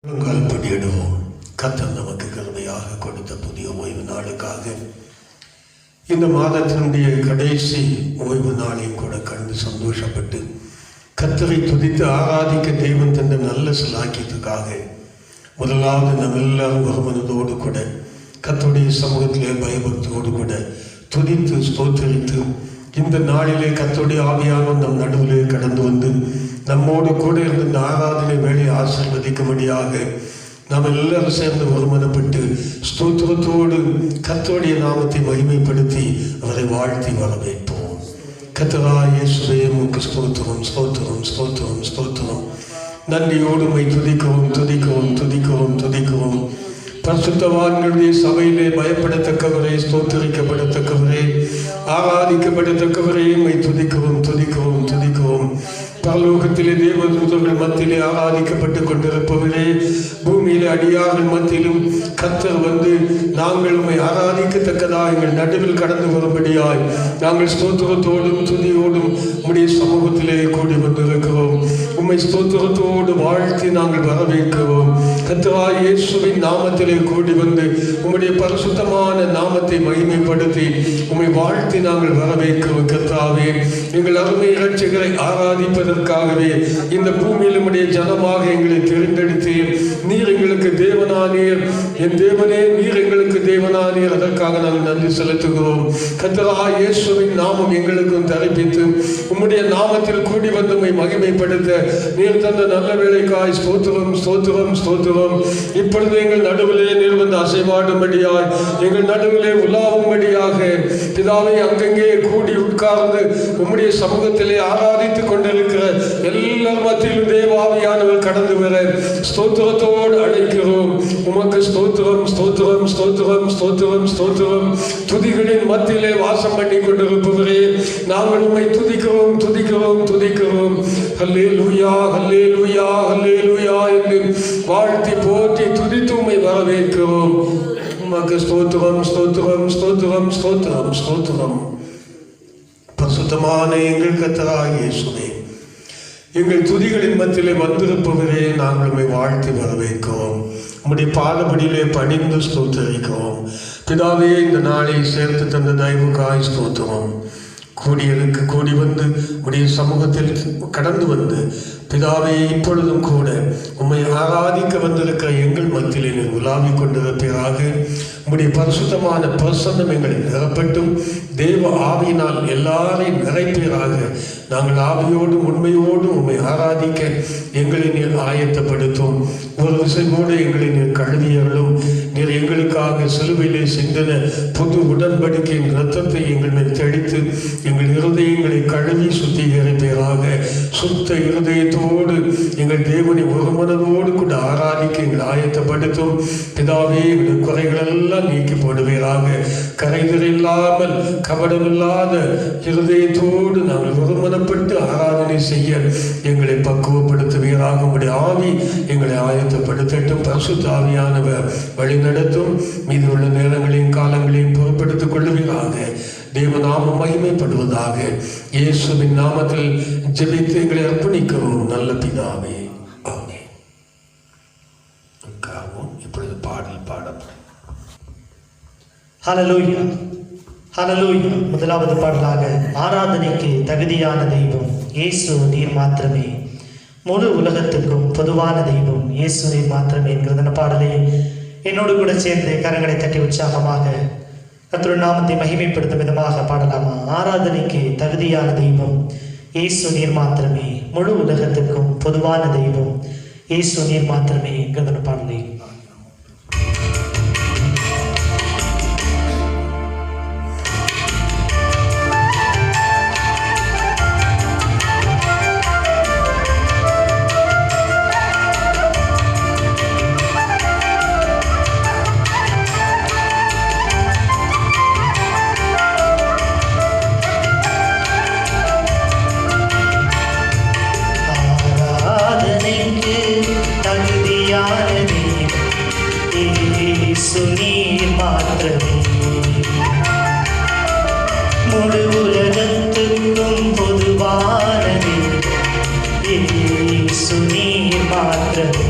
படியிடுவோம். கர்த்தர் நமக்கு கிருபையாக கொடுத்த புதிய ஓய்வு நாளுக்காக இந்த மாதத்தினுடைய கடைசி ஓய்வு நாளையும் கூட கண்டு சந்தோஷப்பட்டு கர்த்தரை துதித்து ஆராதிக்க தெய்வம் தந்த நல்ல சிலாக்கியத்துக்காக முதலாவது நம்ம எல்லாரும் வருமானத்தோடு கூட கர்த்தருடைய சமூகத்திலே பயபக்தியோடு கூட துதித்து ஸ்தோத்தரித்து இந்த நாளிலே கர்த்தருடைய ஆவியானவர் நம் நடுவிலே கடந்து வந்து நம்மோடு கூட இருந்து இந்த ஆராதனை வேலையை ஆசீர்வதிக்கும்படியாக நாம் எல்லாரும் சேர்ந்து ஒருமனப்பட்டு ஸ்தோத்திரத்தோடு கர்த்தருடைய நாமத்தை மகிமைப்படுத்தி அவரை வாழ்த்தி வரவேற்போம். கர்த்தராகிய இயேசுவே உமக்கு ஸ்தோத்திரம் ஸ்தோத்திரம் ஸ்தோத்திரம் ஸ்தோத்திரம். நன்றியோடு உம்மை துதிக்கவும் துதிக்கவும் துதிக்கவும் துதிக்கவும். பரிசுத்தவான்களுடைய சபையிலே பயப்படத்தக்கவரே, ஸ்தோத்திரிக்கப்படத்தக்கவரே, ஆராதிக்கப்படத்தக்கவரே உம்மை துதிக்கவும் துதிக்கவும் துதிக்கவும். பரலோகத்திலே தேவதூதர்கள் மத்தியிலே ஆராதிக்கப்பட்டு கொண்டிருப்பவரே, பூமியிலே அடியார்கள் மத்தியிலும் கர்த்தர் வந்து நாங்கள் உம்மை ஆராதிக்கத்தக்கதாக எங்கள் நடுவில் கடந்து வரும்படியாய் நாங்கள் ஸ்தோத்திரத்தோடும் துதியோடும் உம்முடைய சமூகத்திலே கூடி வந்திருக்கிறோம். உம்மை ஸ்தோத்திரத்தோடு வாழ்த்தி நாங்கள் வரவேற்கிறோம். கர்த்தராகிய இயேசுவின் நாமத்திலே கூடி வந்து உம்முடைய பரிசுத்தமான நாமத்தை மகிமைப்படுத்தி உம்மை வாழ்த்தி நாங்கள் வரவேற்கிறோம். கர்த்தாவே, எங்கள் அருமை இரட்சகரை ஆராதிப்பதற்காகவே இந்த பூமியில் உம்முடைய ஜனமாக எங்களை தெரிந்தெடுத்து நீர் எங்களுக்கு தேவனானீர். என் தேவனே, நீர் எங்களுக்கு தேவனானீர். அதற்காக நாங்கள் நன்றி செலுத்துகிறோம். கர்த்தராகிய இயேசுவின் நாமம் எங்களுக்கும் தரிப்பித்து உம்முடைய நாமத்தில் கூடி வந்து உம்மை மகிமைப்படுத்த நீர் தந்த நல்ல வேலைக்காய் ஸ்தோத்திரம் ஸ்தோத்திரம் ஸ்தோத்திரம். இப்பொழுது எங்கள் நடுவிலே நீர் வந்து அசைவாடும்படியாய் எங்கள் நடுவிலே உலாவும்படியாக பிதாவை அங்கங்கே கூடி உட்கார்ந்து உம்முடைய சமூகத்திலே ஆராதித்துக் கொண்டிருக்கிற எல்லார் மத்தியிலும் தேவாவியானவர் கடந்து வர ஸ்தோத்திரத்தோடு அழைக்கிறோம். உமக்கு ஸ்தோத்திரம் ஸ்தோத்திரம் ஸ்தோத்திரம் ஸ்தோத்திரம் ஸ்தோத்திரம். துதிகளின் மத்தியிலே வாசம் பண்ணி கொண்டிருப்பவரே, நாங்கள் உம்மை துதிக்கிறோம் துதிக்கிறோம் துதிக்கிறோம். ஹல்லேலூயா ஹல்லேலூயா ஹல்லேலூயா என்று வாழ்த்தி போற்றி துதித்து உம்மை வரவேற்கிறோம். உமக்கு ஸ்தோத்திரம் ஸ்தோத்திரம் ஸ்தோத்திரம் ஸ்தோத்திரம் ஸ்தோத்திரம். பரிசுத்தமான எங்கள் கர்த்தராகிய இயேசுவே, எங்கள் துதிகளின் மத்தியிலே வந்திருப்பவரே, நாங்கள் உம்மை வாழ்த்தி வரவேற்கிறோம். உம்முடைய பாதபடியிலே பணிந்து ஸ்தோத்தரிக்கிறோம். பிதாவே, இந்த நாளை சேர்த்து தந்த தயவுக்காய் ஸ்தோத்திரம். கூடி வந்து உடைய சமூகத்தில் கடந்து வந்து பிதாவே, இப்பொழுதும் கூட உம்மை ஆராதிக்க வந்திருக்கிற எங்கள் மத்தியிலே நீர் உலாவிக் கொண்டிருப்பீராக. உம்முடைய பரிசுத்தமான பிரசன்னம் எங்களை நிரப்பட்டும். தேவ ஆவியினால் எல்லாரையும் நிறைப்பீராக. நாங்கள் ஆவியோடும் உண்மையோடும் உம்மை ஆராதிக்க எங்களை நீர் ஆயத்தப்படுத்தும். ஒரு விசையோடு எங்களை நீர் கழுவியர்களும். நீர் எங்களுக்காக சிலுவையிலே சிந்தின புது உடன்படிக்கையின் இரத்தத்தை எங்கள் மேல் தெளித்து எங்கள் இருதயங்களை கழுவி சுத்திகரிப்பீராக. சுத்த இருதயத்தோடு எங்கள் தேவனை ஒரு மனதோடு கூட ஆராதிக்க எங்கள் ஆயத்தப்படுத்தும். பிதாவே, எங்கள் குறைகளெல்லாம் நீக்கி போடுவீராக. கரைதல் இல்லாமல் கபடமில்லாத இருதயத்தோடு நாங்கள் ஒருமனப்பட்டு ஆராதனை செய்ய எங்களை பக்குவப்படுத்துவீராக. உம்முடைய ஆவி எங்களை ஆயத்தப்படுத்தட்டும். பரிசுத்த ஆவியானவர் வழிநடத்தும். மீது உள்ள நேரங்களையும் காலங்களையும் பொறுப்படுத்திக் கொள்ளுவீராக. தேவநாமம் மகிமைப்படுவதாக. இயேசுவின் நாமத்தில் ஜெபித்து எங்களை அர்ப்பணிக்கிறோம் நல்ல பிதாவே, ஆமென். இப்பொழுது பாடல் பாடப்படும். ஹல்லேலூயா ஹல்லேலூயா. முதலாவது பாடலாக ஆராதனைக்கு தகுதியான தெய்வம் இயேசு நீர் மாத்திரமே, முழு உலகத்துக்கும் பொதுவான தெய்வம் இயேசு நீர் மாத்திரமே என்கிற பாடலை என்னோடு கூட சேர்ந்து கரங்களை தட்டி உற்சாகமாக கர்த்தருடைய நாமத்தை மகிமைப்படுத்தும் விதமாக பாடலாமா? ஆராதனைக்கு தகுதியான தெய்வம் இயேசு நீர் மாத்திரமே, முழு உலகத்துக்கும் பொதுவான தெய்வம் இயேசு நீர் மாத்திரமே என்கிற பாடலை முழு உலகத்துக்கும் பொதுவானது இயேசு நீர் மாத்திரமே.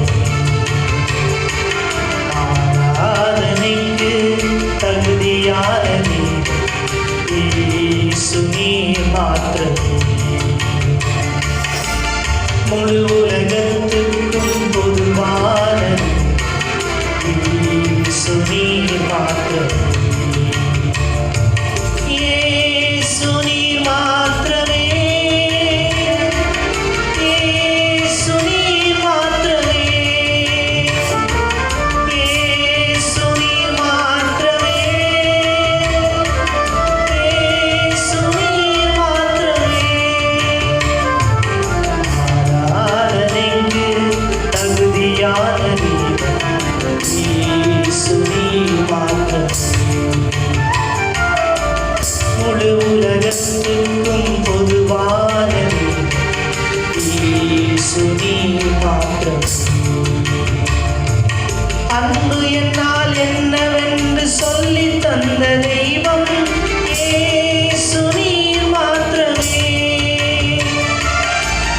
அன்பு என்றால் என்னவென்று சொல்லி தந்த தெய்வம் இயேசு நீர் மாத்திரமே.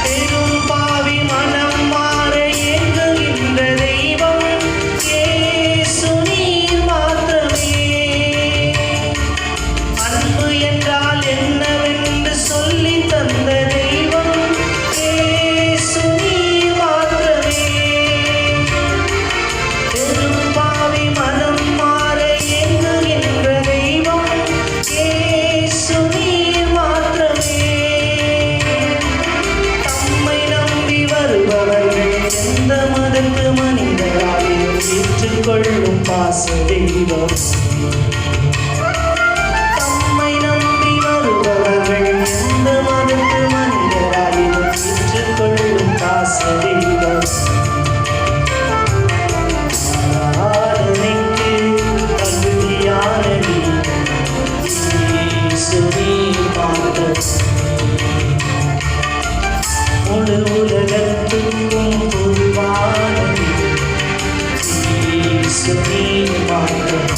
பெரும் பாவி மனம் மாற ஏங்குகின்ற தெய்வம் இயேசு நீர் மாத்திரமே. அன்பு என்றால் என்னவென்று சொல்லி தந்த தெய்வம் இயேசு நீர் மாத்திரமே. பெரும் பாவி மனம் மாற ஏங்குகின்ற தெய்வம் இயேசு நீர் மாத்திரமே. தம்மை நம்பி வருபவர்கள் எந்த மதத்து மனிதராலும் ஏற்றுக்கொள்ளும் பாச தெய்வம். தம்மை நம்பி வருபவர்கள் எந்த மதத்து மனிதராலும் ஏற்றுக்கொள்ளும் பாச தெய்வம். ஆராதனைக்கு தகுதியான இயேசு நீர் மாத்திரமே. முழு உலகத்துக்கும் பொதுவான இயேசு நீர் மாத்திரமே.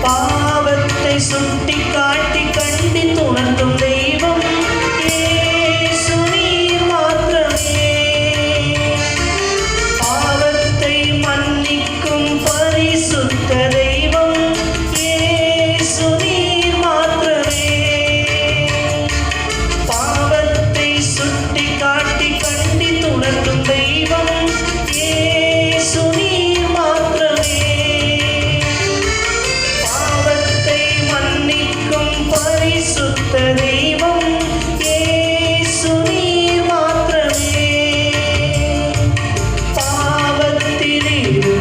பாவத்தை சுட்டி காட்டி கண்டித்து உணர்த்தும் தெய்வம் இயேசு நீர் மாத்திரமே. பாவத்தை மன்னிக்கும் பரிசுத்த தெய்வம் இயேசு நீர் மாத்திரமே. பாவத்தை சுட்டி காட்டி கண்டித்து உணர்த்தும் தெய்வம் இயேசு நீர் மாத்திரமே. பாவத்தை மன்னிக்கும் பரிசுத்த தெய்வம் இயேசு நீர் மாத்திரமே. பாவத்திலிருந்து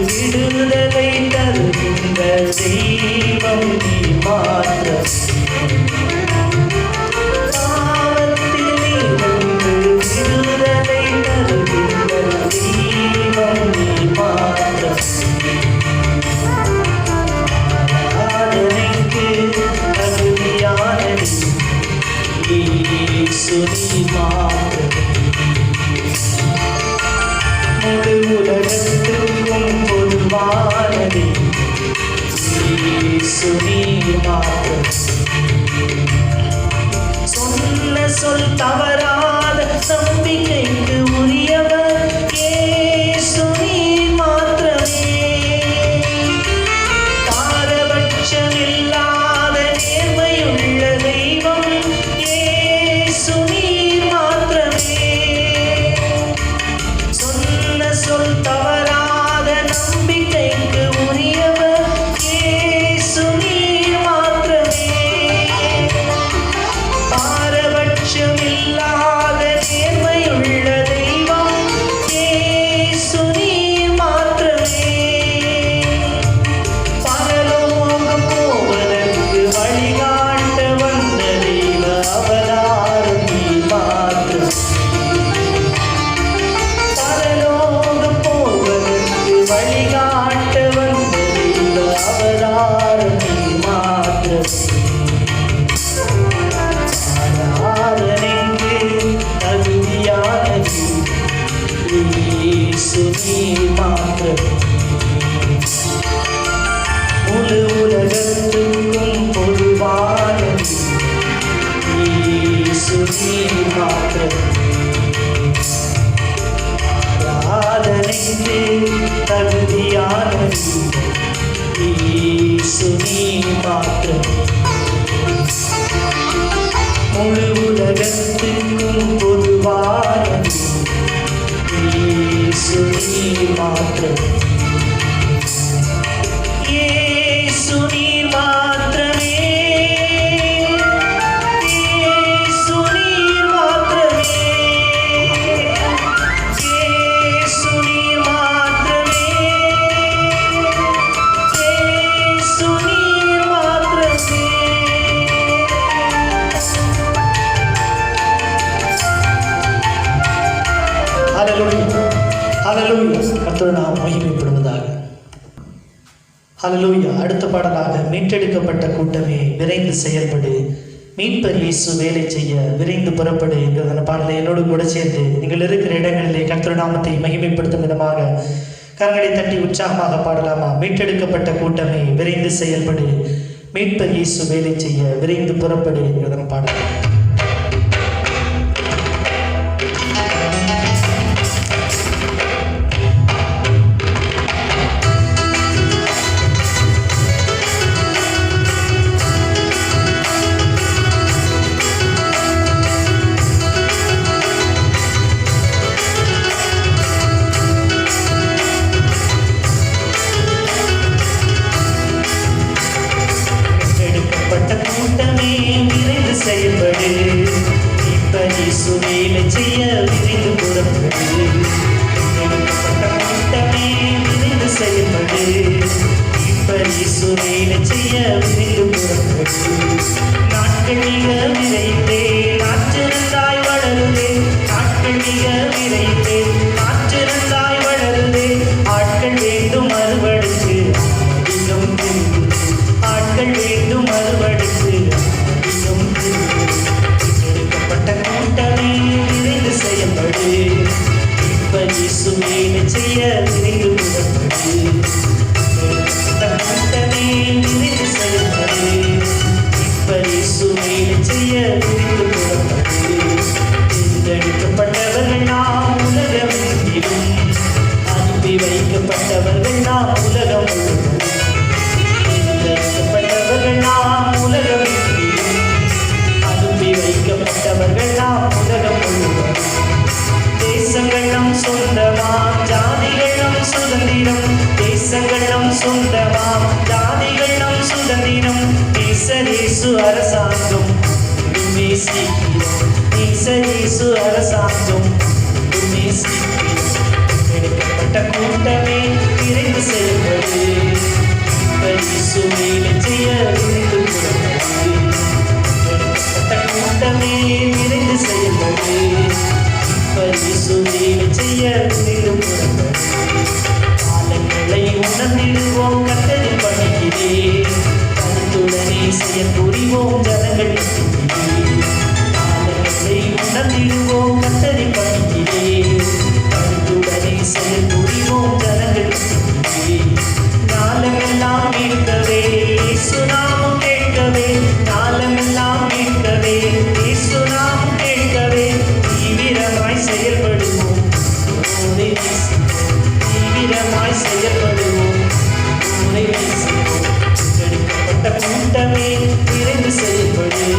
விடுதலை தருகின்ற தெய்வம் நீர் மாத்திரமே. பாவத்திலிருந்து விடுதலை தருகின்ற தெய்வம் நீர் மாத்திரமே. ஆராதனைக்கு தகுதியான இயேசு நீர் மாத்திரமே. முழு உலகத்திற்கும் பொதுவானது இயேசு நீர் மாத்திரமே. சொன்ன சொல் தவறாத நம்பிக்கைக்கு உரியவர் இயேசு நீர் மாத்திரமே. பாரபட்சமில்லாத நேர்மையுள்ள தெய்வம் இயேசு நீர் மாத்திரமே. சொன்ன சொல் தவறாத நம்பிக்கைக்கு உரியவர் இயேசு நீர் மாத்திரமே. பாரபட்சமில்லாத நேர்மையுள்ள தெய்வம் இயேசு நீர் மாத்திரமே. பரலோகம் போவதற்கு வழிகாட்ட வந்த தெய்வ அவதாரம் நீர் மாத்திரமே. பரலோகம் போவதற்கு வழிகாட்ட வந்த தெய்வ அவதாரம் நீர் மாத்திரமே. ஆராதனைக்கு தகுதியானது இயேசு நீர் மாத்திரமே. முழு உலகத்துக்கும் பொதுவானது இயேசு நீர் மாத்திரமே. ஆராதனைக்கு தகுதியானது இயேசு நீர் மாத்திரமே. முழு உலகத்துக்கும் பொதுவானது இயேசு நீர் மாத்திரமே. இயேசு நீர் மாத்திரமே. இயேசு நீர் மாத்திரமே. இயேசு நீர் மாத்திரமே. இயேசு நீர் மாத்திரமே. ஹல்லேலூயா. ஹல்லேலூயா. கர்த்தர் நாமம் மகிமைப்படுவதாக. ஹல்லேலூயா. அடுத்த பாடலாக மீட்டெடுக்கப்பட்ட கூட்டமே விரைந்து செயல்படு, மீட்பர் இயேசு வேலை செய்ய விரைந்து புறப்படு என்கிற பாடலை என்னோடு கூட சேர்ந்து நீங்கள் இருக்கிற இடங்களிலே கர்த்தர் நாமத்தை மகிமைப்படுத்தும் விதமாக கரங்களை தட்டி உற்சாகமாக பாடலாமா? மீட்டெடுக்கப்பட்ட கூட்டமே விரைந்து செயல்படு, மீட்பர் இயேசு வேலை செய்ய விரைந்து புறப்படு என்கிற பாடல். செயல்படு, மீட்பர் இயேசு வேலை செய்ய விரைந்து புறப்படு. எடுக்கப்பட்ட கூட்டமே விரைந்து செயல்படு, மீட்பர் இயேசு வேலை செய்ய விரைந்து புறப்படு. நாட்கள் மிக விரைந்தே நாற்றிருந்தாய் வளருதே, நாட்கள் மிக விரைந்தே நாற்றிருந்தாய் வளருதே. ஆட்கள் வேண்டும் அறுவடைக்கு அதிகம் தெரிந்து, ஆட்கள் வேண்டும் அறுவடைக்கு எடுக்கப்பட்ட கூட்டமே விரைந்து செயல்படு, மீட்பர் இயேசு வேலை செய்ய விரைந்து புறப்படு. எடுக்கப்பட்ட கூட்டமே விரைந்து செயல்படு, மீட்பர் இயேசு வேலை செய்ய விரைந்து புறப்படு. தேர்ந்தெடுக்கப்பட்டவர்கள் நாம் உலகமெங்கிலும், அனுப்பி வைக்கப்பட்டவர்கள் நாம் உலகம் முழுவதும். தேர்ந்தெடுக்கப்பட்டவர்கள் நாம் உலகமெங்கிலும், வைக்கப்பட்டவர்கள் நாம் உலகம் முழுவதும். தேசங்கள் நம் சொந்தமாம், ஜாதிகள் நம் சுதந்திரம். தேசங்கள் நம் சொந்தமாம், ஜாதிகள் நம் சுதந்திரம். நேசர் இயேசு அரசாங்கம் இன்னுமே சீக்கிரம், நேசர் இயேசு அரசாங்கம் இன்னுமே சீக்கிரம். எடுக்கப்பட்ட கூட்டமே விரைந்து செயல்படு, மீட்பர் இயேசு வேலை செய்ய விரைந்து புறப்படு. கூட்டமே விரைந்து செயல்படு, மீட்பர் இயேசு வேலை செய்ய விரைந்து புறப்படு. காலங்களை உணர்ந்திடுவோம் கர்த்தரின் பணியிலே, கருத்துடனே செயல் புரிவோம் ஜனங்கள் மத்தியிலே. காலங்களை உணர்ந்திடுவோம் கர்த்தரின் பணியிலே, கருத்துடனே செயல் புரிவோம் ஜனங்கள் மத்தியிலே. ஞானமெல்லாம் மீட்கவே இயேசு நாமம் கேட்கவே, ஞானமெல்லாம் மீட்கவே இயேசு நாமம் கேட்கவே. தீவிரமாய் செயல்படுவோம், தீவிரமாய் செயல்படுவோம், எடுக்கப்பட்ட கூட்டமே விரைந்து செயல்படு,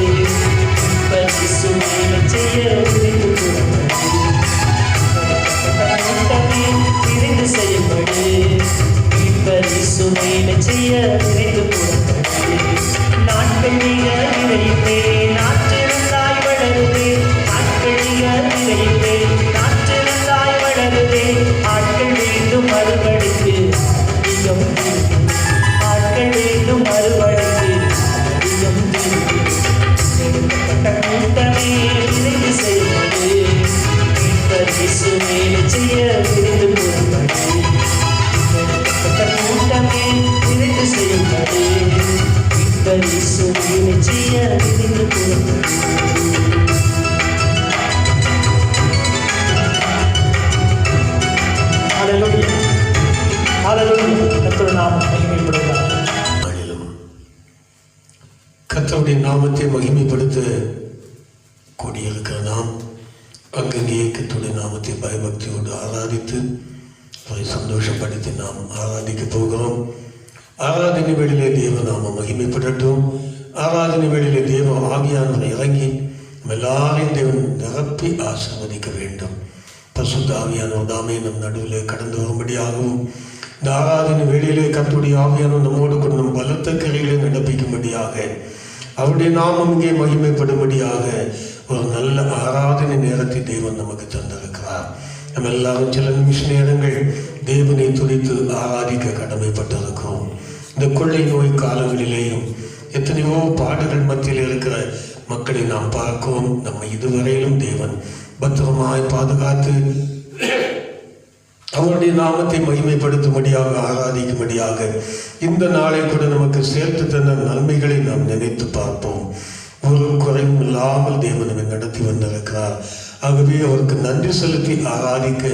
மீட்பர் இயேசு வேலை செய்ய விரைந்து புறப்படு. எடுக்கப்பட்ட கூட்டமே விரைந்து செயல்படு, மீட்பர் இயேசு வேலை செய்ய விரைந்து புறப்படு. நாட்கள் மிக விரைந்தே நாற்றிருந்தாய் வளருதே, நாட்கள் மிக விரைந்தே நாற்றிருந்தாய் வளருதே. ஆட்கள் வேண்டும் அறுவடைக்கு அதிகம் தெரிந்து, ஆட்கள் வேண்டும் அறுவடைக்கு அதிகம் தெரிந்து. எடுக்கப்பட்ட கூட்டமே விரைந்து செயல்படு, மீட்பர் இயேசு வேலை செய்ய விரைந்து புறப்படு. எடுக்கப்பட்ட கூட்டமே விரைந்து செயல்படு, மீட்பர் இயேசு வேலை செய்ய விரைந்து புறப்படு. ஹல்லேலூயா, ஹல்லேலூயா. கர்த்தருடைய நாமம் மகிமைப்படுவதாக. கர்த்தருடைய நாமத்தை மகிமைப்படுத்த கூடியிருக்கிற நாம் அங்கங்கே கர்த்தருடைய நாமத்தை பயபக்தியோடு ஆராதித்து அவரை சந்தோஷப்படுத்தி நாம் ஆராதிக்க போகிறோம். ஆராதனை வேளையிலே தேவ நாமம் மகிமைப்படட்டும். ஆராதனை வேளையிலே தேவ ஆவியானவர் இறங்கி எல்லாரையும் தேவன் நிரப்பி ஆசீர்வதிக்க வேண்டும். பரிசுத்த ஆவியானவர் தாமே நம் நடுவில் கடந்து வரும்படியாகவும், இந்த ஆராதனை வேளையிலே கர்த்தருடைய ஆவியானவர் நம்மோடு கூட நம் பலத்த கரையிலே நடப்பிக்கும்படியாக, அவருடைய நாமம் இங்கே மகிமைப்படும்படியாக ஒரு நல்ல ஆராதனை நேரத்தை தேவன் நமக்கு தந்திருக்கிறார். நம்ம எல்லாரும் சில நிமிஷ நேரங்கள் தேவனை துதித்து ஆராதிக்க கடமைப்பட்டிருக்கிறோம். இந்த கொள்ளை நோய் காலங்களிலேயும் எத்தனையோ பாடுகள் மத்தியில் இருக்கிற மக்களை நாம் பார்க்கிறோம். நம்ம இதுவரையிலும் தேவன் பத்திரமாய் பாதுகாத்து அவருடைய நாமத்தை மகிமைப்படுத்தும்படியாக ஆராதிக்கும்படியாக இந்த நாளை கூட நமக்கு சேர்த்து தந்த நன்மைகளை நாம் நினைத்து பார்ப்போம். ஒரு குறையும் இல்லாமல் தேவனவை நடத்தி வந்திருக்கிறார். ஆகவே அவருக்கு நன்றி செலுத்தி ஆராதிக்க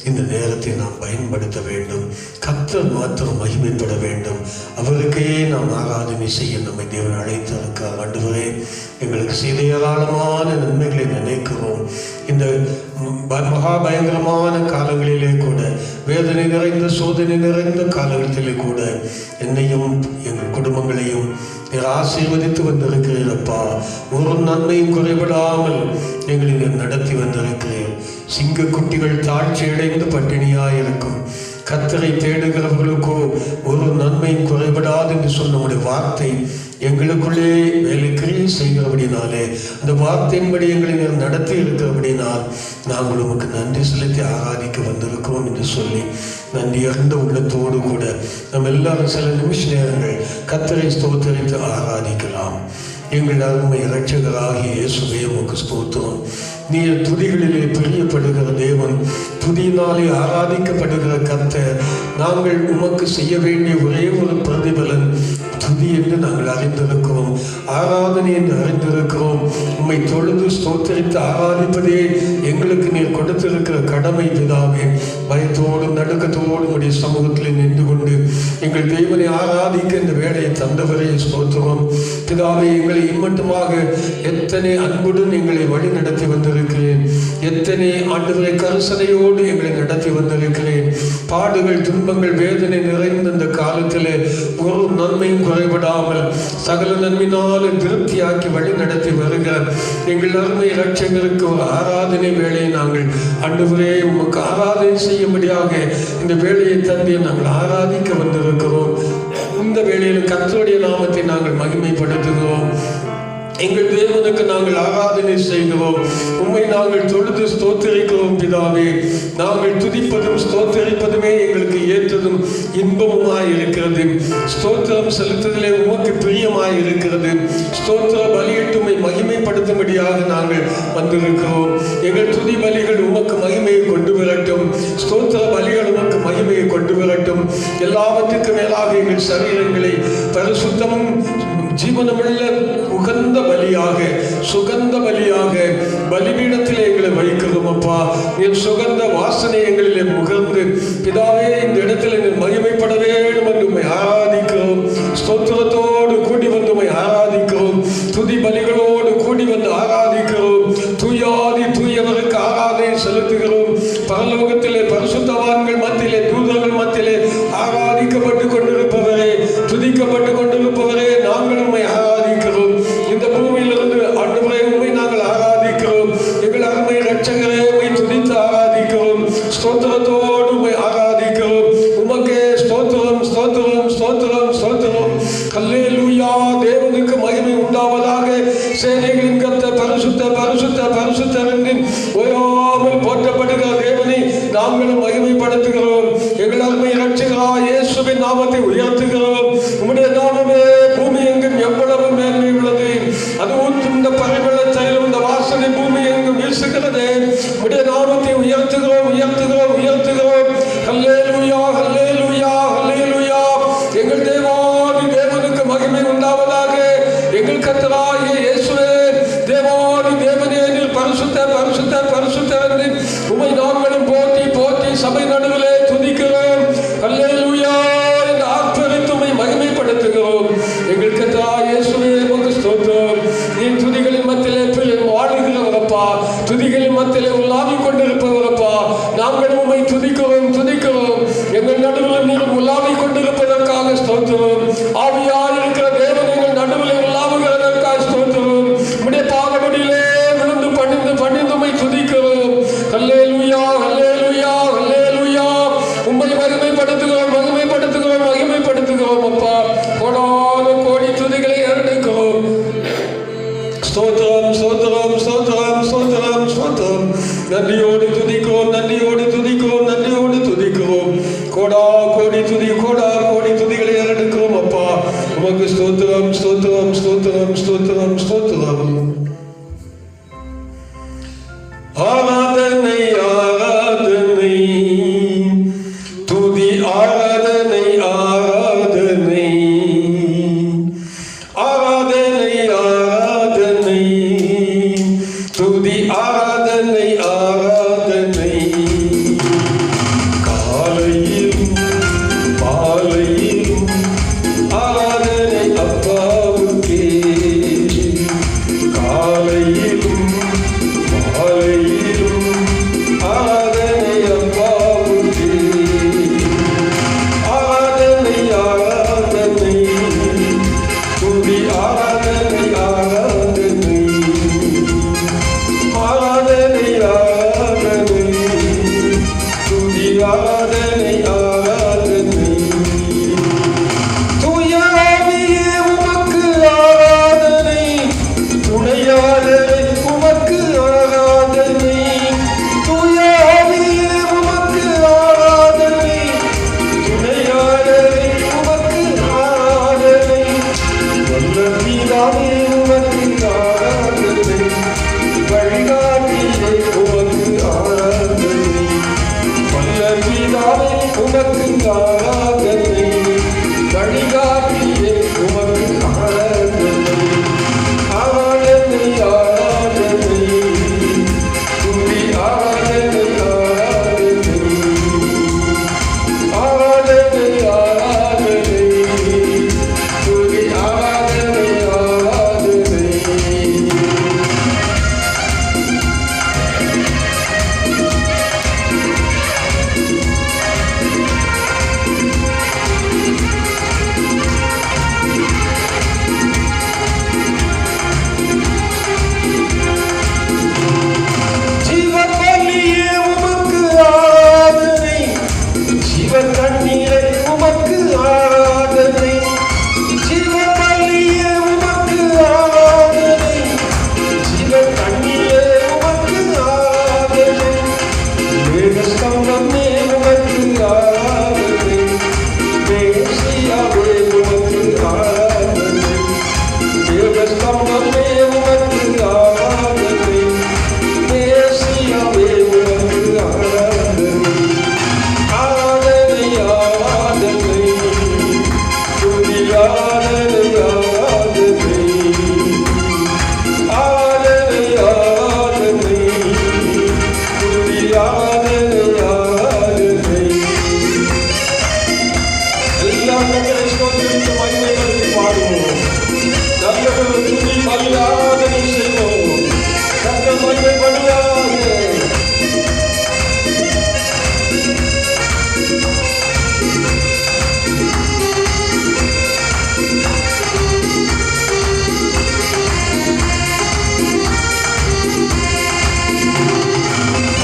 இந்த நேரத்தை நாம் பயன்படுத்த வேண்டும். கர்த்தர் மாத்திரம் மகிமைப்பட வேண்டும். அவருக்கே நாம் ஆராதனை செய்ய நம்மை தேவன் அழைத்திருக்கிறார். ஆண்டவரே, எங்களுக்கு செய்த ஏராளமான நன்மைகளை நினைக்கிறோம். இந்த மகா பயங்கரமான காலங்களிலே கூட, வேதனை நிறைந்த சோதனை நிறைந்த காலங்களிலே கூட என்னையும் எங்கள் குடும்பங்களையும் நீர் ஆசீர்வதித்து வந்திருக்கிறீரப்பா. ஒரு நன்மையும் குறைபடாமல் எங்களை நடத்தி வந்திருக்கிறேன். சிங்க குட்டிகள் தாழ்ச்சி அடைந்து பட்டினியாயிருக்கும் கர்த்தரை தேடுகிறவர்களுக்கோ ஒரு நன்மையும் குறைபடாது என்று சொன்ன நம்முடைய வார்த்தை எங்களுக்குள்ளே வேலைக்கிரியை செய்கிறபடினாலே, அந்த வார்த்தையின்படி எங்களை நடத்தி இருக்கிறபடினால் நாங்கள் உமக்கு நன்றி செலுத்தி ஆராதிக்க வந்திருக்கிறோம் என்று சொல்லி நன்றி அறிந்த உள்ளத்தோடு கூட நம்ம எல்லாரும் சில நிமிஷ நேரங்கள் கர்த்தரை ஸ்தோத்தரித்து ஆராதிக்கலாம். எங்கள் அருமை இரட்சகராகிய இயேசுவே உமக்கு ஸ்தோத்திரம். நீர் துதிகளிலே பிரியப்படுகிற தேவன், துதியினாலே ஆராதிக்கப்படுகிற கர்த்தர். நாங்கள் உமக்கு செய்ய வேண்டிய ஒரே ஒரு பிரதிபலன் துதி என்று நாங்கள் அறிந்திருக்கிறோம், ஆராதனை என்று அறிந்திருக்கிறோம். உம்மை தொழுது ஸ்தோத்தரித்து ஆராதிப்பதே எங்களுக்கு நீர் கொடுத்திருக்கிற கடமை பிதாவே. பயத்தோடும் நடுக்கத்தோடும் உடைய சமூகத்தில் நின்று கொண்டு எங்கள் தேவனை ஆராதிக்க இந்த வேலையை தந்தவரே ஸ்தோத்திரம் பிதாவே. எங்களை இம்மட்டுமாக எத்தனை அன்புடன் எங்களை வழி நடத்தி வந்திருக்கிறேன். எத்தனை ஆண்டுகளை கருசனையோடு எங்களை நடத்தி வந்திருக்கிறேன். பாடுகள் துன்பங்கள் வேதனை நிறைந்த இந்த காலத்திலே ஒரு நன்மையும் குறைபடாமல் சகல நன்மையினால திருப்தியாக்கி வழி நடத்தி வருகிற எங்கள் அருமை இரட்சகருக்கு ஒரு ஆராதனை வேலையை நாங்கள் ஆண்டவரே உமக்கு ஆராதனை செய்யும்படியாக இந்த வேலையை தந்தி நாங்கள் ஆராதிக்க வந்திருக்கிறோம். இந்த வேளையில் கர்த்தருடைய நாமத்தை நாங்கள் மகிமைப்படுத்துகிறோம். எங்கள் தேவனுக்கு நாங்கள் ஆராதனை செய்கிறோம். உம்மை நாங்கள் தொழுது ஸ்தோத்தரிக்கிறோம் பிதாவே. நாங்கள் துதிப்பதும் ஸ்தோத்தரிப்பதுமே எங்களுக்கு ஏற்றதும் இன்பமுமாய் இருக்கிறது. ஸ்தோத்திரம் செலுத்துதலே உமக்கு பிரியமாய் இருக்கிறது. ஸ்தோத்திர பலியிட்டுமை மகிமைப்படுத்தும்படியாக நாங்கள் வந்திருக்கிறோம். எங்கள் துதி பலிகள் உமக்கு மகிமையை கொண்டு வரட்டும். ஸ்தோத்திர பலிகள் உமக்கு மகிமையை கொண்டு வரட்டும். எல்லாவற்றுக்கு மேலாக எங்கள் சரீரங்களை பரிசுத்தமும் ஜீவனமுள்ள உகந்த பலியாக சுகந்த பலியாக பலிபீடத்திலே எங்களை வைக்கிறோம் அப்பா. என் சுகந்த வாசனை எங்களிலே முகர்ந்து பிதாவே இந்த இடத்துல எங்கள் மகிமைப்பட வேண்டும் என்று உம்மை ஆராதிக்கிறோம். ஸ்தோத்திரத்தோடு கூடி வந்து உம்மை ஆராதிக்கிறோம். துதி பலிகளோடு கூடி வந்து ஆராதிக்கிறோம். தூயாதி தூயவருக்கு ஆராதனை செலுத்துகிறோம். பரலோகத்திலே பரிசுத்தவான்கள் மத்தியிலே தூதர்கள் மத்தியிலே ஆராதிக்கப்பட்டு கொண்டிருப்பவரே, துதிக்கப்பட்டு கொண்டிருப்பவரே, நாங்கள் உம்மை ஆராதிக்கிறோம். இந்த பூமியிலிருந்து ஆண்டவரே உம்மை நாங்கள் ஆராதிக்கிறோம். எங்கள் அருமை இரட்சகரே உம்மை துதித்து ஆராதிக்கிறோம். ஸ்தோத்திரத்தோடு உம்மை ஆராதிக்கிறோம். உமக்கே ஸ்தோத்திரம் ஸ்தோத்திரம் ஸ்தோத்திரம் ஸ்தோத்திரம். அல்லேலூயா. தேவனுக்கு மகிமை உண்டாவதாக. சேனைகளின் கர்த்தர் பரிசுத்த பரிசுத்த பரிசுத்தர் என்று ஓயாமல் போற்றப்படுகிற தேவனை நாங்களும் மகிமைப்படுத்துகிறோம். எங்கள் அருமை இரட்சகராகிய இயேசுவின் நாமத்தை உயர்த்துகிறோம். உம்முடைய நாமமே பூமி எங்கும் எவ்வளவு மேன்மை உள்ளது. அதுவும் இந்த பரிமள தைலம் இந்த வாசனை பூமி எங்கும் வீசுகிறது. உம்முடைய நாமத்தை உயர்த்துகிறோம் உயர்த்துகிறோம் உயர்த்துகிறோம். அல்லேலூயா அல்லேலூயா அல்லேலூயா. எங்கள் தேவாதி தேவனுக்கு மகிமை உண்டாவதாக. எங்கள் கர்த்தராகிய இயேசுவே, தேவாதி தேவனே, நீர் பரிசுத்த பரிசுத்த பரிசுத்தர் என்று உம்மை நாங்களும் போற்றி போற்றி சபை நடுவிலே துதிக்கிறோம். அல்லேலூயா என்று ஆர்ப்பரித்து உம்மை மகிமைப்படுத்துகிறோம். எங்கள் கர்த்தராகிய இயேசுவே உமக்கு ஸ்தோத்திரம். நீ துதிகளின் மத்தியிலே வாழுகிறவரப்பா, துதிகளின் மத்தியிலே உலாவிக் கொண்டிருப்பவரப்பா. நாங்கள் உம்மை துதிக்கிறோம் துதிக்கிறோம். எங்கள் நடுவில் நீர் உலாவிக் கொண்டிருப்பதற்காக ஸ்தோத்திரம். ஆவியாய் இருக்கிற தேவன் எங்கள் நடுவில் உலாவுகிறதற்காக ஸ்தோத்திரம். உம்முடைய பாதபடியிலே விழுந்து பணிந்து பணிந்து உம்மை துதிக்கிறோம். அல்லேலூயா அல்லேலூயா அல்லேலூயா. உம்மை மகிமைப்படுத்துகிறோம் மகிமைப்படுத்துகிறோம் மகிமைப்படுத்துகிறோம் அப்பா. கோடான கோடி துதிகளை எடுக்கிறோம். ஸ்தோத்திரம் ஸ்தோத்திரம் ஸ்தோத்திரம் ஸ்தோத்திரம் ஸ்தோத்திரம். நன்றியோடு துதிக்கிறோம் நன்றியோடு துதிக்கிறோம் நன்றியோடு ஆராதனை ஆராதனை. தூய ஆவியே உமக்கு ஆராதனை, துணையாளரே உமக்கு ஆராதனை. தூய ஆவியே உமக்கு ஆராதனை, துணையாளரே உமக்கு ஆராதனை. வல்ல பிதாவே உமக்கு ஆராதனை, வழிகாட்டியே உமக்கு ஆராதனை. வல்ல பிதாவே உமக்கு ஆராதனை, வழிகாட்டியே உமக்கு ஆராதனை. ஆராதனை ஆராதனை, துதி ஆராதனை ஆராதனை. ஆராதனை ஆராதனை, துதி ஆராதனை ஆராதனை. ஜீவபலியே உமக்கு ஆராதனை, ஜீவதண்ணீரே உமக்கு ஆராதனை. ஜீவபலியே உமக்கு ஆராதனை, ஜீவதண்ணீரே உமக்கு ஆராதனை. மேகஸ்தம்பமே உமக்கு ஆராதனை, மேசியாவே உமக்கு ஆராதனை. மேகஸ்தம்பமே உமக்கு ஆராதனை, மேசியாவே உமக்கு ஆராதனை. ஆராதனை ஆராதனை, துதி ஆராதனை ஆராதனை. ஆராதனை ஆராதனை, துதி ஆராதனை ஆராதனை. எல்லாம் கர்த்தரை ஸ்தோத்திரித்து மகிமைப்படுத்தி பாடுவோம். நல்லவர் துதி பலி ஆராதனை செய்வோம். கர்த்தர் மகிமைப்படுவாராக.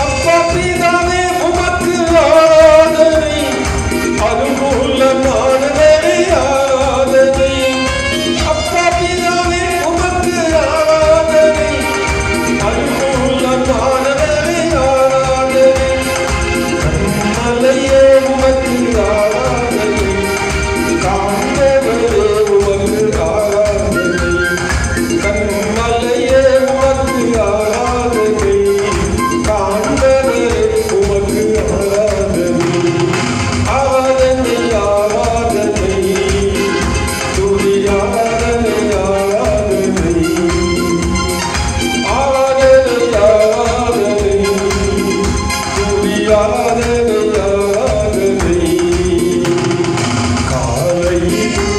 அப்பா பிதாவே உமக்கு ஆராதனை, அனுகூலமானவரே ஆராதனை. அப்பா பிதாவே உமக்கு ஆராதனை, அனுகூலமானவரே ஆராதனை. கன்மலையே உமக்கு ஆராதனை, காண்பவரே உமக்கு ஆராதனை. கன்மலையே உமக்கு ஆராதனை, காண்பவரே உமக்கு ஆராதனை. ஆராதனை ஆராதனை, துதி ஆராதனை ஆராதனை. ஆராதனை ஆராதனை, துதி ஆராதனை ஆராதனை. காலையிலும்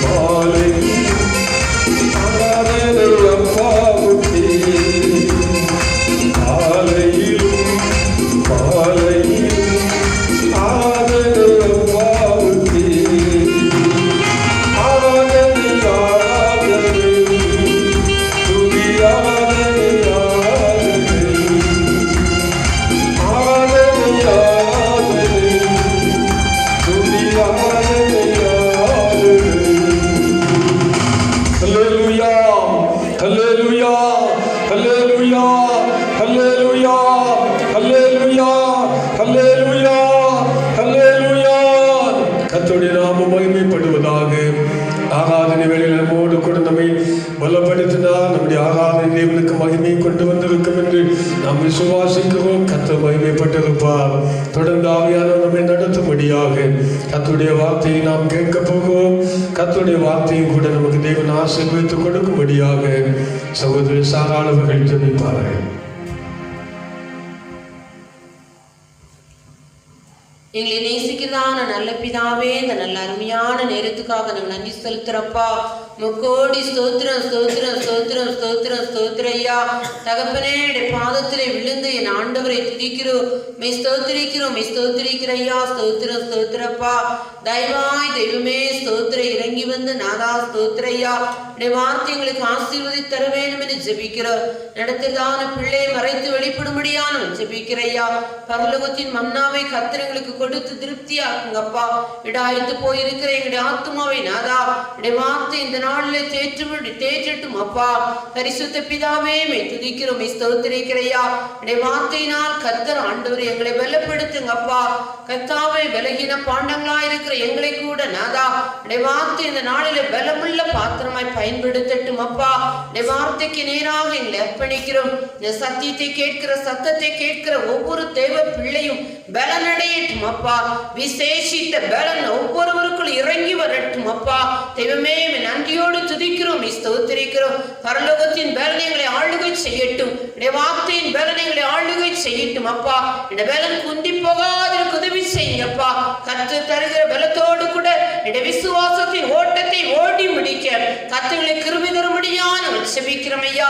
மாலையிலும் ஆராதனை அப்பாவுக்கே. காலையிலும் மாலையிலும் ஆராதனை அப்பாவுக்கே. ஆராதனை ஆராதனை, துதி ஆராதனை ஆராதனை. ஆராதனை ஆராதனை, துதி ஆராதனை ஆராதனை. ஹல்லேலூயா, ஹல்லேலூயா, ஹல்லேலூயா, ஹல்லேலூயா, ஹல்லேலூயா, ஹல்லேலூயா, ஹல்லேலூயா. கர்த்தருடைய நாமம் மகிமைப்படுவதாக. ஆராதனை வேளையில் நம்மோடு கூட நம்மை பலப்படுத்தினார். நம்முடைய ஆராதனை தேவனுக்கு மகிமை கொண்டு வந்திருக்கும் என்று நாம் விசுவாசிக்கிறோம். கர்த்தர் மகிமைப்பட்டிருப்பார். தொடர்ந்து ஆவியானவர் நம்மை நடத்தும்படியாக கர்த்தருடைய வார்த்தையை நாம் கேட்க போகிறோம். கர்த்தருடைய வார்த்தையும் கூட நமக்கு தேவன் ஆசீர்வதித்து கொடுக்கும்படியாக சகோதரி சாராளவர்கள் ஜெபிப்பார்கள். எங்களை நேசிக்கிறதான நல்ல பிதாவே, இந்த நல்ல அருமையான நேரத்துக்காக நாங்கள் நன்றி செலுத்துறப்பா. முக்கோடி ஸ்தோத்திரம் ஸ்தோத்திரம் ஸ்தோத்திரம் ஸ்தோத்திரம் ஸ்தோத்திரையா. தகப்பனே பாதத்திலே விழுந்து என் ஆண்டவரை துதிக்கிறோம், மெய் ஸ்தோத்திரிக்கிறோம், மெய் ஸ்தோத்திரிக்கிறையா. ஸ்தோத்திரம் ஸ்தோத்திரப்பா. தயவாய் தெய்வமே ஸ்தோத்திர இறங்கி வந்து நாதா ஸ்தோத்திரையா. வார்த்தை எங்களுக்கு ஆசீர்வதி தர வேண்டும் என்று ஜெபிக்கிறோம். நடத்ததான பிள்ளை மறைத்து வெளிப்படும்படியான ஜெபிக்கிறையா. பரலோகத்தின் மன்னாவை கர்த்தர் எங்களுக்கு கொடுத்து திருப்தியாக்குங்கப்பா. இடாய்த்து போயிருக்கிற எங்களுடைய ஆத்மாவை நாதா வார்த்தை இந்த நாளில் தேற்றட்டும் அப்பா. பரிசுத்த பிதாவே மெய் துதிக்கிறோம், மெய் ஸ்தோத்திரிக்கிறையா. வார்த்தையினால் கர்த்தர் ஆண்டவர் எங்களை பலப்படுத்துங்கப்பா. கர்த்தாவை விலகின பாண்டங்களா இருக்கிற எங்களை கூட நாதா வார்த்தை இந்த நாளில் பலமுள்ள பாத்திரமாய் பயன்படுத்தட்டும் அப்பா. வார்த்தைக்கு நேராக எங்களை அர்ப்பணிக்கிறோம். இந்த சத்தியத்தை கேட்கிற சத்தத்தை கேட்கிற ஒவ்வொரு தேவ பிள்ளையும் பலனடையட்டும் அப்பா. விசேஷித்த பலன் ஒவ்வொருவருக்குள் இறங்கி வரட்டும் அப்பா. தெய்வமே நன்றியோடு துதிக்கிறோம், ஸ்தோத்திரிக்கிறோம். பரலோகத்தின் பலன் எங்களை ஆளுகை செய்யட்டும். வார்த்தையின் பலன் எங்களை ஆளுகை செய்யட்டும் அப்பா. இந்த பலன் குந்தி போகாதற்கு உதவி செய்யுங்கப்பா. கற்று தருகிற பலத்தோடு கூட விசுவாசத்தின் ஓட்டத்தை ஓடி முடிக்க கர்த்தர்களை கிருபை தரும்படியான செபிக்கிறோம் ஐயா.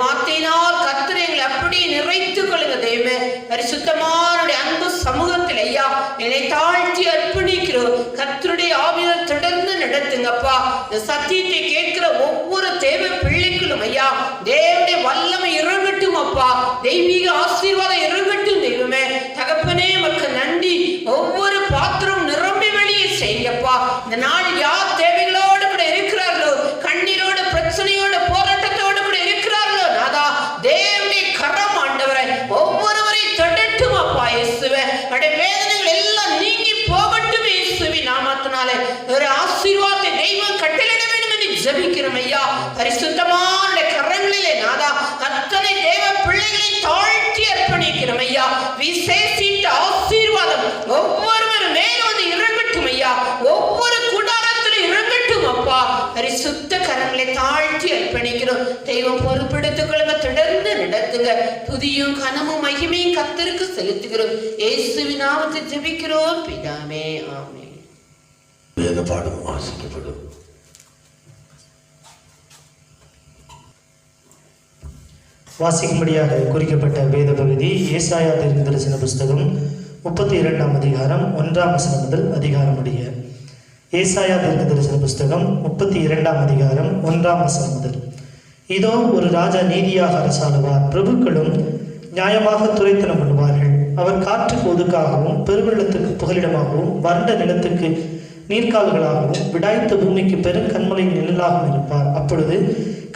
வார்த்தையினால் கர்த்தர் எங்களை அப்படியே நிறைத்துக் கொள்ளுங்க தெய்வமே. பரிசுத்தமான அன்பு சமூகத்தில் ஐயா என்னை தாழ்த்தி அர்ப்பணிக்கிறோம். கர்த்தருடைய ஆவியால் தொடர்ந்து நடத்துங்கப்பா. இந்த சத்தியத்தை கேட்கிற ஒவ்வொரு தேவ பிள்ளைகளும் ஐயா தேவனுடைய வல்லமை இறங்கட்டும் அப்பா. தெய்வீக ஆசீர்வாதம் இறங்கட்டும் தெய்வமே. தகப்பனே மக்கள் நன்றி. ஒவ்வொரு பாத்திரம் நிரம்பி வெளியே செய்யப்பா. இந்த நாள் யார் தேவைகளோடு கூட இருக்கிறார்களோ, கண்ணீரோடு பிரச்சனையோடு போராட்டத்தோடு கூட இருக்கிறார்களோ நாதா தேவனுடைய கரம் ஆண்டவரை ஒவ்வொருவரை தொடட்டும் அப்பா. இயேசுவே வேதனைகள் எல்லாம் நீங்கி போகட்டும் இயேசுவின் நாமத்தினாலே. ஒரு ஆசீர்வாதத்தை தெய்வம் கட்டளையிட வேண்டும் என்று ஜெபிக்கிறோம் ஐயா. பரிசுத்தமான கரங்களிலே நாதா அத்தனை தேவ பிள்ளைகளை தாழ்த்தி அர்ப்பணிக்கிறோம் ஐயா. விசேஷித்த ஆசீர்வாதம் ஒவ்வொருவர் மேலும் வந்து இறங்கட்டும் ஐயா. ஒவ்வொரு கூடாரத்திலும் இறங்கட்டும் அப்பா. பரிசுத்த கரங்களை தாழ்த்தி அர்ப்பணிக்கிறோம். தெய்வம் பொறுப்பெடுத்துக் கொள்ளுங்க, தொடர்ந்து நடத்துங்க. துதியும் கனமும் மகிமையும் கர்த்தருக்கு செலுத்துகிறோம். இயேசுவின் நாமத்தில் ஜெபிக்கிறோம் பிதாவே, ஆமென். வேத பாடம் வாசிக்கப்படும். வாசிக்கும்படியாக குறிக்கப்பட்ட வேத பகுதி ஏசாயா தீர்க்கதரிசன புஸ்தகம் 32ஆம் அதிகாரம் 1ஆம் வசனம் முதல் அதிகாரம் முடிய. ஏசாயா தீர்க்கதரிசன புஸ்தகம் 32ஆம் அதிகாரம் 1ஆம் வசனம் முதல். இதோ ஒரு ராஜா நீதியாக அரசாளுவார், பிரபுக்களும் நியாயமாக துரைத்தனம் பண்ணுவார்கள். அவர் காற்றுக்கு ஒதுக்காகவும் பெருவெள்ளத்துக்கு புகலிடமாகவும் வறண்ட நிலத்துக்கு நீர்க்கால்களாகவும் விடாய்த்த பூமிக்கு பெரும் கண்மலையின் நிழலாகவும் இருப்பார். அப்பொழுது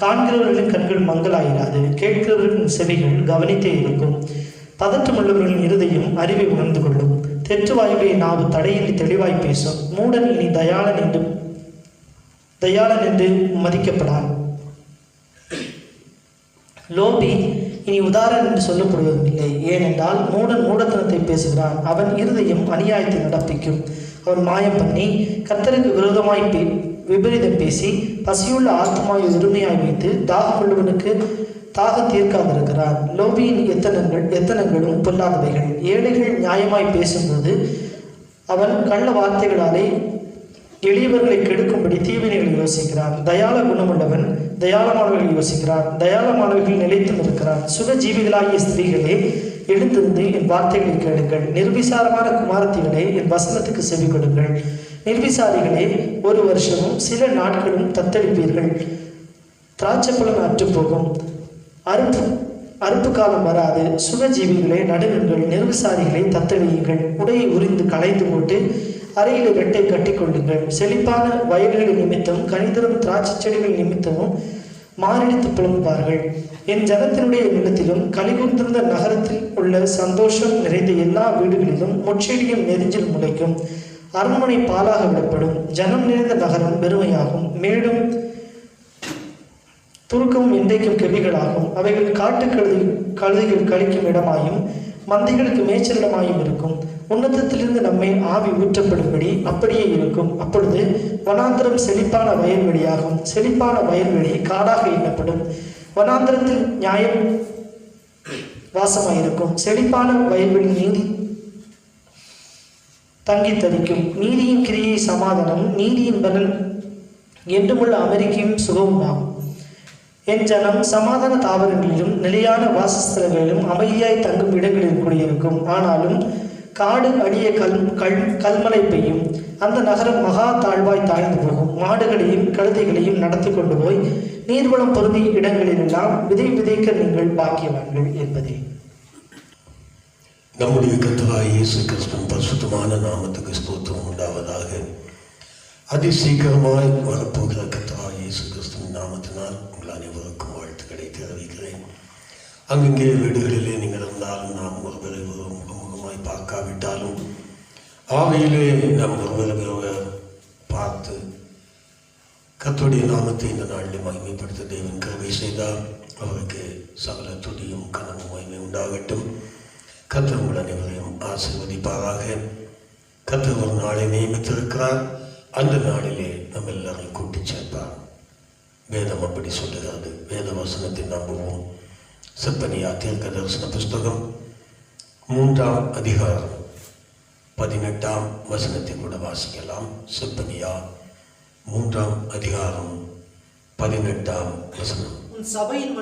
காண்கிறவர்களின் கண்கள் மங்களாயிராது, கேட்கிறவர்களின் செவிகள் கவனித்தே இருக்கும். பதற்றமுள்ளவர்களின் இருதயம் அறிவை உணர்ந்து கொள்ளும். தெற்றுவாயுடைய நாவு தடையின்றி தெளிவாய் பேசும். மூடன் இனி தயாளன் என்று மதிக்கப்படான். லோபி இனி உதாரணம் என்று சொல்லப்படுவதில்லை. ஏனென்றால் மூடன் மூடத்தனத்தை பேசுகிறான். அவன் இருதயம் அநியாயத்தை நடப்பிக்கும். அவன் மாயம் பண்ணி கர்த்தருக்கு விரோதமாய் விபரீதம் பேசி பசியுள்ள ஆத்மாவை உரிமையாய் வைத்து தாகமுள்ளவனுக்கு தாக தீர்க்காதிருக்கிறான். லோபியின் எத்தனங்களும் பொல்லாதவைகள். ஏழைகள் நியாயமாய் பேசும்போது அவன் கள்ள வார்த்தைகளாலே எளியவர்களை கெடுக்கும்படி தீவினைகளை யோசிக்கிறான். தயால குணமுள்ளவன் தயாளமானவர்களை யோசிக்கிறான். தயாளமானவர்கள் நிலைத்தும் இருக்கிறான். சுகஜீவிகளாகிய ஸ்திரீகளே, எழுந்திருந்து என் வார்த்தைகளை கேளுங்கள். நிர்விசாரமான குமாரத்திகளே, என் வசனத்துக்கு செவி கொடுங்கள். நிர்விசாரிகளே, ஒரு வருஷமும் சில நாட்களும் தத்தளிப்பீர்கள். திராட்சைப்பழம் அற்றுப்போகும், அறுப்பு காலம் வராது. சுகஜீவிகளே நடுங்குங்கள், நிர்விசாரிகளை தத்தளியுங்கள். உடையை உரிந்து களைந்து போட்டு அறையில் வெட்டை கட்டிக்கொள்ளுங்கள். செழிப்பான வயல்களின் நிமித்தம் கனிதரும் திராட்சை செடிகள் நிமித்தமும் மாரடித்து புலம்புவார்கள். என் ஜனத்தினுடைய நிலத்திலும் கலிகூர்ந்திருந்த நகரத்தில் உள்ள சந்தோஷம் நிறைந்த எல்லா வீடுகளிலும் முச்செடியும் நெறிஞ்சில் முளைக்கும். அரண்மனை பாலாக விடப்படும். ஜனம் நிறைந்த நகரம் வெறுமையாகும். மேடும் துருக்கமும் இன்றைக்கும் கெவிகளாகும். அவைகள் காட்டு கழுதைகள் கழிக்கும் இடமாயும் மந்தைகளுக்கு மேய்ச்சலிடமாயும் இருக்கும். உன்னதத்திலிருந்து நம்மை ஆவி ஊற்றப்படும்படி அப்படியே இருக்கும். அப்பொழுது வனாந்திரம் செழிப்பான வயல்வெளியாகும். செழிப்பான வயல்வெளி காடாக எண்ணப்படும். வனாந்திரத்தில் நியாயம் வாசமாயிருக்கும். செழிப்பான வயல்வெளி நீதி தங்கி தரிக்கும். நீதியின் கிரியை சமாதானம், நீதியின் பலன் என்றுமுள்ள அமைதியும் சுகமுமாகும். என் ஜனம் சமாதான தாவரங்களிலும் நிலையான வாசஸ்தலங்களிலும் அமைதியாய் தங்கும் இடங்களில் குடியிருக்கும். ஆனாலும் காடு அடிய கல்மலை பெய்யும். அந்த நகரம் மகா தாழ்வாய் தாழ்ந்து போகும். மாடுகளையும் கழுதைகளையும் நடத்தி கொண்டு போய் நீர்வளம் பொருந்திய இடங்களிலெல்லாம் விதைக்க நீங்கள் பாக்கியவான்கள் என்பதே. நம்முடைய கர்த்தராகிய இயேசு கிறிஸ்துவின் பரிசுத்தமான நாமத்துக்கு ஸ்தோத்திரம் உண்டாவதாக. அதிசீக்கிரமாய் வரப்போகிற கர்த்தராகிய இயேசு கிறிஸ்துவின் நாமத்தினால் உங்கள் அனைவருக்கும் வாழ்த்துக்களை தெரிவிக்கிறேன். அங்கங்கே வீடுகளிலே நீங்கள் இருந்தாலும் நாம் ஒருவரை முகமுகமாய் பார்க்காவிட்டாலும் ஆவியிலே நாம் ஒருவரை பார்த்து கர்த்தருடைய நாமத்தை இந்த நாளில் மகிமைப்படுத்த தேவன் கிருபை செய்தார். அவருக்கு சகல துதியும் கனமும் மகிமை உண்டாகட்டும். கர்த்தர் உங்கள் அனைவரையும் ஆசீர்வதிப்பாராக. கர்த்தர் ஒரு நாளை நியமித்திருக்கிறார். அந்த நாளிலே நம்ம எல்லாரையும் கூட்டி சேர்ப்பார். வேதம் அப்படி சொல்லுகிறது. வேத வசனத்தை நம்புவோம். செப்பனியா தீர்க்க தரிசன புஸ்தகம் 3ஆம் அதிகாரம் 18ஆம் வசனத்தை கூட வாசிக்கலாம். செப்பனியா 3ஆம் அதிகாரம் 18ஆம் வசனம். உன் சபையின்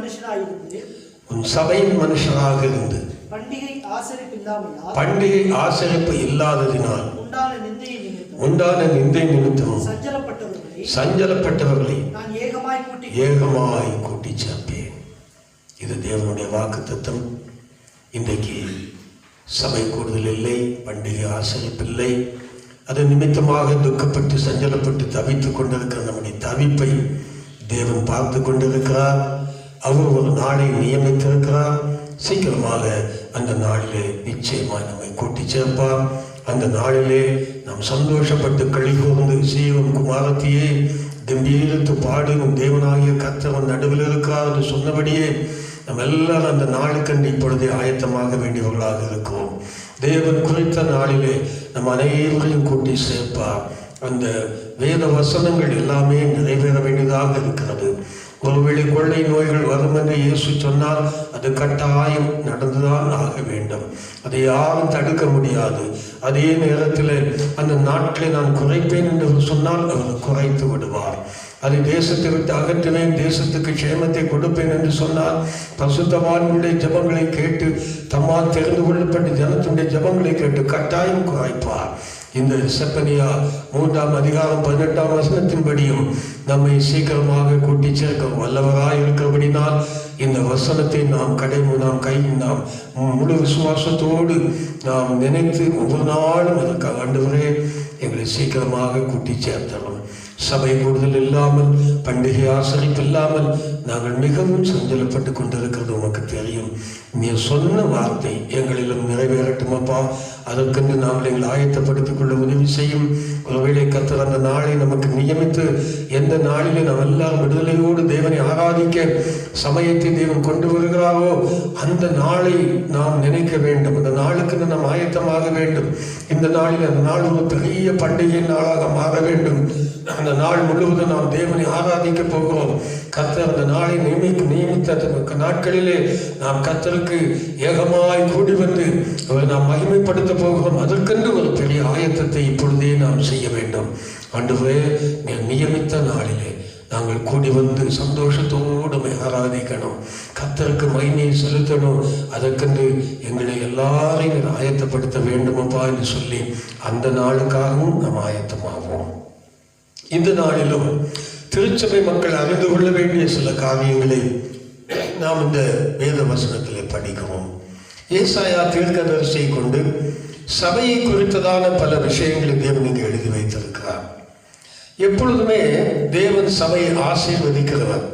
மனுஷராக இருந்து பண்டிகை ஆசரிப்பு இல்லாததினால் உண்டான நிந்தை நிமித்தம் சஞ்சலப்பட்டவர்களை ஏகமாய் கூட்டி சேர்ப்பேன். இது தேவனுடைய வாக்குத்தத்தம். இன்றைக்கு சபை கூடுதல் இல்லை, பண்டிகை ஆசரிப்பில்லை. அது நிமித்தமாக துக்கப்பட்டு சஞ்சலப்பட்டு தவித்துக் கொண்டிருக்கிற நம்முடைய தவிப்பை தேவன் பார்த்து கொண்டிருக்கிறார். அவர் ஒரு நாளை நியமித்திருக்கிறார். சீக்கிரமாக அந்த நாளிலே நிச்சயமாக நம்மை கூட்டி சேர்ப்பார். அந்த நாளிலே நாம் சந்தோஷப்பட்டு களி கூர்ந்து சீவன் குமாரத்தியே கம்பீரித்து பாடும் தேவனாகிய கர்த்தர் நடுவில் இருக்கிறார் என்று சொன்னபடியே நம்ம எல்லாரும் அந்த நாளுக்கண்டு இப்பொழுதே ஆயத்தமாக வேண்டியவர்களாக இருக்கிறோம். தேவன் குறித்த நாளிலே நம் அனைவரையும் கூட்டி சேர்ப்பார். அந்த வேத வசனங்கள் எல்லாமே நிறைவேற வேண்டியதாக இருக்கிறது. ஒருவேளை கொள்ளை நோய்கள் வரும் என்று இயேசு சொன்னால் அது கட்டாயம் நடந்துதான் ஆக வேண்டும். அதை யாரும் தடுக்க முடியாது. அதே நேரத்தில் அந்த நாட்டிலே நான் குறைப்பேன் என்று சொன்னால் அவர் குறைத்து விடுவார். அதை தேசத்தை விட்டு அகற்றுவேன், தேசத்துக்கு க்ஷேமத்தை கொடுப்பேன் என்று சொன்னால் பரிசுத்தவான்களுடைய ஜெபங்களை கேட்டு தம்மால் தெரிந்து கொள்ளப்பட்ட ஜனத்தினுடைய ஜெபங்களை கேட்டு கட்டாயம் குறைப்பார். இந்த செப்பனியா 3ஆம் அதிகாரம் 18ஆம் வசனத்தின்படியும் நம்மை சீக்கிரமாக கூட்டி சேர்க்க வல்லவராய் இருக்கிறபடினால் இந்த வசனத்தை நாம் நாம் முழு விசுவாசத்தோடு நாம் நினைத்து ஒவ்வொரு நாளும் அதற்காக ஆண்டவரே எங்களை சீக்கிரமாக கூட்டி சேர்த்தரும். சபை கூடுதல் இல்லாமல், பண்டிகை ஆசரிப்பு இல்லாமல் நாங்கள் மிகவும் சஞ்சலப்பட்டு கொண்டிருக்கிறது உமக்கு தெரியும். நீ சொன்ன வார்த்தை எங்களிலும் நிறைவேறட்டும் அப்பா. அதற்கென்று நாங்கள் எங்களை ஆயத்தப்படுத்திக் கொள்ள உதவி செய்யும். ஒருவேளை கர்த்தர் அந்த நாளை நமக்கு நியமித்து எந்த நாளிலே நாம் எல்லாரும் விடுதலையோடு தேவனை ஆராதிக்க சமயத்தை தேவன் கொண்டு வருகிறாரோ அந்த நாளை நாம் நினைக்க வேண்டும். அந்த நாளுக்கு நாம் ஆயத்தமாக வேண்டும். இந்த நாளில் அந்த நாள் ஒரு பெரிய பண்டிகை நாளாக மாற வேண்டும். அந்த நாள் முழுவதும் நாம் தேவனை ஆராதிக்க போகிறோம். கர்த்தர் அந்த நாளை நியமித்த நாட்களிலே நாம் கர்த்தருக்கு ஏகமாய் கூடி வந்து நாம் மகிமைப்படுத்த போகிறோம். அதற்கென்று ஒரு பெரிய ஆயத்தத்தை இப்பொழுதே நாம் செய்ய வேண்டும். ஆண்டவரே, நியமித்த நாளிலே நாங்கள் கூடி வந்து சந்தோஷத்தோடு ஆராதிக்கணும், கர்த்தருக்கு மகிமையை செலுத்தணும். அதற்கென்று எங்களை எல்லாரையும் ஆயத்தப்படுத்த வேண்டுமப்பா என்று சொல்லி அந்த நாளுக்காகவும் நாம் ஆயத்தமாவோம். இந்த நாளிலும் திருச்சபை மக்கள் அறிந்து கொள்ள வேண்டிய சில காரியங்களை நாம் இந்த வேத வசனத்திலே படிக்கிறோம். ஏசாயா தீர்க்கதரிசியை கொண்டு சபையை குறித்ததான பல விஷயங்களை தேவன் இங்கே எழுதி வைத்திருக்கிறார். எப்பொழுதுமே தேவன் சபையை ஆசீர்வதிக்கிறவர்.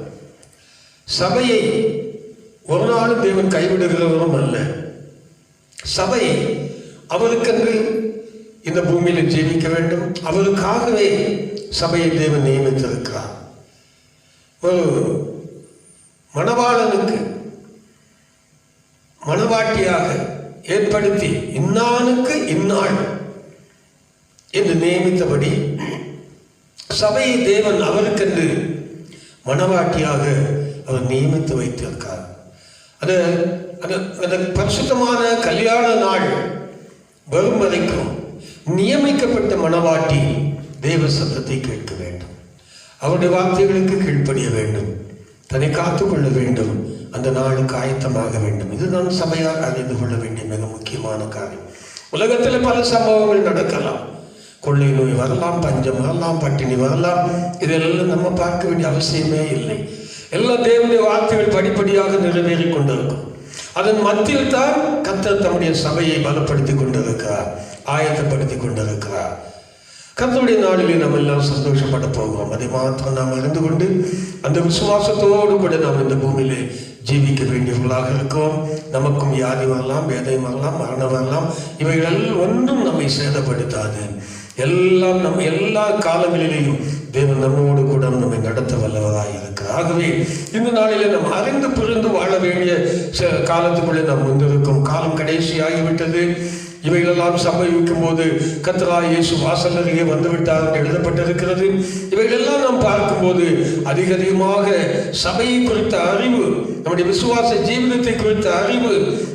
சபையை ஒரு நாளும் தேவன் கைவிடுகிறவரும் அல்ல. சபை அவருக்கென்று இந்த பூமியில் ஜீவிக்க வேண்டும். அவருக்காகவே சபையை தேவன் நியமித்திருக்கிறார். ஒரு மணவாளனுக்கு மணவாட்டியாக ஏற்படுத்தி இன்னானுக்கு இந்நாள் என்று நியமித்தபடி சபையை தேவன் அவருக்கென்று மணவாட்டியாக அவர் நியமித்து வைத்திருக்கார். அது பரிசுத்தமான கல்யாண நாள் வரும் வரைக்கும் நியமிக்கப்பட்ட மணவாட்டி தேவ சத்தத்தை கேட்க வேண்டும். அவருடைய வார்த்தைகளுக்கு கீழ்ப்படிய வேண்டும், தன்னை காத்துக்கொள்ள வேண்டும், அந்த நாளுக்கு ஆயத்தமாக வேண்டும். இதுதான் சபையார் அறிந்து கொள்ள வேண்டிய மிக முக்கியமான காரியம். உலகத்தில் பல சம்பவங்கள் நடக்கலாம். கொள்ளை நோய் வரலாம், பஞ்சம் வரலாம், பட்டினி வரலாம். இதெல்லாம் நம்ம பார்க்க வேண்டிய அவசியமே இல்லை. எல்லா தேவனுடைய வார்த்தைகள் படிப்படியாக நிறைவேறி கொண்டிருக்கும். அதன் மத்தியில் தான் கர்த்தர் தம்முடைய சபையை பலப்படுத்தி கொண்டிருக்கிறார், ஆயத்தப்படுத்தி கொண்டிருக்கிறார். கர்த்தருடைய நாளிலே நம்ம எல்லாம் சந்தோஷப்பட போகிறோம். அதை மாத்திரம் நாம் அறிந்து கொண்டு அந்த விசுவாசத்தோடு கூட நாம் இந்த பூமியிலே ஜீவிக்க வேண்டியவர்களாக இருக்கோம். நமக்கும் வியாதி வரலாம், வேதனை வரலாம், மரணம் வரலாம். இவைகள் ஒன்றும் நம்மை சேதப்படுத்தாது. எல்லாம் நம்ம எல்லா காலங்களிலேயும் தேவன் நம்மோடு கூட நம்மை நடத்த வல்லவராக இருக்கிறார். ஆகவே இந்த நாளிலே நாம் அறிந்து புரிந்து வாழ வேண்டிய காலத்துக்குள்ளே நாம் வந்திருக்கும். காலம் கடைசியாகிவிட்டது. இவைகளெல்லாம் சம்பவிக்கும் போது கர்த்தராகிய இயேசு வாசல் அருகே வந்துவிட்டார் என்று எழுதப்பட்டிருக்கிறது. இவைகளெல்லாம் நாம் பார்க்கும்போது அதிகமாக சபையை குறித்த அறிவு, நம்முடைய விசுவாச ஜீவிதத்தை குறித்த அறிவு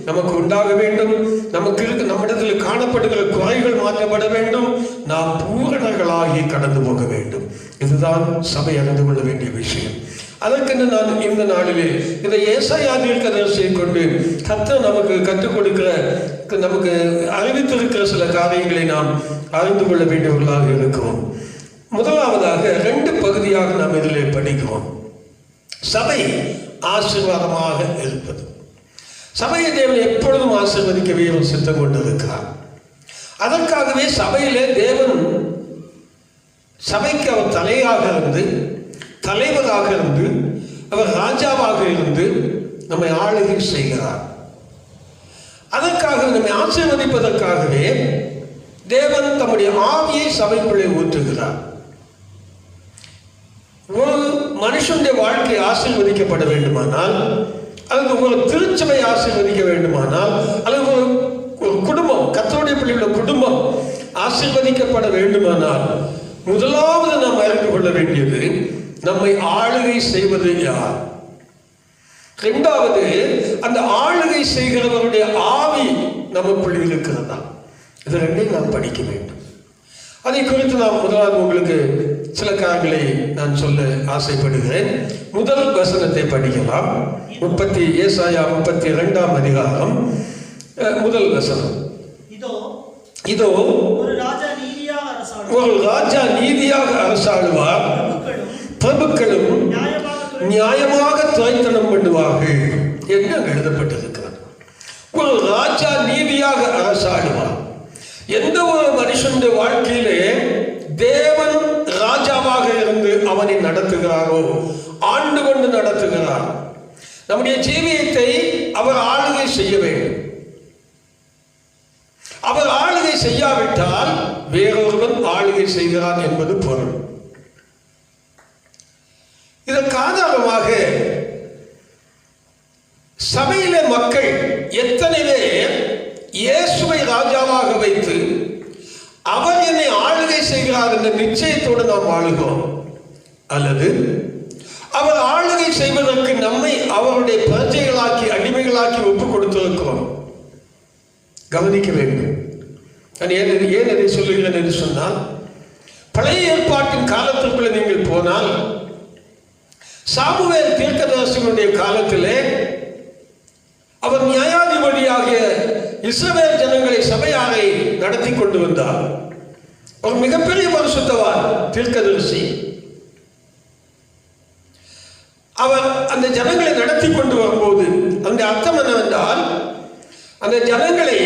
நமக்கு உண்டாக வேண்டும். நமக்கு நம்மிடத்தில் காணப்படுகிற குறைகள் மாற்றப்பட வேண்டும். நாம் பூரணர்களாகி கடந்து போக வேண்டும். இதுதான் சபை அறிந்து கொள்ள வேண்டிய விஷயம். அதற்கென்று நான் இந்த நாளிலே இந்த ஏசாயா தீர்க்கதரிசியை கொண்டு கர்த்தர் நமக்கு கற்றுக் கொடுக்கிற, நமக்கு அறிவித்திருக்கிற சில காரியங்களை நாம் அறிந்து கொள்ள வேண்டியவர்களாக இருக்கிறோம். முதலாவதாக 2 பகுதியாக நாம் இதிலே படிக்கிறோம். சபை ஆசீர்வாதமாக இருப்பது. சபையை தேவன் எப்பொழுதும் ஆசீர்வதிக்கவே ஒரு சித்தம் கொண்டிருக்கிறார். அதற்காகவே சபையிலே தேவன் சபைக்கு அவர் தலையாக இருந்து, தலைவராக இருந்து, அவர் ராஜாவாக இருந்து நம்மை ஆளுகை செய்கிறார். அதற்காக நம்மை ஆசீர்வதிப்பதற்காகவே தேவன் தம்முடைய ஆவியை சபைக்குள்ளே ஊற்றுகிறார். ஒரு மனுஷனுடைய வாழ்க்கை ஆசீர்வதிக்கப்பட வேண்டுமானால், அல்லது ஒரு திருச்சபை ஆசீர்வதிக்க வேண்டுமானால், அல்லது ஒரு குடும்பம், கர்த்தருடைய பிள்ளையுள்ள குடும்பம் ஆசீர்வதிக்கப்பட வேண்டுமானால், முதலாவது நாம் அறிந்து கொள்ள வேண்டியது நம்மை ஆளுகை செய்வது யார். இரண்டாவது, அந்த ஆளுகை செய்கிறவருடைய ஆவி நமக்குள் இருக்கிறதா. இது ரெண்டையும் நாம் படிக்க வேண்டும். அதை குறித்து நாம் முதலாவது உங்களுக்கு சில காரியங்களை நான் சொல்ல ஆசைப்படுகிறேன். முதல் வசனத்தை படிக்கலாம். ஏசாயா 32ஆம் அதிகாரம் முதல் வசனம். இதோ ஒரு ராஜா நீதியாக அரசாளுவார், பிரபுக்களும் நியாயமாக துரைத்தனம் பண்ணுவார்கள் என்று எழுதப்பட்டிருக்கிறது. ஒரு ராஜா நீதியாக அரசாளுவார். எந்த ஒரு மனுஷனுடைய வாழ்க்கையிலே தேவன் ராஜாவாக இருந்து அவனை நடத்துகிறாரோ, ஆண்டு கொண்டு நடத்துகிறார், நம்முடைய ஜீவியத்தை அவர் ஆளுகை செய்ய வேண்டும். அவர் ஆளுகை செய்யாவிட்டால் வேறொருவன் ஆளுகை செய்கிறான் என்பது பொருள். இதற்கு ஆதாரமாக சபையிலே மக்கள் எத்தனை பேர் இயேசுவை ராஜாவாக வைத்து அவர் என்னை ஆளுகை செய்கிறார் என்ற நிச்சயத்தோடு நாம் வாழுகிறோம், அல்லது அவர் ஆளுகை செய்வதற்கு நம்மை அவருடைய பிரஜைகளாக்கி அடிமைகளாக்கி ஒப்புக் கொடுத்திருக்கிறோம். கவனிக்க வேண்டும். நான் ஏன் அதை சொல்லுகிறேன் என்று சொன்னால், பழைய ஏற்பாட்டின் காலத்திற்குள்ளே நீங்கள் போனால், சாமுவேல் தீர்க்கதரிசியினுடைய காலத்திலே அவர் நியாயாதிபதியாக இஸ்ரவேல் ஜனங்களை, சபையாரை நடத்தி கொண்டு வந்தார். ஒரு மிகப்பெரிய பரிசுத்தவான் தீர்க்கதரிசி. அவர் அந்த ஜனங்களை நடத்தி கொண்டு வரும்போது அந்த அர்த்தம் என்னவென்றால், அந்த ஜனங்களை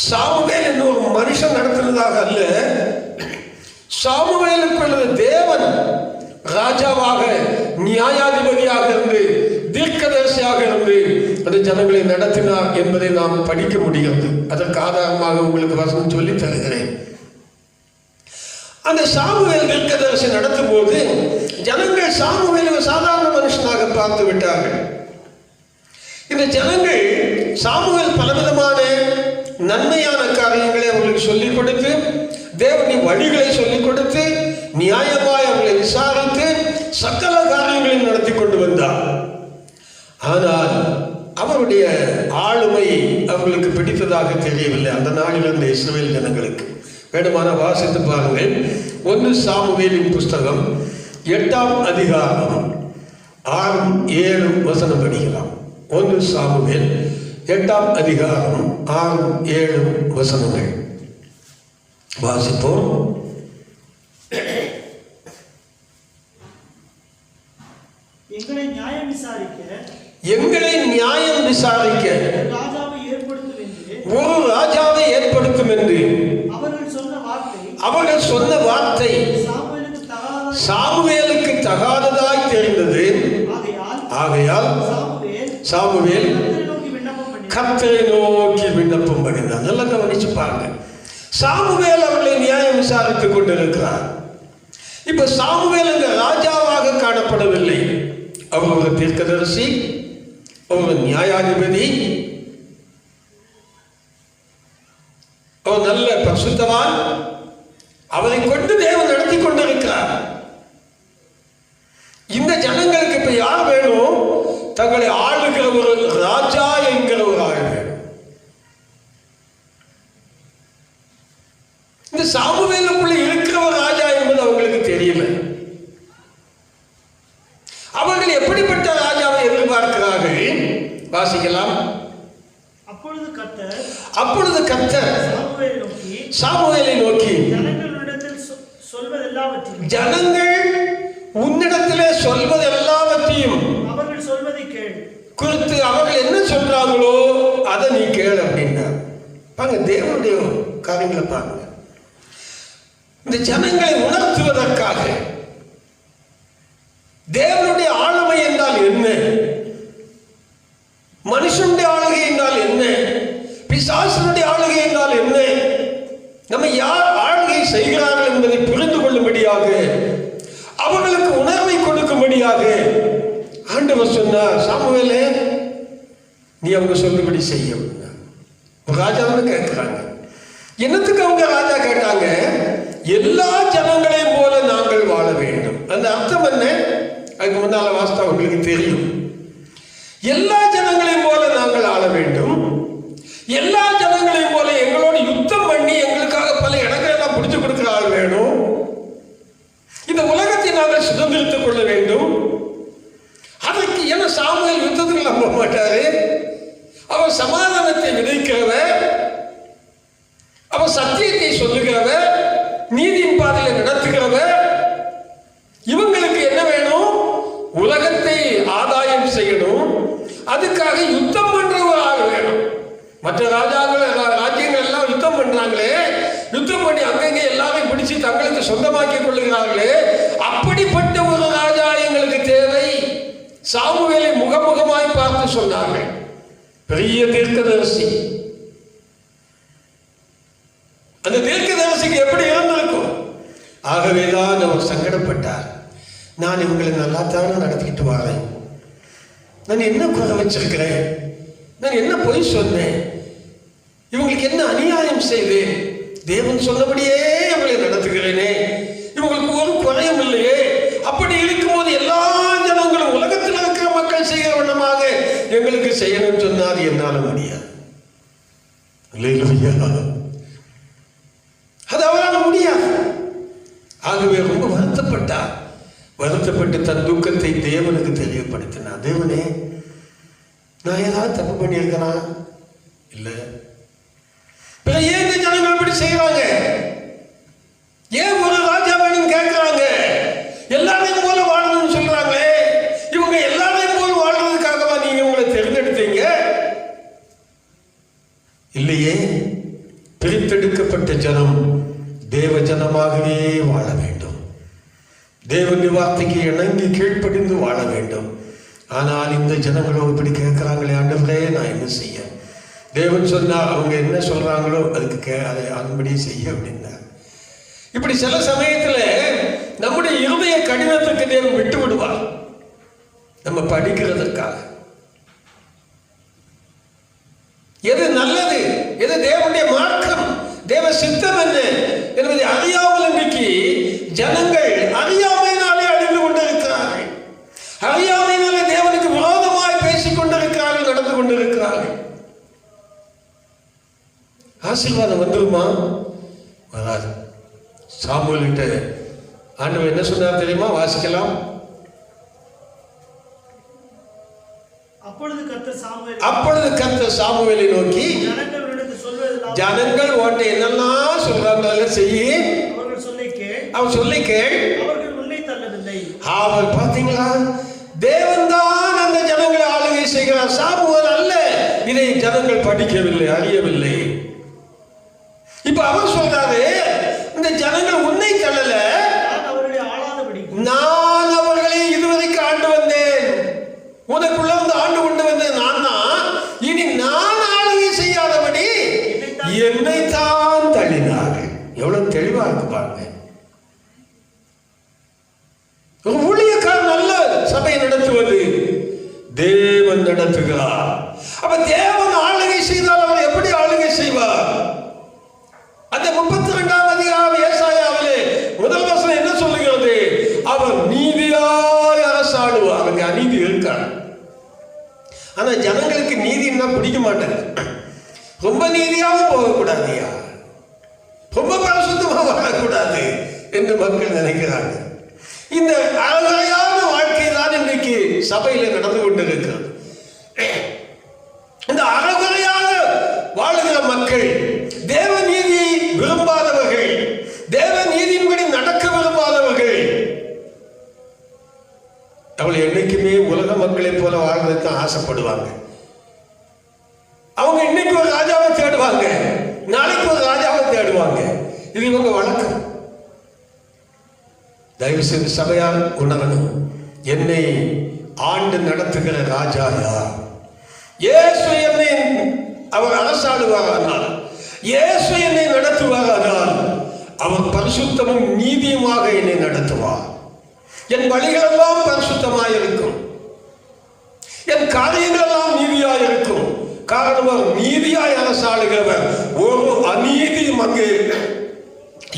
சாமுவேல் என்னும் ஒரு மனுஷன் நடத்துவதாக அல்ல, சாமுவேலுக்குள்ள தேவன் ராஜாவாக, நியாயாதிபதியாக இருந்து, தீர்க்கதரிசியாக இருந்து அந்த ஜனங்களை நடத்தினார் என்பதை நாம் படிக்க முடிகிறது. அதற்கு ஆதாரமாக உங்களுக்கு வசனம் சொல்லி தருகிறேன். அந்த சாமுவேல் தீர்க்கதரிசி நடத்தும் போது ஜனங்கள் சாமுவேலை சாதாரண மனுஷனாக பார்த்து விட்டார்கள். இந்த ஜனங்கள் சாமுவேல் பலவிதமான நன்மையான காரியங்களை அவர்களுக்கு சொல்லிக் கொடுத்து, தேவனின் வழிகளை சொல்லிக் கொடுத்து, நியாயமாய் அவர்களை விசாரித்து சகல காரியங்களையும் நடத்தி கொண்டு வந்தார். ஆனால் அவருடைய ஆளுமை அவர்களுக்கு பிடித்ததாக தெரியவில்லை. அந்த நாளில் இருந்த இஸ்ரவேல் ஜனங்களுக்கு வேண்டுமான வாசித்து பாருங்கள். 1 சாமுவேலின் புஸ்தகம் 8ஆம் அதிகாரம் 6-7 வசனம் படிக்கலாம். 1 சாமுவேல் 8ஆம் அதிகாரம் 6-7 வசனங்கள் வாசிப்போம். எங்களை நியாயம் விசாரிக்க ஒரு ராஜாவை ஏற்படுத்தும் என்று அவர்கள் சொன்ன வார்த்தை சாமுவேலுக்கு தகாததாய் தெரிந்தது. ஆகையால் சாமுவேல் கர்த்தரை நோக்கி விண்ணப்பம் பண்ணினார். நல்லா கவனிச்சு பாருங்க. சாமுவேல் அவர்களை நியாயம் விசாரித்துக் கொண்டிருக்கிறார். இப்ப சாமுவேல் அங்க ராஜாவாக காணப்படவில்லை. அவர் ஒரு தீர்க்கதரிசி, ஒரு நியாயாதிபதி, அவர் நல்ல பரிசுத்தவான். அவரை கொண்டு தேவன் நடத்தி கொண்டிருக்கிறார். இந்த ஜனங்களுக்கு இப்ப யார் வேணும்? தங்களை ஆளுகிற ஒரு ராஜா என்கிற ஒரு ஆள் வேணும். இந்த சாமுவேலுக்குள்ள இருக்கிற ஒரு ராஜா என்பது அவங்களுக்கு தெரியல. அவர்கள் எப்படிப்பட்ட ராஜாவை எதிர்பார்க்கிறார்கள்? வாசிக்கலாம். அப்பொழுது கர்த்தர் சாமுவேலை நோக்கி, ஜனங்கள் உன்னிடத்திலே சொல்வது எல்லாவற்றையும் குறித்து அவர்கள் என்ன சொல்றாங்களோ அதை நீ கேள் அப்படின்னார். பாருங்க, தேவனுடைய காரியங்களை பாருங்க. இந்த ஜனங்களை உணர்த்துவதற்காக தேவனுடைய ஆளுமை என்றால் என்ன, மனுஷனுடைய ஆளுகை என்றால் என்ன, பிசாசனுடைய ஆளுகை என்றால் என்ன, நம்ம யார் ஆளுகை செய்கிறார்கள் என்பதை புரிந்து கொள்ளும்படியாக, அவர்களுக்கு உணர்வை கொடுக்கும்படியாக ஆண்டவர் சொன்னார், சாமுவேலே நீ அவங்க சொல்லுபடி செய்ய. ராஜான்னு கேட்கிறாங்க. என்னத்துக்கு அவங்க ராஜா கேட்டாங்க? எல்லா ஜனங்களையும் போல நாங்கள் வாழ வேண்டும். அந்த அர்த்தம் என்ன? அதுக்கு முன்னால வாஸ்தவம் உங்களுக்கு தெரியும். எல்லா ஜனங்களையும் போல நாங்கள் ஆள வேண்டும். எல்லா ஜனங்களையும் போல எங்களோட யுத்தம் பண்ணி எங்களுக்காக பல இடங்களை எல்லாம் பிடிச்சு கொடுக்கிற ஆள் வேணும். இந்த உலகத்தை நாங்கள் சுதந்திரித்துக் கொள்ள வேண்டும். அதற்கு ஏன்னா சாமுவேல் யுத்தத்துக்கு நம்ப மாட்டாரு. அவர் சமாதானத்தை விதைக்கிறவர், அவர் சத்தியத்தை சொல்லுகிறவர், நீதியின் பாதையில் நடத்துகிறவர். இவங்களுக்கு என்ன வேணும்? உலகத்தை ஆதாயம் செய்யணும். அதுக்காக யுத்தம் பண்ற ஒரு ஆள் வேணும். மற்ற ராஜ்யங்கள் எல்லாம் யுத்தம் பண்றாங்களே, யுத்தம் பண்ணி அங்கங்கே எல்லாரையும் பிடிச்சு தங்களுக்கு சொந்தமாக்கி கொள்ளுகிறார்களே, அப்படிப்பட்ட ஒரு ராஜா எங்களுக்கு தேவை. சாமுவேலை முகமுகமாய் பார்த்து சொன்னார்கள். பெரிய தீர்க்கதரிசி. அந்த தீர்க்கதரிசிக்கு எப்படி இருந்திருக்கும்? ஆகவேதான் அவர் சங்கடப்பட்டார். நான் இவங்களை நல்லா தானே நடத்திக்கிட்டு வரேன், நான் என்ன குறை வச்சிருக்கிறேன், நான் என்ன பொய் சொன்னேன், இவங்களுக்கு என்ன அநியாயம் செய்தேன், தேவன் சொன்னபடியே இவங்களை நடத்துகிறேனே, இவங்களுக்கு ஒரு குறையும் இல்லையே. அப்படி இருக்கும்போது எல்லா ஜனங்களும் உலகத்தில் இருக்கிற மக்கள் செய்கிற வண்ணமாக எங்களுக்கு செய்யணும்னு சொன்னால் என்னால முடியாது. அது அவரால் முடியாது. ஆகவே ரொம்ப வருத்தப்பட்டார். வருத்தப்பட்டு தன் துக்கத்தை தேவனுக்கு தெரியப்படுத்தினார். தேவனே, நான் ஏதாவது தப்பு பண்ணியிருக்கேனா? இல்ல. ஏன் இந்த ஜனங்கள் இப்படி செய்யறாங்க? ஏன் ஒரு ராஜா வேணும்னு கேட்கிறாங்க? எல்லாரையும் போல வாழணும்னு சொல்றாங்களே, இவங்க எல்லாரையும் போல வாழ்றதுக்காகவா நீங்க உங்களை தேர்ந்தெடுத்தீங்க? இல்லையே. பிரித்தெடுக்கப்பட்ட ஜனம் தேவ ஜனமாகவே வாழ வேண்டும். தேவனுடைய வார்த்தைக்கு இணங்கி கீழ்ப்படிந்து வாழ வேண்டும். ஆனால் இந்த ஜனங்களோ இப்படி கேட்கிறாங்களே, ஆண்டவரே நான் என்ன செய்ய? தேவன் சொன்னார், அவங்க என்ன சொல்றாங்களோ அதுக்கு அதை அதன்படி செய்ய அப்படின்னார். இப்படி சில சமயத்துல நம்முடைய இருதய கடினத்துக்கு தேவன் விட்டு விடுவார். நம்ம படிக்கிறதற்காக எது நல்லது, எது தேவனுடைய மார்க்கம், தேவ சித்தம் என்ன என்பதை அறியாமல் இன்றைக்கு ஜனங்கள் அறியாமையினாலே அழிந்து கொண்டிருக்கிறார்கள். அறியாமையினாலே தேவனுக்கு விரோதமாய் பேசிக் கொண்டிருக்கிறார்கள், நடந்து கொண்டிருக்கிறார்கள். ஆசீர்வாதம் வந்துருமா? வராது. சாமுவேல்கிட்ட ஆண்டவர் என்ன சொன்னார் தெரியுமா? வாசிக்கலாம். அப்பொழுது கர்த்தர் சாமுவேலை நோக்கி, ஜனங்கள் உன்கிட்ட என்னெல்லாம் சொல்றாங்க செய்யி, அவன் சொல்லி கேள். அவர் பாத்தீங்களா, தேவன் தான் அந்த ஜனங்களை ஆளுகை செய்கிறார், சாமுவேல் அல்ல. இதை ஜனங்கள் படிக்கவில்லை, அறியவில்லை. இப்ப அவர் சொல்றாரு, இந்த ஜனங்கள் உன்னை தள்ளல, நான் அவர்களை இதுவரைக்கும் ஆண்டு வந்தேன், உனக்குள்ள வந்து ஆண்டு கொண்டு வந்தேன் நான் தான். இனி நான் ஆளுகை செய்யாதபடி என்னைத்தான் தள்ளினார்கள். எவ்வளவு தெளிவா இருக்கு பாருங்க. ஒரு ஊழியக்காரன் நல்ல சபையை நடத்துவது தேவன் நடத்துகிறார். அப்ப தேவன் ஆளுகை செய்தால் அவர் எப்படி ஆளுகை செய்வார்? அந்த 32ஆம் அதிகாரம் ஏசாயாவிலே முதல் வசனம் என்ன சொல்லுகிறது? அவர் நீதியாய் அரசாடுவார். அங்க அநீதி இருக்காது. ஆனா ஜனங்களுக்கு நீதினா பிடிக்க மாட்டாங்க. ரொம்ப நீதியாகவும் போகக்கூடாதுயா, ரொம்ப பரிசுத்தமா வாழக்கூடாது என்று மக்கள் நினைக்கிறாங்க. இந்த அழகான வாழ்க்கை தான் இன்றைக்கு சபையில நடந்து கொண்டிருக்கிறது. இந்த அறகுறையாக வாழுகிற மக்கள், தேவ நீதியை விரும்பாதவர்கள், தேவ நீதியின்படி நடக்க விரும்பாதவர்கள், அவள் என்னைக்குமே உலக மக்களை போல வாழ்வதற்கு ஆசைப்படுவாங்க. அவங்க இன்னைக்கு ஒரு ராஜாவை தேடுவாங்க, நாளைக்கு ஒரு ராஜாவை தேடுவாங்க. இது இவங்க வழக்கம். தயவு செய்து சபையால் உணரணும், என்னை ஆண்டு நடத்துகிற ராஜா யார்? இயேசு என்னை அவர் அரசாடுவாரானால், இயேசு என்னை நடத்துவாரானால், அவர் பரிசுத்தமும் நீதியுமாக என்னை நடத்துவார். என் வழிகளெல்லாம் பரிசுத்தமாயிருக்கும், என் காரியங்களெல்லாம் நீதியாயிருக்கும். காரணம், அவர் நீதியாய் அரசாளுகிறவர். ஒரு அநீதியும் அங்கு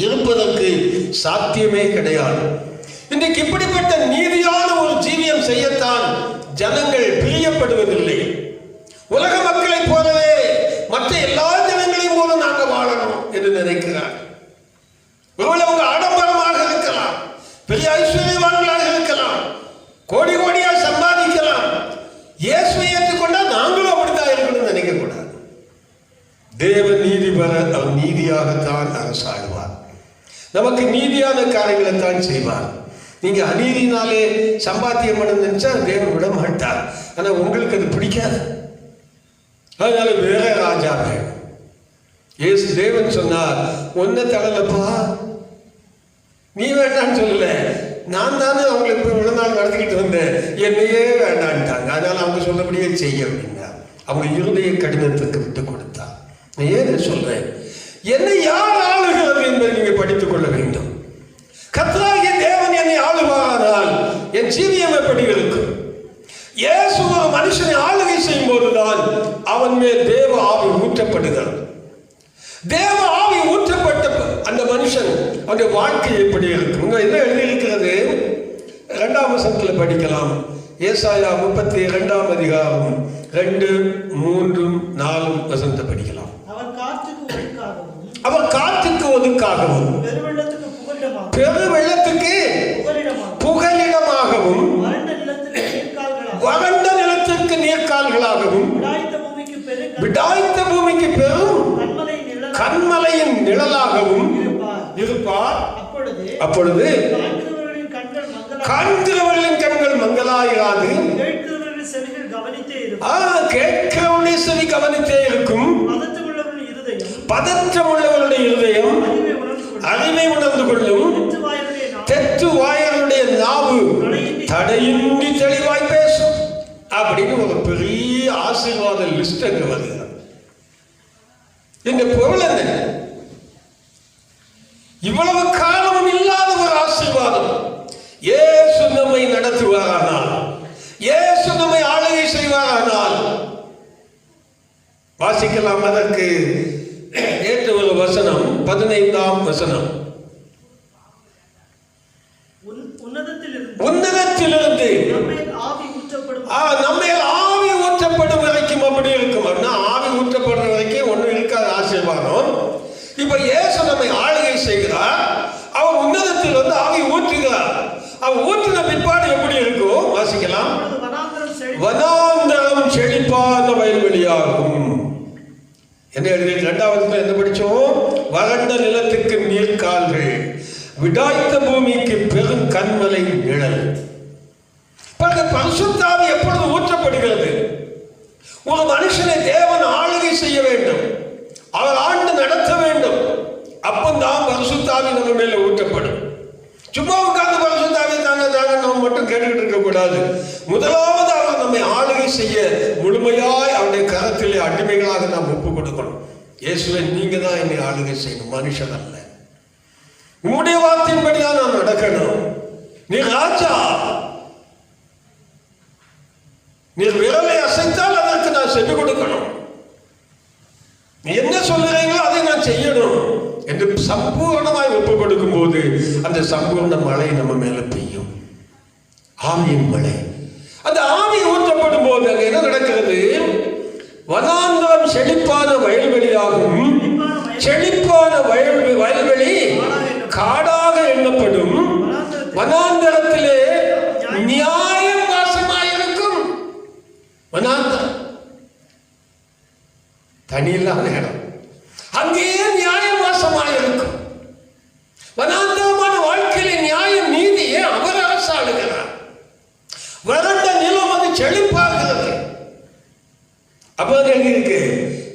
இருப்பதற்கு சாத்தியமே கிடையாது. இன்றைக்கு இப்படிப்பட்ட நீதியான ஒரு ஜீவியம் செய்யத்தான் ஜனங்கள் பிரியப்படுவதில்லை. உலக மக்களை போலவே மற்ற எல்லா ஜனங்களையும் போல நாங்கள் வாழணும் என்று நினைக்கிறார். ஒருவேளை அவங்க ஆடம்பரமாக இருக்கலாம், பெரிய ஐஸ்வர்யவான்களாக இருக்கலாம், கோடி கோடியா சம்பாதிக்கலாம். இயேசுவை ஏற்றுக்கொண்டால் நாங்களும் அப்படித்தான் இருக்கணும்னு நினைக்க கூடாது. தேவ நீதிபரர் அவர் நீதியாகத்தான் அரசாடுவார். நமக்கு நீதியான காரியங்களை தான் செய்வார். நீங்க அநீதினாலே சம்பாத்தியம் பண்ண நினைச்சா தேவன் விட மாட்டார். ஆனா உங்களுக்கு அது பிடிக்காது, அதனால வேற ராஜா வேணும். ஏசு தேவன் சொன்னார், ஒன்ன தடலப்பா, நீ வேண்டான்னு சொல்லல, நான் தானே அவங்களுக்கு இவ்வளவு நாள் நடத்திக்கிட்டு வந்தேன், என்னையே வேண்டான்ட்டாங்க, அதனால அவங்க சொல்லபடியே செய்ய அப்படின்னா அவங்க இருதய கடினத்துக்கு விட்டு கொடுத்தார். நான் ஏன் சொல்றேன், என்னை யார் ஆளுகிறது என்பதை நீங்க படித்துக் கொள்ள வேண்டும். கர்த்தராகிய தேவன் என்னை ஆளுவாரானால் என் ஜீவியம் எப்படி இருக்கும்? இயேசு ஒரு மனுஷனை ஆளுகை செய்யும் போதுதான் அவன் மேல் தேவ ஆவி ஊற்றப்படுகிறது. தேவ ஆவி ஊற்றப்பட்ட அந்த மனுஷன் அவனுடைய வாழ்க்கை எப்படி இருக்கும்? என்ன எழுதியிருக்கிறது? 2ஆம் வசனத்தில் படிக்கலாம். ஏசாயா 32ஆம் அதிகாரம் 2, 3, 4 வசனத்தை படிக்கலாம். அவர் காற்றுக்கு ஒதுக்காகவும் பெருவெள்ளத்துக்கு புகலிடமாகவும் வறண்ட நிலத்திற்கு நீர்க்கால்களாகவும் விடாய்த்த பூமிக்கு பெரும் கண்மலையின் நிழலாகவும் இருப்பார். அப்பொழுது காண்கிறவர்களின் கண்கள் மங்கலாயிராது, கேட்கிறவருடைய செவி கவனித்தே இருக்கும். பதற்றமுள்ளவருடைய இருதயம் அறிவை உணர்ந்து கொள்ளும். தெற்று வாயருடைய நாவு தடையின்றி தெளிவாய் பேசும். அப்படின்னு ஒரு பெரிய ஆசீர்வாத லிஸ்ட் அங்க வருகிறது. இந்த பொருள் என்ன? இவ்வளவு காலமும் இல்லாத ஒரு ஆசீர்வாதம். இயேசு நம்மை நடத்துவாரானால், இயேசு நம்மை ஆளுகை செய்வாரானால், வாசிக்கலாம். அதற்கு ஏற்ற ஒரு வசனம் 15ஆம் வசனம். உன்னதத்திலிருந்து நம்ம ஆவி ஊற்றப்படும் வரைக்கும் அப்படி இருக்கும். ஆவி ஊற்றப்படுற வரைக்கும் ஒன்றும் இருக்காது ஆசீர்வாதம். இப்ப இயேசு நம்மை ஆளுகை செய்கிறார். அவர் உன்னதத்தில் வந்து ஆவி ஊற்றி வாசிக்கலாம். வனாந்தரம் செழிப்பான வயல்வெளியாகும். என்ன எழுதி? 2வது என்ன படிச்சோம்? வறண்ட நிலத்துக்கு நீர்கால்கள், விடாய்த்த பூமிக்கு பெரும் கண்மலை நிழல். பரிசுத்த ஆவி எப்பொழுது ஊற்றப்படுகிறது? ஒரு மனுஷனை தேவன் ஆளுகை செய்ய வேண்டும், அவர் ஆண்டு நடத்த வேண்டும். அப்பந்தான் பரிசுத்த ஆவி நம்ம மேல ஊற்றப்படும். சும்மா உட்கார்ந்து பரிசுத்த ஆவி தாங்க நம்ம மட்டும் கேட்டுக்கிட்டு இருக்க கூடாது. முதலாவது அவர் நம்மை ஆளுகை செய்ய முழுமையாய் அவருடைய கரத்திலே அடிமைகளாக நாம் ஒப்பு கொடுக்கணும். இயேசுவை, நீங்க தான் என்னை ஆளுகை செய்யணும், மனுஷன் அல்ல. உம்முடைய வார்த்தையின்படிதான் நான் நடக்கணும். நீ ராஜா, நீர் விரலை அசைத்தால் அதற்கு நான் செவி கொடுக்கணும். நீ என்ன சொல்லுறீங்களோ அதை நான் செய்யணும் என்று சம்பூர்ணமாய் ஒப்பு கொடுக்கும் போது அந்த சம்பூர்ண மழை நம்ம மேல பெய்யும். ஆவியின் மழை. அந்த ஆவி ஊற்றப்படும் போது அங்க என்ன நடக்கிறது? வனாந்தரம் செழிப்பான வயல்வெளியாகும். செழிப்பான வயல்வெளி காடாக எண்ணப்படும். வனாந்தரத்திலே நியாயம் வாசமாயிருக்கும். வனாந்தரம் தனி இல்லாத இடம், அங்கேயே நியாயம் வாசமாயிருக்கும். வனாந்தரமான வாழ்க்கையில நியாயம் நீதியே அவர் அரசாளுகிறார். வறண்ட நிலம் அது செழிப்பாகிறது. அப்ப இருக்கு,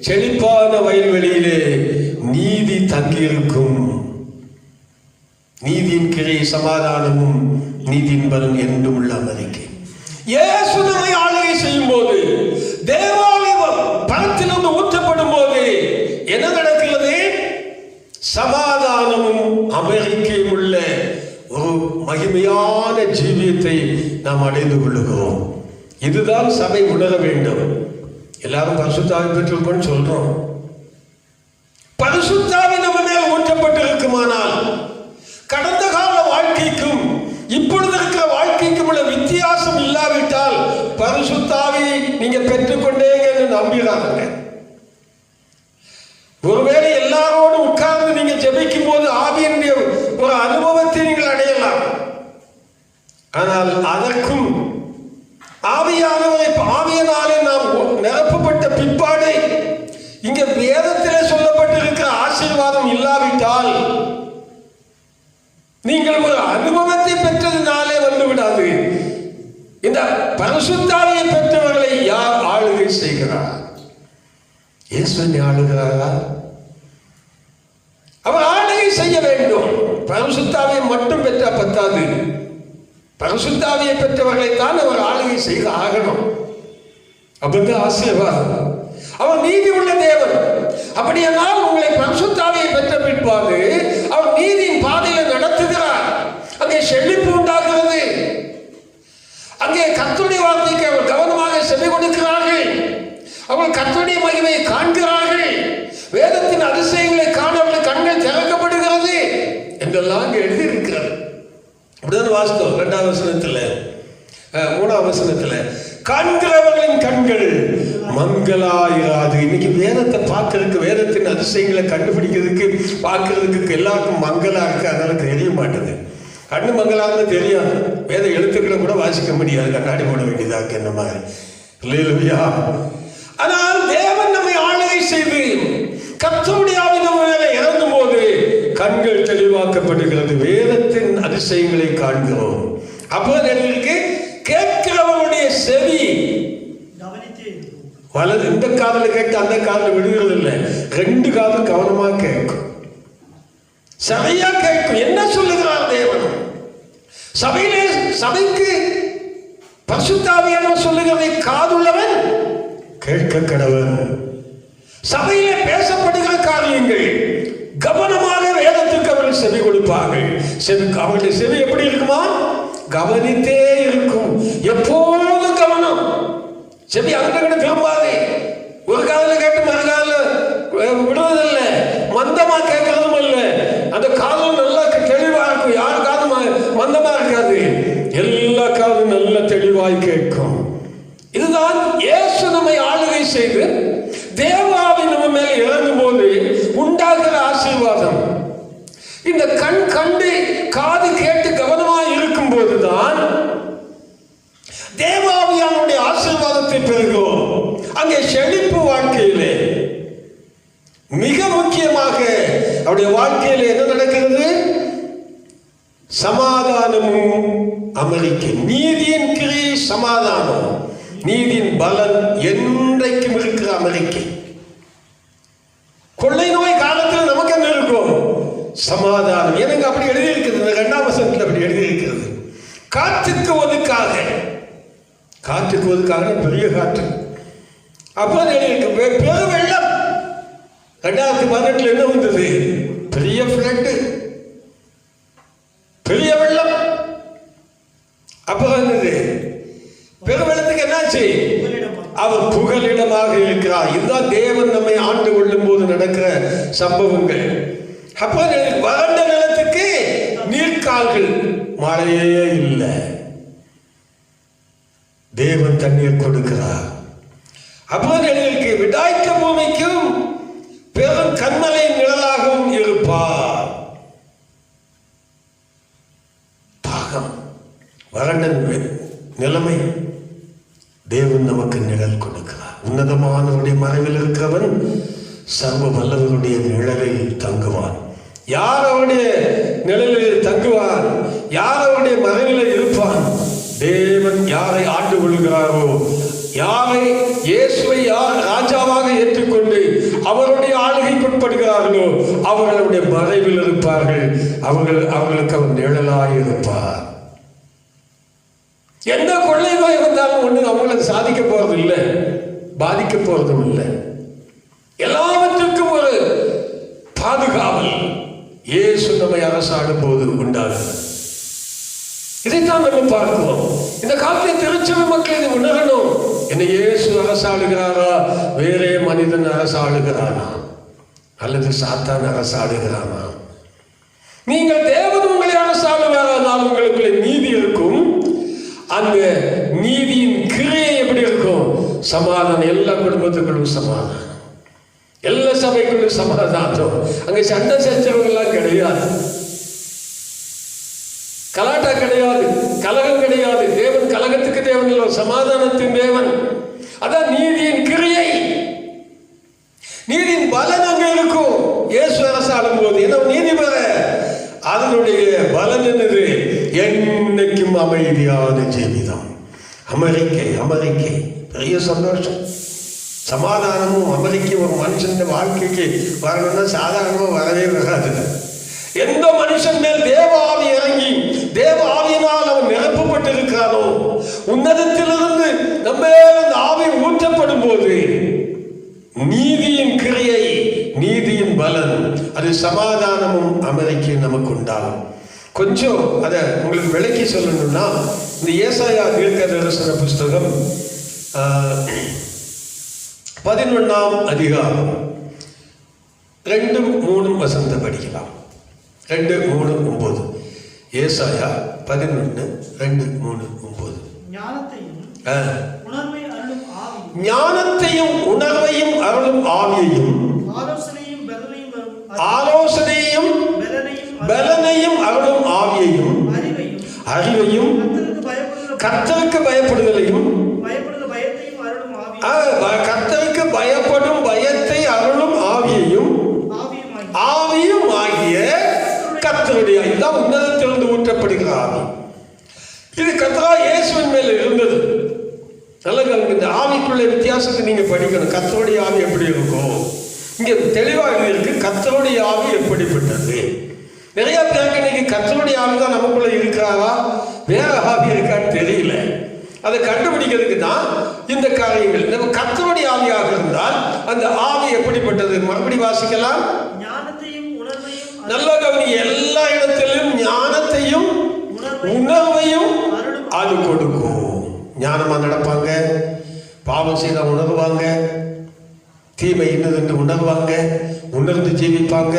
செழிப்பான வயல்வெளியிலே நீதி தங்கியிருக்கும். நீதியின் கிளை சமாதானமும் நீதியின் பலன் என்றும் உள்ள அமெரிக்கை. இயேசு நம்மை ஆளுகை செய்யும் போது, தேவாலயம் பணத்திலிருந்து ஊற்றப்படும் போது என்ன நடக்கிறது? சமாதானமும் அமெரிக்கையும் உள்ள ஒரு மகிமையான ஜீவியத்தை நாம் அடைந்து கொள்ளுகிறோம். இதுதான் சபை உணர வேண்டும். எல்லாரும் பரிசுத்தாவி பெற்றிருக்கோம்னு சொல்றோம். பரிசுத்தாவி நம்ம மேல் ஊற்றப்பட்டு இருக்குமானால் கடந்த கால வாழ்க்கைக்கும் இப்பொழுது இருக்கிற வாழ்க்கைக்கும் உள்ள வித்தியாசம் இல்லாவிட்டால் பரிசுத்தாவி நீங்க பெற்றுக்கொண்டேங்க என்று நம்புகிறாங்க. ஒருவேளை எல்லாரோடு உட்கார்ந்து நீங்க ஜெபிக்கும் போது ஆவியினுடைய ஒரு அனுபவத்தை நீங்கள் அடையலாம். ஆனால் அதற்கும் ஆவியினாலே நாம் நிரப்பப்பட்ட பிற்பாடு இங்க வேதத்திலே சொல்லப்பட்டிருக்கிற ஆசீர்வாதம் இல்லாவிட்டால் நீங்கள் ஒரு அனுபவத்தை பெற்றதினாலே வந்து விடாது. இந்த பரிசுத்தாவியை பெற்றவர்களை யார் ஆளுகை செய்கிறார்? இயேசுவை ஆளுகிறாரா? அவர் ஆளுகை செய்ய வேண்டும். பரிசுத்தாவியை மட்டும் பெற்ற பத்தாது, பரிசுத்தாவியை பெற்றவர்களை தான் அவர் ஆளுகை செய்து ஆகணும். அப்பதான் ஆசீர்வாதம். அவர் நீதி உள்ள தேவன். அப்படியானால் உங்களை பரிசுத்தாவியை பெற்ற பிற்பாடு அவர் நீதியின் பாதையில நடத்துகிறார். அங்கே செழிப்பு உண்டாகிறது. அங்கே கர்த்தருடைய வார்த்தைக்கு அவர் கவனமாக செவி கொடுக்கிறார்கள். அவர்கள் கர்த்தருடைய மகிமையை காண்கிறார்கள். வேதத்தின் அதிசயங்களை காண அவர்கள் கண்கள் திறக்கப்படுகிறது என்றெல்லாம் அங்கே எழுதியிருக்கிறார். அப்படிதான் வாசித்தோம் 2வது வசனத்துல, 3வது வசனத்துல, காண்கிறவர்களின் கண்கள் மங்களாயிராது. இன்னைக்கு வேதத்தை பார்க்கறதுக்கு, வேதத்தின் அதிசயங்களை கண்டுபிடிக்கிறதுக்கு, பார்க்கறதுக்கு எல்லாருக்கும் மங்களா இருக்கு. அதனால தெரிய மாட்டேது. கண்ணு மங்களான்னு தெரியாது. வேத எழுத்துக்களை கூட வாசிக்க முடியாது. கண்ணாடி போட வேண்டியதாக என்ன மாதிரி இல்லையா? ஆனால் தேவன் நம்மை ஆளுகை செய்து கர்த்தருடைய ஆவி நம்ம மேலே இறங்கும் போது கண்கள் தெளிவாக்கப்படுகிறது. வேதத்தின் அதிசயங்களை காண்கிறோம். அப்போ எனக்கு கேட்கிறவனுடைய செவி வலது, இந்த காதல கேட்டு அந்த காதல விடுகிறது இல்லை. 2 காதல் கவனமா கேட்கும், சரியா கேட்கும். என்ன சொல்லுகிறார் தேவன்? சபைக்கு பரிசுத்த ஆவி என்ன சொல்லுகிறதை காதுள்ளவன் கேட்க கடவன். சபையிலே பேசப்படுகிற காரியங்கள் கவனமாக வேதத்துக்கு அவர்கள் செவி கொடுப்பார்கள். அவர்களுடைய செவி எப்படி இருக்குமா? கவனித்தே இருக்கும். எப்போதும் கவனம். செவி அங்கிட்ட திரும்பாதே. ஒரு காதல கேட்டு மறுகால விடுவதில்லை, மந்தமா கேட்கறதும் இல்லை. அந்த காதல் நல்லா தெளிவா இருக்கும். யார் காதும் மந்தமா இருக்காது. எல்லா காதும் நல்ல தெளிவாய் கேட்கும். இதுதான் இயேசு நம்மை ஆளுகை செய்து தேவாவி நம்ம மேல இறங்கும் போது உண்டாகிற ஆசீர்வாதம். இந்த கண் கண்டு காது கேட்டு கவனமாய் இருக்கும் போதுதான் செழிப்பு வாழ்க்கையிலே மிக முக்கியமாக அவருடைய வாழ்க்கையிலே என்ன நடக்கிறது? சமாதானமும் அமெரிக்கை. நீதியின் கிரியை சமாதானம், நீதியின் பலன் என்றைக்கும் இருக்கிற அமெரிக்கை. கொள்ளை நோய் காலத்தில் நமக்கு என்ன இருக்கும்? சமாதானம். எனக்கு அப்படி எழுதியிருக்கிறது, இந்த 2ஆம் வசனத்தில் அப்படி எழுதியிருக்கிறது. காற்றுக்கு ஒதுக்காக, காற்றுக்கு ஒதுக்காக பெரிய காற்று. அப்போ எழுதியிருக்கு பெரு வெள்ளம். 2018 என்ன வந்தது? பெரிய ஃப்ளட், பெரிய வெள்ளம். அப்போ வந்தது பெரு வெள்ளத்துக்கு என்னாச்சு? அவர் புகலிடமாக இருக்கிறார். இதுதான் தேவன் நம்மை ஆண்டு கொள்ளும் போது நடக்கிற சம்பவங்கள். அப்போ வறண்ட நிலத்துக்கு நீர்க்கால்கள், மழையே இல்லை, தேவன் தண்ணீர் கொடுக்கிறார். அப்போ விடாய்க்க பூமிக்கும் பெரும் கண்மலை நிழலாகவும் இருப்பார். பாகம் வறண்ட நிலைமை, தேவன் நமக்கு நிழல் கொடுக்கிறார். உன்னதமானவருடைய மறைவில் இருக்கிறவன் சர்வ வல்லவருடைய நிழலில் தங்குவான். யார் அவருடைய நிழலில் தங்குவான்? யார் அவருடைய மறைவில் இருப்பான்? தேவன் யாரை ஆண்டு கொள்கிறாரோ, யாரை இயேசுவை யார் ராஜாவாக ஏற்றுக்கொண்டு அவருடைய ஆளுகைக்குட்படுகிறார்களோ அவர்களுடைய மறைவில் இருப்பார்கள். அவர்களுக்கு அவர் நிழலாய் இருப்பார். எந்த கொள்ளை நோய் வந்தாலும் ஒண்ணு அவங்களுக்கு சாதிக்க போறது இல்லை, பாதிக்க போறதும் இல்லை. எல்லாவற்றுக்கும் ஒரு பாதுகாவல் இயேசு நம்மை அரசாடும் போது உண்டாகும். இதைத்தான் நம்ம பார்க்கிறோம். இந்த காலத்தில் திருச்சபை மக்கள் இதை உணரணும். என்ன இயேசு அரசாளுகிறாரா, வேறே மனிதன் அரசாளுகிறானா, அல்லது சாத்தான் அரசாளுகிறானா? நீங்கள் தேவன் உங்களை அரசாளுவாரானால் உங்களுக்குள்ள நீதி இருக்கும். அந்த நீதியின் கிரியை எப்படி இருக்கும்? சமாதானம். எல்லா குடும்பத்துக்குள்ளும் சமாதானம், எல்லா சபைக்குள்ளும் சமாதானம். அங்க சண்டை சச்சரவுகள்லாம் கிடையாது, கலாட்டா கிடையாது, கலகம் கிடையாது. தேவன் கலகத்துக்கு தேவன் இல்லை, சமாதானத்தின் தேவன். அதான் நீதியின் கிரியை. நீதியின் பலன் அங்க இருக்கும். இயேசு அரசாளும் போது என்ன நீதி பெற, அதனுடைய பலன் என்னது? என்னைக்கும் அமைதியான ஜீவிதம். அமெரிக்கை பெரிய சந்தோஷம். சமாதானமும் அமெரிக்கை ஒரு மனுஷன் வாழ்க்கைக்கு வரணும்னா சாதாரணமா வரவே வராது. எந்த மனுஷன் மேல் தேவ ஆவி இறங்கி தேவ ஆவியினால் அவன் நிரப்பப்பட்டிருக்கிறானோ, உன்னதத்திலிருந்து நம்ம அந்த ஆவி ஊற்றப்படும் போது நீதியின் கிரியை, நீதியின் பலன், அது சமாதானமும் அமெரிக்கையும் நமக்கு உண்டாகும். கொஞ்சம் அதை உங்களுக்கு விளக்கி சொல்லணும்னா, இந்த ஏசாயா தீர்க்கதரிசன புஸ்தகம் 11ஆம் அதிகாரம் 2-3 வசனத்தை படிக்கலாம். 2-3-9. ஏசாயா 11:2-3-9. ஞானத்தையும் உணர்வையும் அருளும் ஆவியையும், ஆலோசனையும் பலனையும் அருளும் ஆவியையும், அறிவையும் கர்த்தருக்கு பயப்படுதலையும், கர்த்தருக்கு பயப்படும் பயத்தை அருளும் ஆவியையும் ஆவியும் ஆகிய கர்த்தருடைய, இதுதான் உன்னதத்திலிருந்து ஊற்றப்படுகிற ஆவி. இது கர்த்தரா இயேசுவின் மேல இருந்தது. நல்ல இந்த ஆவிக்குள்ள வித்தியாசத்தை நீங்க படிக்கணும். கர்த்தருடைய ஆவி எப்படி இருக்கும்? இங்க தெளிவாக இருக்கு. கர்த்தருடைய ஆவி எப்படிப்பட்டது? நிறைய பேருக்கு இன்னைக்கு கர்த்தருடைய ஆவி தான் நமக்குள்ள இருக்கிறாரா, வேற ஆவி இருக்கான்னு தெரியல. அதை கண்டுபிடிக்கிறதுக்கு தான் இந்த காரியங்கள். நம்ம கர்த்தருடைய ஆவியாக இருந்தால் அந்த ஆவி எப்படிப்பட்டது? மறுபடி வாசிக்கலாம். நல்ல கவனி. எல்லா இடத்திலும் ஞானத்தையும் உணர்வையும் அது கொடுக்கும். ஞானமா நடப்பாங்க, பாவம் செய்த உணர்வாங்க, தீமை இன்னது என்று உணர்வாங்க, உணர்ந்து ஜீவிப்பாங்க.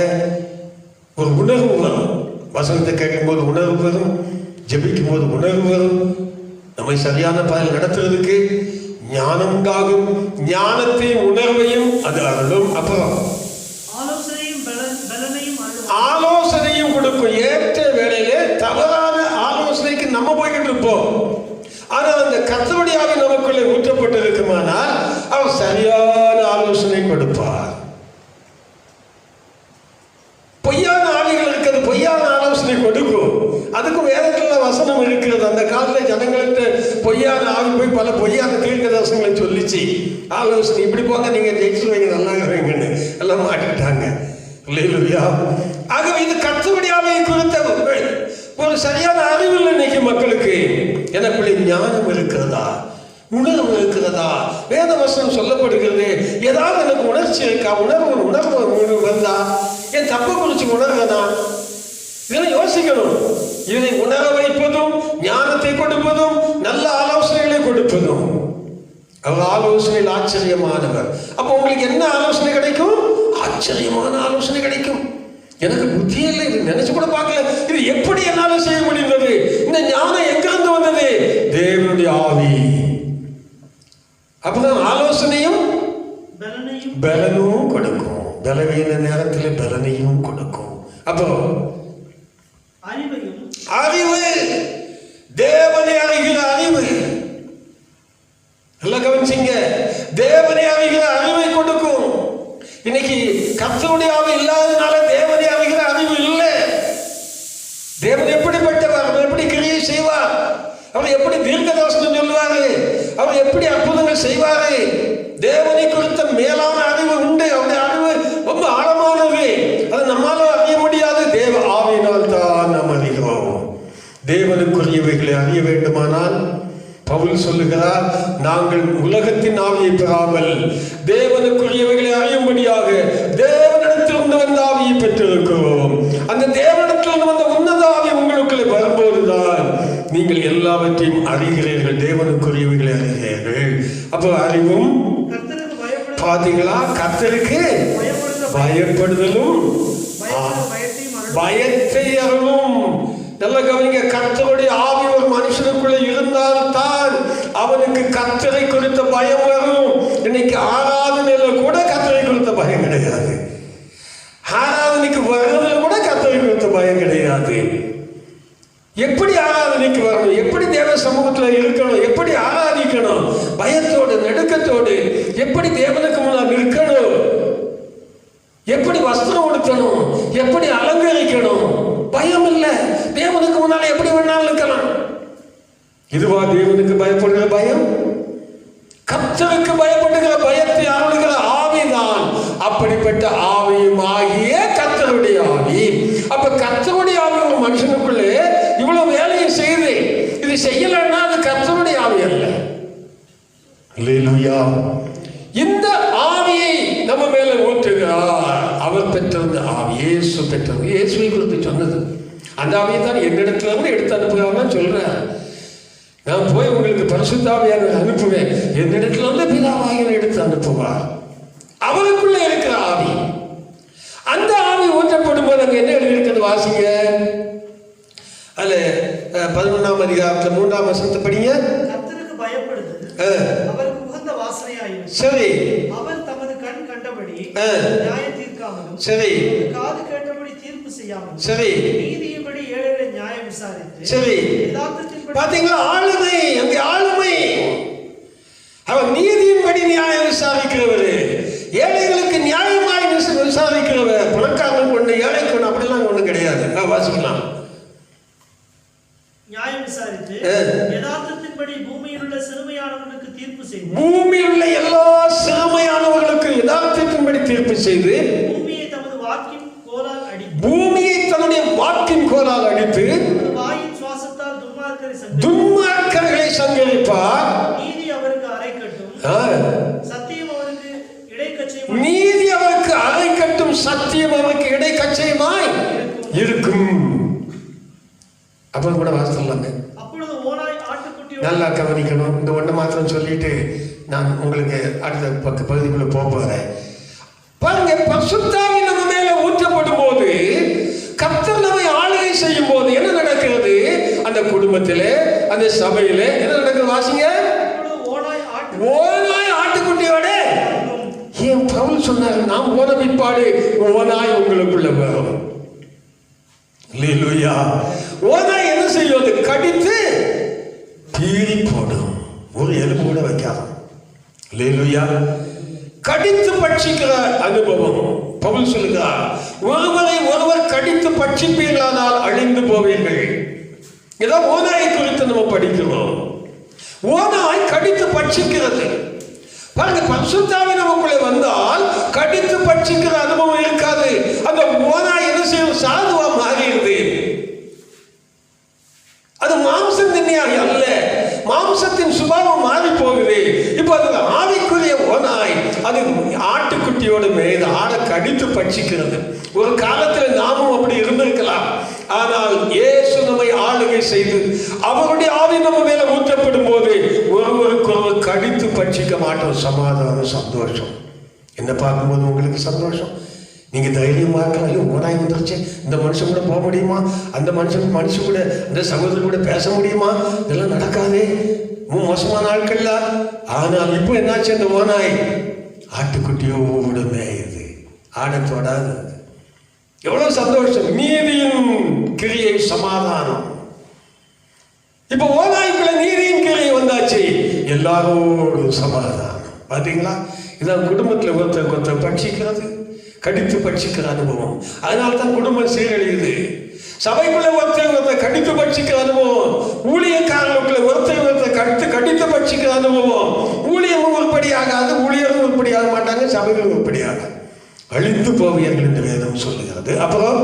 ஒரு உணர்வு வரும். வசனத்தை கேட்கும் போது உணர்வு வரும், ஜெபிக்கும் போது உணர்வு வரும். நம்மை சரியான பாதையில் நடத்துறதுக்கு ஞானம் உண்டாகும். ஞானத்தையும் உணர்வையும் அது அருளும். அப்புறம் ஆலோசனையும் கொடுக்கும். ஏற்ற வேளையிலே தவறான ஆலோசனைக்கு நம்ம போய்கிட்டு இருப்போம். ஆனால் அந்த கர்த்தருடைய ஆவி நமக்குள்ளே ஊற்றப்பட்டு இருக்குமானால் அவர் சரியான பொய்யான ஆவி போய் பல பொய்யான தீர்க்க தரிசனங்களை சொல்லிச்சு, ஆலோசனை இப்படி போங்க நீங்க ஜெயிச்சுருவீங்க, நல்லா இருவீங்கன்னு எல்லாம் மாட்டிக்கிட்டாங்க. அல்லேலூயா. ஆகவே இது கர்த்தருடைய ஆவியை குறித்த ஒரு சரியான அறிவு இல்லை இன்னைக்கு மக்களுக்கு. எனக்குள்ளே ஞானம் இருக்கிறதா, உணர்வு இருக்கிறதா, வேத வசனம் சொல்லப்படுகிறது, ஏதாவது எனக்கு உணர்ச்சி இருக்கா, உணர்வு வந்தா, என் தப்பை குறிச்சு உணர்றதா, இதெல்லாம் யோசிக்கணும். இதை உணர வைப்பதும் ஞானத்தை கொடுப்பதும் நல்ல ஆலோசனைகளை கொடுப்பதும். அவர் ஆலோசனையில் ஆச்சரியமானவர். அப்போ உங்களுக்கு என்ன ஆலோசனை கிடைக்கும்? ஆச்சரியமான ஆலோசனை கிடைக்கும். எனக்கு புத்தியே இல்லை, இது நினைச்சு கூட பார்க்கல, இது எப்படி என்னால செய்ய முடிந்தது, இந்த ஞானம் எங்கிருந்து வந்தது? தேவனுடைய ஆவி. அப்பதான் ஆலோசனையும் பலனும் கொடுக்கும், பலவீன நேரத்தில் பலனையும் கொடுக்கும். அப்போ அறிவு, தேவனை அறிகிற அறிவு. எல்லாம் கவனிச்சிங்க, தேவனை அறிகிற அறிவை கொடுக்கும். இன்னைக்கு கர்த்தருடைய ஆவி இல்லாதனால தேவனை அறிகிற அறிவு இல்லை. தேவன் எப்படிப்பட்டவர், அவர் எப்படி கிரியை செய்வார், அவர் எப்படி தீர்க்க தரிசனம் சொல்லுவாரு, அவர் எப்படி அற்புதங்கள் செய்வாரு, தேவனை குறித்த மேலான அறிவு உண்டு. அவருடைய அறிவு ரொம்ப ஆழமானது, அது நம்மால அறிய முடியாது. தேவ ஆவியினால் தான் நாம் அறிகிறோம். தேவனுக்குரியவைகளை அறிய வேண்டுமானால் பவுல் சொல்லுகிறார், நாங்கள் உலகத்தின் ஆவியை பெறாமல் தேவனுக்குரியவைகளை அறியும்படியாக தேவனிடத்திலிருந்து வந்த ஆவியை பெற்றிருக்கிறோம். அந்த தேவனிடத்திலிருந்து வந்த உன்னத ஆவி உங்களுக்குள்ளே வரும்போதுதான் நீங்கள் எல்லாவற்றையும் அறிகிறீர்கள், தேவனுக்குரியவைகளை அறிகிறீர்கள். அப்போ அறிவும் பாத்தீங்களா, கர்த்தருக்கு பயப்படுதலும் பயத்தை அருளும். நல்ல கவனிங்க, கர்த்தருடைய ஆவி ஒரு மனுஷனுக்குள்ள இருந்தால்தான் அவனுக்கு கர்த்தரை குறித்த பயம் வரும். இன்னைக்கு ஆராதனையில கூட கர்த்தரை குறித்த பயம் கிடையாது, ஆராதனைக்கு வருவதில் கூட கர்த்தரை குறித்த பயம் கிடையாது. எப்படி ஆராதனைக்கு வரணும், எப்படி தேவ சமூகத்தில் இருக்கணும், எப்படி ஆராதிக்கணும், பயத்தோடு நடுக்கத்தோடு எப்படி தேவனுக்கு முன்னால் நிற்கணும், எப்படி வஸ்திரம் உடுத்தணும், எப்படி அலங்கரிக்கணும், பயம் இல்லை. தேவனுக்கு முன்னால எப்படி வேணாலும் இருக்கலாம். இதுவா தேவனுக்கு பயப்படுகிற பயம்? கர்த்தருக்கு பயப்படுகிற பயத்தை அருளுகிற ஆவிதான் அப்படிப்பட்ட ஆவியும் ஆகிய கர்த்தருடைய ஆவி. அப்ப கர்த்தருடைய ஆவி ஒரு மனுஷனுக்குள்ளே இவ்வளவு வேலையை செய்து இது செய்யலன்னா அது கர்த்தருடைய ஆவி அல்ல. அல்லேலூயா. இந்த ஆவியை நம்ம மேல ஊற்றுகிறார். அவர் பெற்றிருந்த ஆவி, இயேசு பெற்றது, இயேசுவை குறித்து சொன்னது. அந்த ஆவியை தான் என்னிடத்துல இருந்து எடுத்து அனுப்புகிறான்னு சொல்றேன். நான் போய் உங்களுக்கு பரிசுத்த ஆவியை அனுப்புவேன், என்னிடத்துல இருந்து பிதாவாகிய எடுத்து அனுப்புவார். அவருக்குள்ள இருக்கிற ஆவி, அந்த ஆவி ஊற்றப்படும் போது அங்க என்ன எழுதியிருக்கிறது வாசிங்க. அதுல 11ஆம் அதிகாரத்துல 3ஆம் வசனத்தை படிங்க. கர்த்தருக்கு பயப்படுது அவருக்கு உகந்த வாசனையாயும், சரி, அவர் தமது கண் கண்டபடி நியாயம் தீர்க்காமலும், சரி, காது கேட்டபடி தீர்ப்பு செய்யாமலும், சரி, நீதியின்படி ஏழைகளை நியாயம் விசாரித்து, சரி. பாத்தீங்களா, ஆளுமை, அங்கே ஆளுமை. அவர் நீதியின்படி நியாயம் விசாரிக்கிறவர், ஏழைகளுக்கு நியாயமாய் விசாரிக்கிறவர். பணக்காரனுக்கு ஒண்ணு, ஏழைக்கு ஒண்ணு, அப்படிலாம் ஒண்ணு கிடையாது. வாசிக்கலாம். நியாயம் விசாரித்து யதார்த்தத்தின்படி பூமியில் உள்ள சிறுமையானவர்களுக்கு தீர்ப்பு செய்து, பூமியில் உள்ள எல்லா சிறுமையானவர்களுக்கு யதார்த்தத்தின்படி தீர்ப்பு செய்து, பூமியை தமது வாக்கின் கோலால் அடித்து, பூமியை தன்னுடைய வாக்கின் கோலால் அடித்து, வாயின் சுவாசத்தால் துன்மார்க்கர்களை சங்கரிப்பார். நீதி அவருக்கு அரைக்கட்டும், சத்தியம் அவருக்கு இடைக்கச்சையும், நீதி அவருக்கு அரைக்கட்டும், சத்தியம் அவருக்கு இடைக்கச்சையுமாய் இருக்கும். அப்புறம் கூட வாசிக்கலாமே. அப்பொழுது ஓனாய் ஆட்டுக்குட்டி, நல்லா கவனிக்கணும். இந்த ஒன்று மாத்திரம் சொல்லிட்டு நான் உங்களுக்கு அடுத்த பகுதிக்குள்ள போறேன். பாருங்க, பரிசுத்த ஆவி நம்ம மேல ஊற்றப்படும் போது, கர்த்தர் நம்மை ஆளுகை செய்யும் போது என்ன நடக்கிறது? அந்த குடும்பத்திலே, அந்த சபையிலே என்ன நடக்கிறது வாசிங்க. ஓனாய் ஆட்டுக்குட்டியோட ஏன் பவுல் சொன்னார், நாம் ஓன பிற்பாடு ஓனாய் உங்களுக்குள்ள வரும். அல்லேலூயா. ஓனாய் என்ன செய்யும்? அது கடித்து பீறி போடும், ஒரு எலும்பு கூட வைக்காது. அல்லேலூயா. கடித்து பட்சிக்கிற அனுபவம். பவுல் சொல்லுகிறார், ஒருவரை ஒருவர் கடித்து பட்சிப்பீர்களானால் அழிந்து போவீர்கள். இதான் ஓனாயை குறித்து நம்ம படிக்கிறோம். ஓநாய் கடித்து பட்சிக்கிறது. பாருங்க, பரிசுத்தாவி நமக்குள்ளே வந்தால் கடித்து பட்சிக்கிற அனுபவம் இருக்காது. அந்த ஓநாய் என்ன செய்யும்? சாதுவா மாறிடுது. அது மாம்சம் தின்னியாக அல்ல, மாம்சத்தின் சுபாவம் மாறி போகுது. இப்போ அது ஆவிக்குரிய ஓநாய். அது ஆட்டுக்குட்டியோடு மேய்து ஆடை கடித்து பட்சிக்கிறது. ஒரு காலத்தில் நாமும் அப்படி இருந்திருக்கலாம். ஆனால் இயேசு நம்மை ஆளுகை செய்து அவருடைய ஆவி நம்ம மேல ஊற்றப்படும் போது ஒருவருக்கொருவர் கடித்து பட்சிக்க மாட்டோம். சமாதானம், சந்தோஷம். என்ன பார்க்கும்போது உங்களுக்கு சந்தோஷம். நீங்க தைரியமா இருக்கலாம். ஐயோ, ஓனாய் வந்துருச்சு, இந்த மனுஷன் கூட போக முடியுமா? அந்த மனுஷன் கூட, அந்த சகோதரர் கூட பேச முடியுமா? இதெல்லாம் நடக்காதே, மோசமான ஆட்கள்ல. ஆனால் இப்போ என்னாச்சு? அந்த ஓனாய் ஆட்டுக்குட்டியோடு மேயுது, ஆடை தொடாது. எவ்வளவு சந்தோஷம்! நீதியின் கிரியை சமாதானம். இப்ப ஓநாய்க்குள்ள நீதியின் கிரியை வந்தாச்சு, எல்லாரோடும் சமாதானம். பாத்தீங்களா? இதான் குடும்பத்தில் ஒருத்தர் பட்சிக்கிறது, கடித்து பட்சிக்கிற அனுபவம். அதனால தான் குடும்பம் சீரழியுது. சபைக்குள்ள ஒருத்தர் கடித்து பட்சிக்கிற அனுபவம், ஊழியக்காரர்களுக்குள்ள ஒருத்தர் கடித்து பட்சிக்கிற அனுபவம். ஊழியமும் உருப்படியாகாது, ஊழியரும் உருப்படியாக மாட்டாங்க, சபைகளும் உருப்படியாக அழிந்து போவீர்கள் என்று வேதம் சொல்லுகிறது. அப்புறம்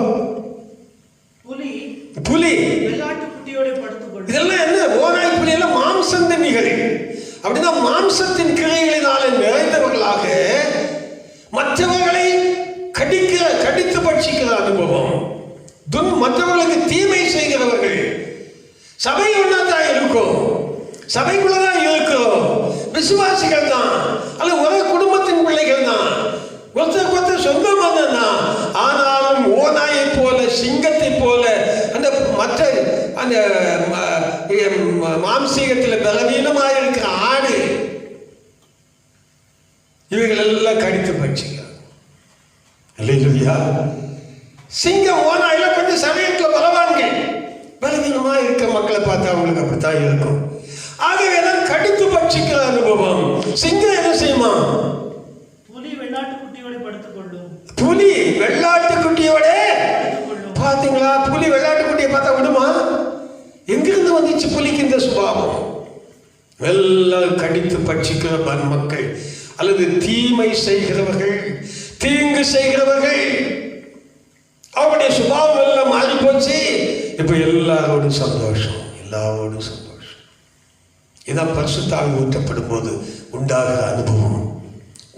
புலி இதெல்லாம் என்ன? ஓநாய் புலி எல்லாம் மாம்சந்தன்னிகள். அப்படின்னா மாம்சத்தின் கிரைகளினாலே நிறைந்தவர்களாக மற்றவர்களை கடித்து பட்சிக்கிற அனுபவம், மற்றவர்களுக்கு தீமை செய்கிறவர்கள். சபை ஒன்னாதான் இருக்கும், சபைக்குள்ளதான் இருக்கிறோம், விசுவாசிகள் தான், அல்ல ஒரே குடும்பத்தின் பிள்ளைகள் தான், ஒருத்தர் சொந்த மதம் தான். ஆனாலும் ஓநாயை போல, சிங்கத்தை போல, அந்த மற்ற அந்த மாம்சீகத்தில் பலவீனமாக இருக்கிற ஆடு, இவைகள் எல்லாம் கடித்து பட்சிக்கிறார். சிங்கம் ஓநாயில கொஞ்சம் சமயத்தில் பலவான்கள், பலவீனமா இருக்க மக்களை பார்த்தா அவங்களுக்கு அப்படித்தான் இருக்கும். ஆகவே தான் கடித்து பட்சிக்கிற அனுபவம். சிங்கம் என்ன செய்யுமா? புலி வெள்ளாட்டுக்குட்டியோட, பாத்தீங்களா? புலி வெள்ளாட்டுக்குட்டியை பார்த்தா விடுமா? எங்கிருந்து வந்துச்சு புலிக்கு இந்த சுபாவம்? எல்லாம் கடித்து பட்சிக்கிற மக்கள், அல்லது தீமை செய்கிறவர்கள், தீங்கு செய்கிறவர்கள், அவருடைய சுபாவம் எல்லாம் மாறி போச்சு. இப்ப எல்லாரோடும் சந்தோஷம், எல்லாரோடும் சந்தோஷம். இதான் பரிசுத்தாவி ஊற்றப்படும் போது உண்டாகிற அனுபவம்.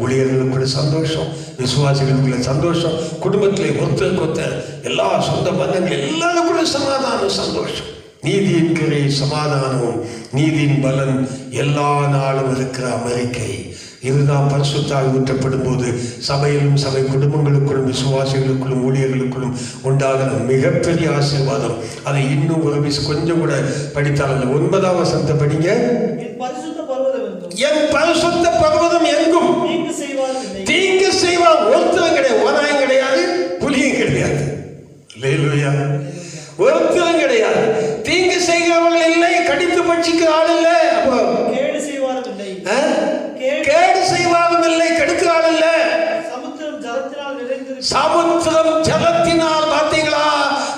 ஊழியர்களுக்குள்ள சந்தோஷம், விசுவாசிகளுக்குள்ள சந்தோஷம், குடும்பத்தில் ஒருத்தர் எல்லா சொந்த பந்தங்கள் எல்லாருக்குள்ள சமாதானம், சந்தோஷம். நீதியின் கிரை சமாதானமும் நீதியின் பலன் எல்லா நாளும் இருக்கிற அமெரிக்கை. இதுதான் பரிசுத்தாவி ஊற்றப்படும் போது சபையிலும் சபை குடும்பங்களுக்குள்ளும் விசுவாசிகளுக்குள்ளும் ஊழியர்களுக்குள்ளும் உண்டாகிற மிகப்பெரிய ஆசீர்வாதம். அதை இன்னும் ஒரு கொஞ்சம் கூட படித்தால் 9ஆம் வசனத்தை படிங்க. என் பரிசுத்த பர்வதம் எங்கும் தீங்கு செய்வான் ஒருத்தரும் கிடையாது. ஓநாயும் கிடையாது, புலியும் கிடையாது, ஒருத்தரும் கிடையாது. தீங்கு செய்கிறவர்கள் இல்லை, கடித்து பட்சிக்கிற ஆள் இல்லை, கேடு செய்வாரும் இல்லை, கெடுக்கிற ஆள் இல்லை. சமுத்திரம் ஜலத்தினால், பார்த்தீங்களா?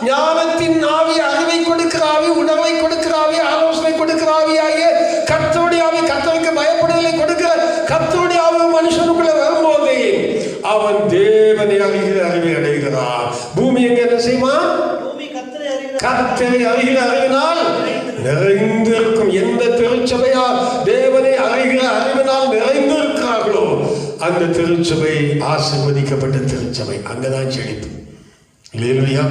ஞானத்தின் ஆவி, அறிவை கொடுக்கிற ஆவி, உணர்வை கொடுக்கிற ஆவி, ஆலோசனை கொடுக்கிற ஆவி ஆகிய கர்த்தருடைய ஆவி, கர்த்தருக்கு பயப்படுதலை கொடுக்கிற கர்த்தருடைய ஆவி மனுஷனுக்குள்ள வரும்போது அவன் தேவனை அறிகிற அறிவை அடைகிறான். பூமி எங்க என்ன செய்வான்? கர்த்தரை அறிகிற அறிவினால் நிறைந்திருக்கும். எந்த திருச்சபையால் தேவனை அறிகிற அறிவினால் நிறைந்திருக்கிறார்களோ அந்த திருச்சபை ஆசீர்வதிக்கப்பட்ட திருச்சபை, அங்கதான் செழிப்பு. இல்லையா?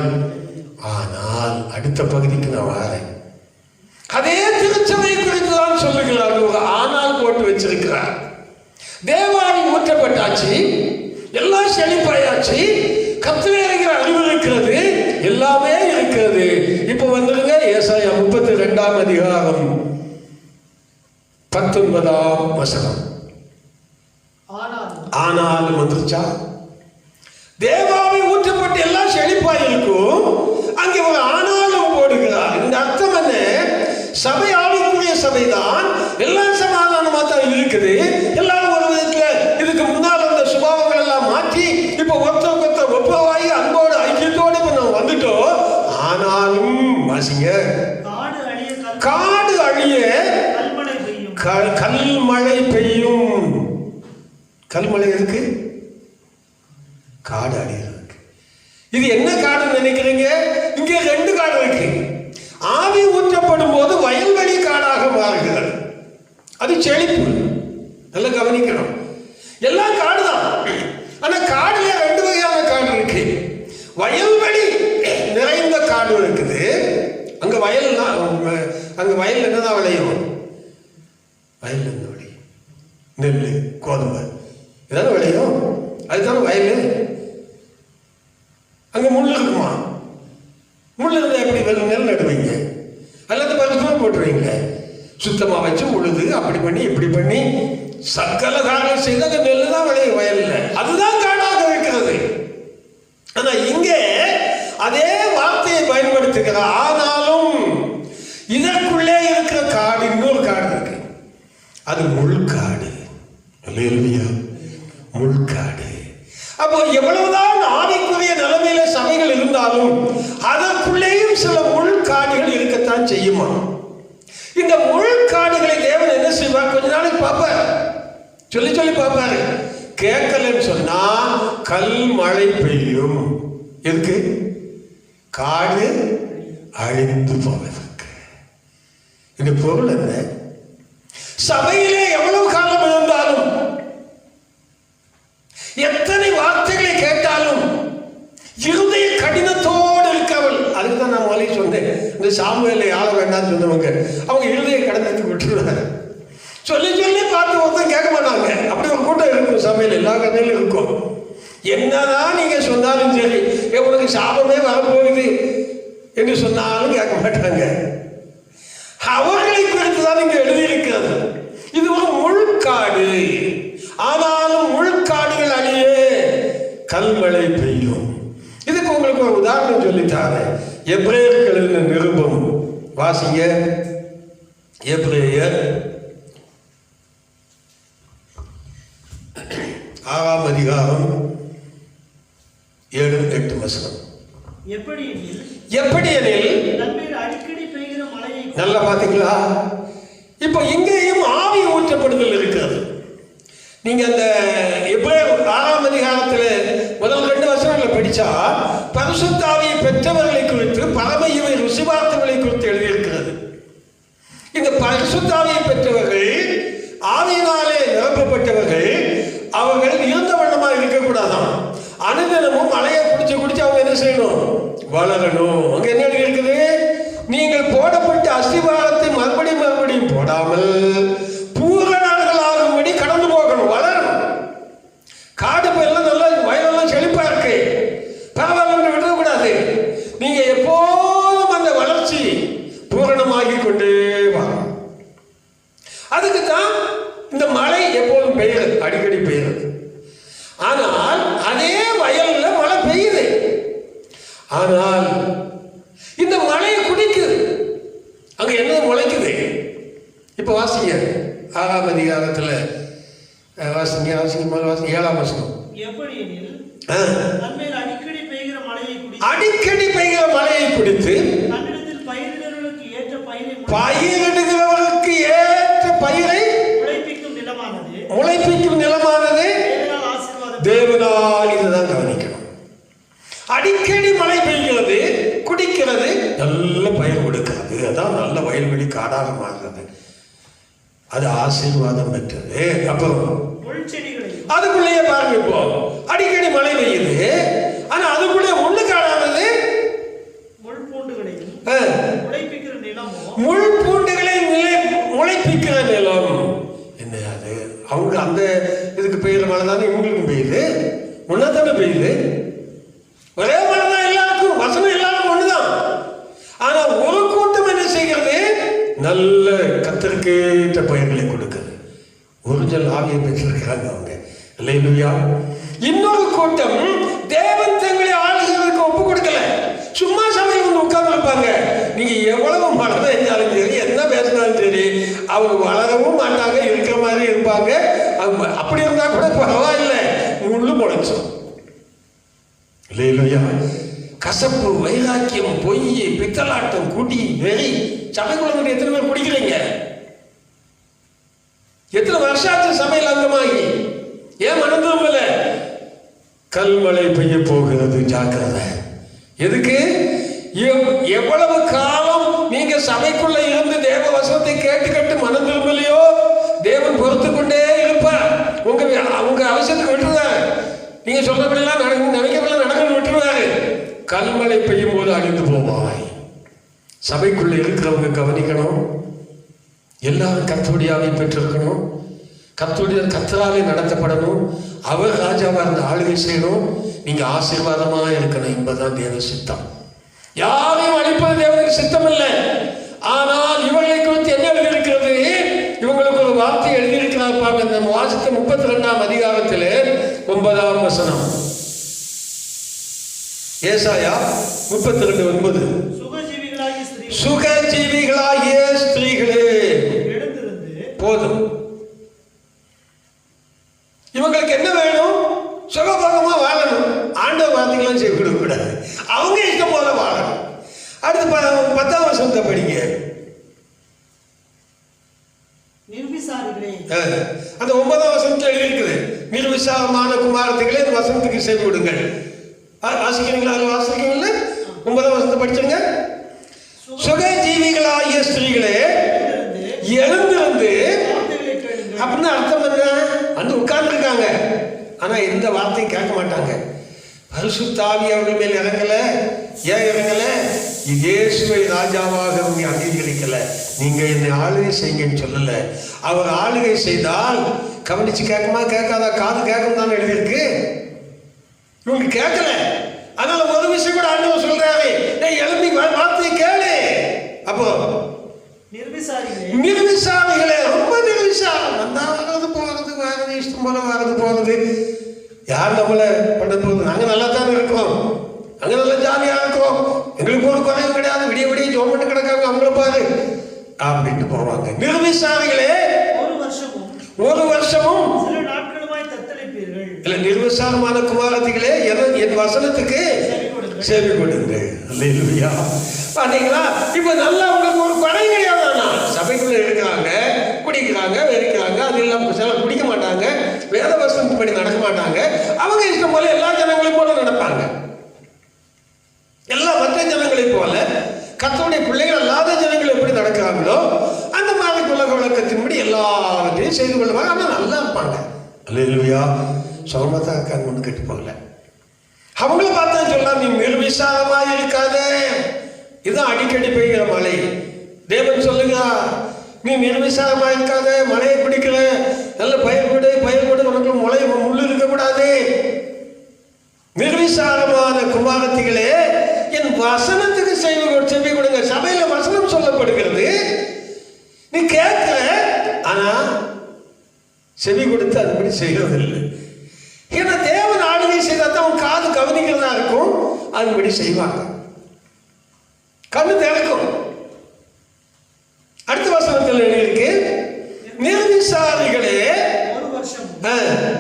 ஆனால் அடுத்த பகுதிக்கு நான் வரேன். அதே திருச்சபை குறித்து தான் சொல்லுகிறார். ஒரு ஆனால் போட்டு வச்சிருக்கிறார். தேவாவி ஊற்றப்பட்டாச்சு, எல்லாம் செழிப்பாயாச்சு, கர்த்தரை அறிகிற அறிவு இருக்கிறது, எல்லாமே இருக்கிறது. இப்ப வந்துருங்க ஏசாயா 32ஆம் அதிகாரம் 19ஆம் வசனம். ஆனாலும் வந்துருச்சா? தேவாவை ஊற்றப்பட்டு எல்லாம் செழிப்பா இருக்கும், அங்கே ஒரு ஆனாலும் போடுகிறார். இந்த அர்த்தம் என்ன? சபை ஆவிக்குரிய சபைதான், எல்லாம் சமாதானமா தான் இருக்குது. எல்லாரும் ஒரு விதத்துல இதுக்கு முன்னால் அந்த சுபாவங்கள் எல்லாம் மாற்றி இப்ப ஒருத்தர் ஒப்பவாகி அன்போடு ஐக்கியத்தோடு இப்ப நம்ம வந்துட்டோம். ஆனாலும் வாசிங்க, காடு அழிய கல்மழை பெய்யும். கல்மழை எதுக்கு? காடு அழியிறதுக்கு. இது என்ன காடுன்னு நினைக்கிறீங்க? இங்கே 2 காடு இருக்கு. ஆவி ஊற்றப்படும் போது வயல்வெளி காடாக மாறுகிறது. அது செழிப்பு. நல்லா கவனிக்கணும். எல்லாம் காடுதான். ஆனா காடுல 2 வகையான காடு இருக்கு. வயல்வெளி நிறைந்த காடு இருக்குது. அங்க வயல்னா அங்க வயல் என்னதான் விளையும்? வயல் என்ன விளையும்? நெல், கோதுமை இதான விளையும். அதுதானே வயல். அங்க முள் இருக்குமா? முள் இருந்தா எப்படி நெல் நடுவீங்க? அல்லது பரிசுத்தமா போட்டுருவீங்க? சுத்தமா வச்சு உழுது அப்படி பண்ணி இப்படி பண்ணி சகல காரியம் செய்து அந்த நெல் தான் விளையும் வயல்ல. அதுதான் காடாக இருக்கிறது. ஆனா இங்கே அதே வார்த்தையை பயன்படுத்துகிறார். ஆனாலும் இதற்குள்ளே இருக்கிற காடு, இன்னொரு காடு இருக்கு. அது முள்காடு. அல்லேலூயா. முள்காடு. அப்போ எவ்வளவுதான் ஆவிக்குரிய நிலைமையில சபைகள் இருந்தாலும் அதற்குள்ளேயும் சில முள்காடுகள் இருக்கத்தான் செய்யுமா? இந்த முள்காடுகளை தேவன் என்ன செய்வார்? கொஞ்ச நாளைக்கு பார்ப்பார், சொல்லி சொல்லி பார்ப்பாரு. கேட்கலன்னு சொன்னா கல்மழை பெய்யும். எதுக்கு? காடு அழிந்து போவதற்கு. இந்த பொருள் என்ன? சபையிலே எவ்வளவு காலம் இருந்தாலும், எத்தனை வார்த்தைகளை கேட்டாலும் இருதய கடினத்தோடு இருக்கவள். அதுக்கு தான் நான் முதல்ல சொன்னேன், இந்த சாமுவேலை ஆள வேண்டாம்னு சொன்னவங்க அவங்க இருதய கடனத்துக்கு விட்டுருவாங்க. சொல்லி சொல்லி பார்த்து ஒருத்தன் கேட்க மாட்டாங்க. அப்படி ஒரு கூட்டம் இருக்கும் சபையில், எல்லா கதையிலும் இருக்கும். என்னதான் நீங்க சொன்னாலும் சரி, உனக்கு சாபமே வரப்போகுது என்று சொன்னாலும் கேட்க மாட்டாங்க. அவர்களை குறித்து தான் இங்க எழுதியிருக்கிறது. இது ஒரு முள்காடு. ஆனாலும் முள்காடுகள் அழியே கல்மழை பெய்யும். இதுக்கு உங்களுக்கு ஒரு உதாரணம் சொல்லித்தாரேன். எபிரேயர்கள் எழுதின நிருபம் வாசிங்க. எபிரேயர் 6ஆம் அதிகாரம் 7-8 வசனம். எப்படி எனில் அடிக்கடி பெய்கிற மழையை. நல்லா பாத்தீங்களா? இப்போ இங்கேயும் ஆவி ஊற்றப்படுதல் இருக்கிறது. நீங்க அந்த எபிரேயர் 6ஆம் அதிகாரத்தில் முதல் 2 வசனங்களை படிச்சா பரிசுத்த ஆவியை பெற்றவர்களை குறித்து பரம ருசி பார்த்தவர்களை குறித்து எழுதியிருக்கிறது. இந்த பரிசுத்த ஆவியை பெற்றவர்கள், ஆவியினாலே நிரப்பப்பட்டவர்கள், அவர்கள் இருந்த வண்ணமா இருக்கக்கூடாதான். அனுதினமும் மழையை குடிச்சு அவங்க என்ன செய்யணும்? வளரணும். அங்க என்ன இருக்குது? நீங்கள் போடப்பட்ட அஸ்திவாரத்தை மறுபடியும் போடாமல் பூரணர்களாகும்படி கடந்து போகணும், வளரணும். காடு எல்லாம் நல்லா வயலெல்லாம் செழிப்பா இருக்கு, பரவாயில்ல விடக்கூடாது. நீங்க எப்போதும் அந்த வளர்ச்சி பூரணமாகி கொண்டே வரணும். அதுக்கு தான் இந்த மழை எப்போதும் பெய்யுது, அடிக்கடி பெய்யுது. ஆனால் அதே வயல்ல மழை பெய்யுது. ஆனால் இந்த மழையை குடிக்குது. அங்க என்ன முளைக்குது? இப்ப வாசிங்க 6ஆம் அதிகாரத்துல வாசிங்க 7ஆம் வசனம். அடிக்கடி பெய்கிற மழையை குடித்து பயிரிடுகிறவர்களுக்கு ஏற்ற பயிரை முளைப்பிக்கும் நிலமானது தேவனால். இதுதான் கவனிக்கணும். அடிக்கடி மழை பெய்கிறது, குடிக்கிறது, நல்ல பயிர் கொடுக்கிறது. அதான் நல்ல வயல்வெளி காடாக மாறுறது. அது ஆசீர்வாதம் பெற்றது. அப்புறம் அதுக்குள்ளேயே பாருங்க, இப்போ அடிக்கடி மழை பெய்யுது, ஆனா அதுக்குள்ளே முள்ளு காடானது முள் பூண்டுகளை முளைப்பிக்கிற நிலம். என்ன அது? அவங்க அந்த இதுக்கு பெய்யுற மழை தானே இவங்களுக்கும் பெய்யுது, ஒன்னாதானே பெய்யுது. ஒரே மழை தான் எல்லாருக்கும், வசனம் எல்லாருக்கும் ஒண்ணுதான். ஆனா ஒரு கூட்டம் என்ன செய்கிறது? நல்ல கத்தருக்கேற்ற பயிர்களை கொடுக்குது. ஒரிஜினல் ஆவியை பெற்றிருக்கிறாங்க அவங்க. அல்லேலூயா. இன்னொரு கூட்டம் தேவன் தங்களை ஆளுகிறதுக்கு ஒப்பு கொடுக்கல, சும்மா சபையில் வந்து உட்கார்ந்து இருப்பாங்க. நீங்க எவ்வளவு மழை பெய்ஞ்சாலும் சரி, என்ன பேசினாலும் சரி, அவங்க வளரவும் மாட்டாங்க, இருக்கிற மாதிரி இருப்பாங்க. அப்படி இருந்தா கூட பரவாயில்லை, முள்ளு முளைச்சோம். அல்லேலூயா. கசப்பு, வைராக்கியம், பொய், பித்தலாட்டம், குடி, வெறி. சபைக்குள்ள எத்தனை பேர் குடிக்கிறீங்க? எத்தனை வருஷம் ஆச்சு சபையில் அங்கமாகி? ஏன் மனம் திரும்பல? கல்மழை பெய்ய போகிறது, ஜாக்கிரதை. எதுக்கு? எவ்வளவு காலம் நீங்க சபைக்குள்ள இருந்து தேவ வசனத்தை கேட்டு மனம் திரும்பலையோ தேவன் பொறுத்து கொண்டே இருப்பார். உங்க அவசியத்துக்கு விட்டுருவாரு. நீங்க சொல்றபடியெல்லாம் நினைக்கிறதெல்லாம் நடக்கணும் விட்டுருவாரு. கல்மழை பெய்யும் போது அழிந்து போவாய். சபைக்குள்ள இருக்கிறவங்க கவனிக்கணும். எல்லாரும் கர்த்தருடையாவை பெற்றிருக்கணும். கர்த்தராலே நடத்தப்படணும். அவர் ராஜாவா இருந்த ஆளுகை செய்யணும். நீங்க ஆசீர்வாதமா இருக்கணும் என்பதுதான் தேவ சித்தம். யாரையும் அழிப்பது தேவனுக்கு சித்தம் இல்லை. ஆனால் இவர்களை குறித்து என்ன எழுதியிருக்கிறது? இவங்களுக்கு ஒரு வார்த்தை எழுதியிருக்கிறார் பாருங்க. நம்ம வாசித்த 32ஆம் அதிகாரத்தில் 9ஆம் வசனம். ஏசாயா 32:9. சுகஜீவிகளாகிய ஸ்திரீகளே போதும். இவங்களுக்கு என்ன வேணும்? சுகபோகமா வாழணும். ஆண்டவர் வார்த்தைகள்லாம் செய்ய கொடுக்கூடாது. அவங்க இஷ்டம் போல வாழணும். அடுத்து 10ஆம் வசனத்தை படிங்க. அந்த 9ஆம் வசனத்தில் எழுதியிருக்குது, நிர்விசாரமான குமாரத்திகளே இந்த வசனத்துக்கு செவி விடுங்கள். வாசிக்கிறீங்களா? அதில் வாசிக்கிறீங்களா? 9ஆம் வசனத்தை படிச்சுங்க. சுகஜீவிகளாகிய ஸ்திரீகளே எழுந்திருந்து. அப்படின்னு அர்த்தம் என்ன? வந்து உட்கார்ந்துருக்காங்க, ஆனா எந்த வார்த்தையும் கேட்க மாட்டாங்க. பரிசுத்த ஆவி அவர்கள் மேல் இறங்கல. ஏன் இறங்கல? இயேசுவை ராஜாவாக நீங்க அங்கீகரிக்கல. நீங்க என்னை ஆளுகை செய்யுங்கன்னு சொல்லல. அவர் ஆளுகை செய்தால் கவனிச்சு கேட்குமா கேட்காதா? காது கேட்கும் தானே எழுதியிருக்கு. இவங்க கேட்கல. அதனால ஒரு விஷயம் கூட ஆண்டவர் சொல்றாரு, எழுப்பி வார்த்தையை கேளு. அப்போ நிர்விசாரிகளே, ரொம்ப நிர்விசாரம். வந்தா வர்றது போறது இஷ்டம் போல வர்றது போறது. யார் நம்மளை பண்ண போகுது? நாங்கள் நல்லா தானே இருக்கோம், நாங்கள் நல்லா ஜாலியாக இருக்கோம், எங்களுக்கு ஒரு குறையும் கிடையாது, விடிய விடிய ஜோம் பண்ணி கிடக்காங்க, அவங்கள பாரு அப்படின்ட்டு போவாங்க. நிர்விசாரிகளே ஒரு வருஷமும் இல்ல. நிர்விசாரமான குமாரத்திகளே என் வசனத்துக்கு செவி கொடுங்கள். அல்லேலூயா. பாத்தீங்களா? இப்ப நல்லா உங்களுக்கு ஒரு குறை கிடையாது. சபைக்குள்ள இருக்கிறாங்க, குடிக்கிறாங்க, வெறுக்கிறாங்க, அது இல்லாம சில குடிக்க மாட்டாங்க, வேத வசனத்துப்படி நடக்க மாட்டாங்க. அவங்க இஷ்டம் போல எல்லா ஜனங்களையும் போல நடப்பாங்க. எல்லா மற்ற ஜனங்களைப் போல கர்த்தருடைய பிள்ளைகள் அல்லாத ஜனங்கள் எப்படி நடக்கிறாங்களோ அந்த மாதிரி உலக வழக்கத்தின்படி எல்லாவற்றையும் செய்து கொள்வாங்க. ஆனால் நல்லா இருப்பாங்க. அல்லேலூயா. சௌமத்தா இருக்காங்க, ஒன்று கெட்டு போகல. அவங்கள பார்த்தா சொல்லலாம், நீ நிர்விசாரமாக இருக்காத. இதுதான் அடிக்கடி பெய்கிற மழை. தேவன் சொல்லுங்க, நீ நிர்விசாரமா இருக்காத, மழையை பிடிக்கல, நல்ல பயிர் கொடு, உனக்கு முள்ளு இருக்கக்கூடாது. நிர்விசாரமான குமாரத்திகளே என் வசனத்துக்கு செவி கொடுங்க. சபையில வசனம் சொல்லப்படுகிறது, நீ கேட்கிற, ஆனா செவி கொடுத்து அதுபடி செய்யறதில்லை. ஏன்னா தேவன் ஆளுகை செய்தால் தான் அவன் காது கவனிக்கிறதா இருக்கும், அதுபடி செய்வாங்க, கண்ணு திறக்கும். அடுத்த வசனத்தில் எழுதியிருக்கு, நிர்விசாரிகளே ஒரு வருஷம்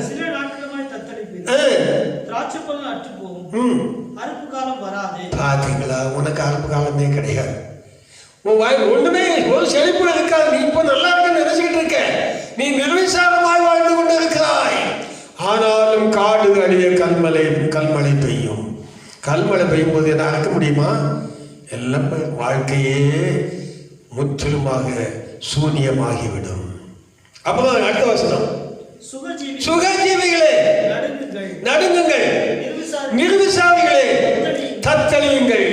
சில நாட்களுமாய் தத்தளிப்பீர்கள், திராட்சைப்பழம் அற்று போகும், அறுப்பு காலம் வராது. பாத்தீங்களா? உனக்கு அறுப்பு காலமே கிடையாது. உன் வாய் ஒண்ணுமே ஒரு செழிப்பு இருக்காது. நீ இப்போ நல்லா இருக்க நினைச்சுக்கிட்டு இருக்க. நீ நிர்விசாரமாய் வாழ்ந்து கொண்டு இருக்கிறாய். ஆனாலும் காடு அழிய கல்மழை பெய்யும். கல்மழை பெய்யும் போது என்ன அறுக்க முடியுமா? எல்லாம் வாழ்க்கையே முற்றிலுமாக சூன்யமாகிவிடும். அப்புறம் அடுத்த வசனம், சுகஜீவிகளே நடுங்குங்கள், நிர்விசாரிகளே தத்தளியுங்கள்,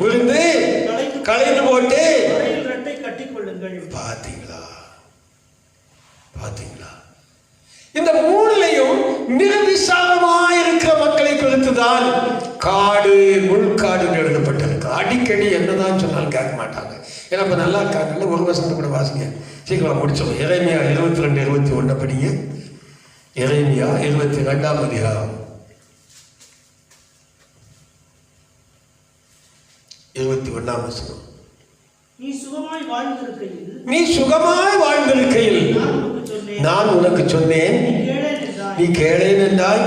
விழுந்து களைந்து போட்டு. பாத்தீங்களா? இந்த மூணுலையும் நிர்விசாரமாயிருக்கிற மக்களை குறித்துதான் காடு முள்காடு எழுதப்பட்டிருக்கு. அடிக்கடி என்னதான் சொன்னாலும் கேட்க மாட்டாங்க. ஏன்னா இப்ப நல்லா இருக்காங்கல்ல. ஒரு வருஷத்துக்கு கூட வாசிங்க, சீக்கிரம் முடிச்சோம். எரேமியா 22:21 படிங்க. எரேமியா 22ஆம் அதிகாரம் 21ஆம் வசனம். நீ சுகமாய் வாழ்ந்திருக்கையில் நான் உனக்கு சொன்னேன், நீ கேளேன் என்றாய்.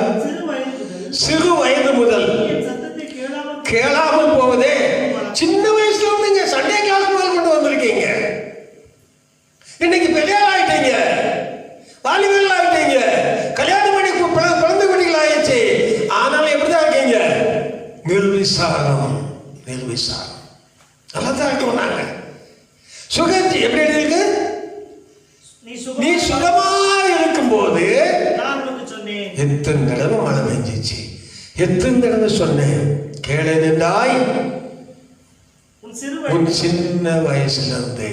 சிறு வயது முதல் கேளாமல் போவதே. சின்ன வயசுல நீங்க சண்டே கிளாஸ் முதல் கொண்டு வந்திருக்கீங்க, இன்னைக்கு பெரிய ஆயிட்டீங்க. நல்லா தான் இருக்கோம் நாங்க. சுகந்தி எப்படி இருக்கு? நீ சுகமா இருக்கும்போது நான் உனக்கு சொன்னேன். எத்தனை தடவை மழை பெஞ்சிச்சு, எத்தனை தடவை சொன்னேன் கேளேன் என்றாய். உன் சின்ன வயசுல இருந்து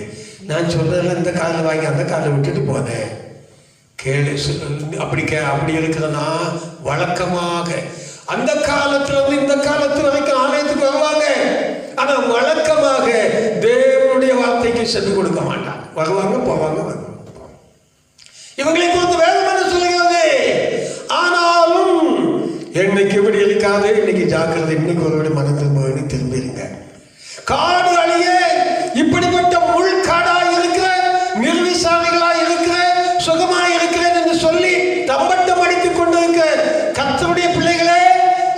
நான் சொல்றதுல இந்த காலில் வாங்கி அந்த காலை விட்டுட்டு போனேன். கேளு. அப்படி இருக்கிறனா வழக்கமாக அந்த காலத்துல இருந்து இந்த காலத்து வரைக்கும் ஆலயத்துக்கு வருவாங்க. ஆனா வழக்கமாக தேவனுடைய வார்த்தைக்கு சென்று கொடுக்க மாட்டாங்க. வருவாங்க போவாங்க, வருவாங்க. இவங்களை குறித்து வேதம் என்ன சொல்லுகிறது? ஆனாலும் என்னைக்கு இப்படி இருக்காது, இன்னைக்கு ஜாக்கிரதை, இன்னைக்கு ஒருவரை மனம் திரும்பிடுங்க. காடு அழிய இப்படிப்பட்ட முள்காடாய் இருக்கிற, நிர்விசாரிகளாய் இருக்கிற, சுகமாய் இருக்கிறேன் என்று சொல்லி தம்பட்டம் அடித்துக் கொண்டிருக்க கர்த்தருடைய பிள்ளைகளே,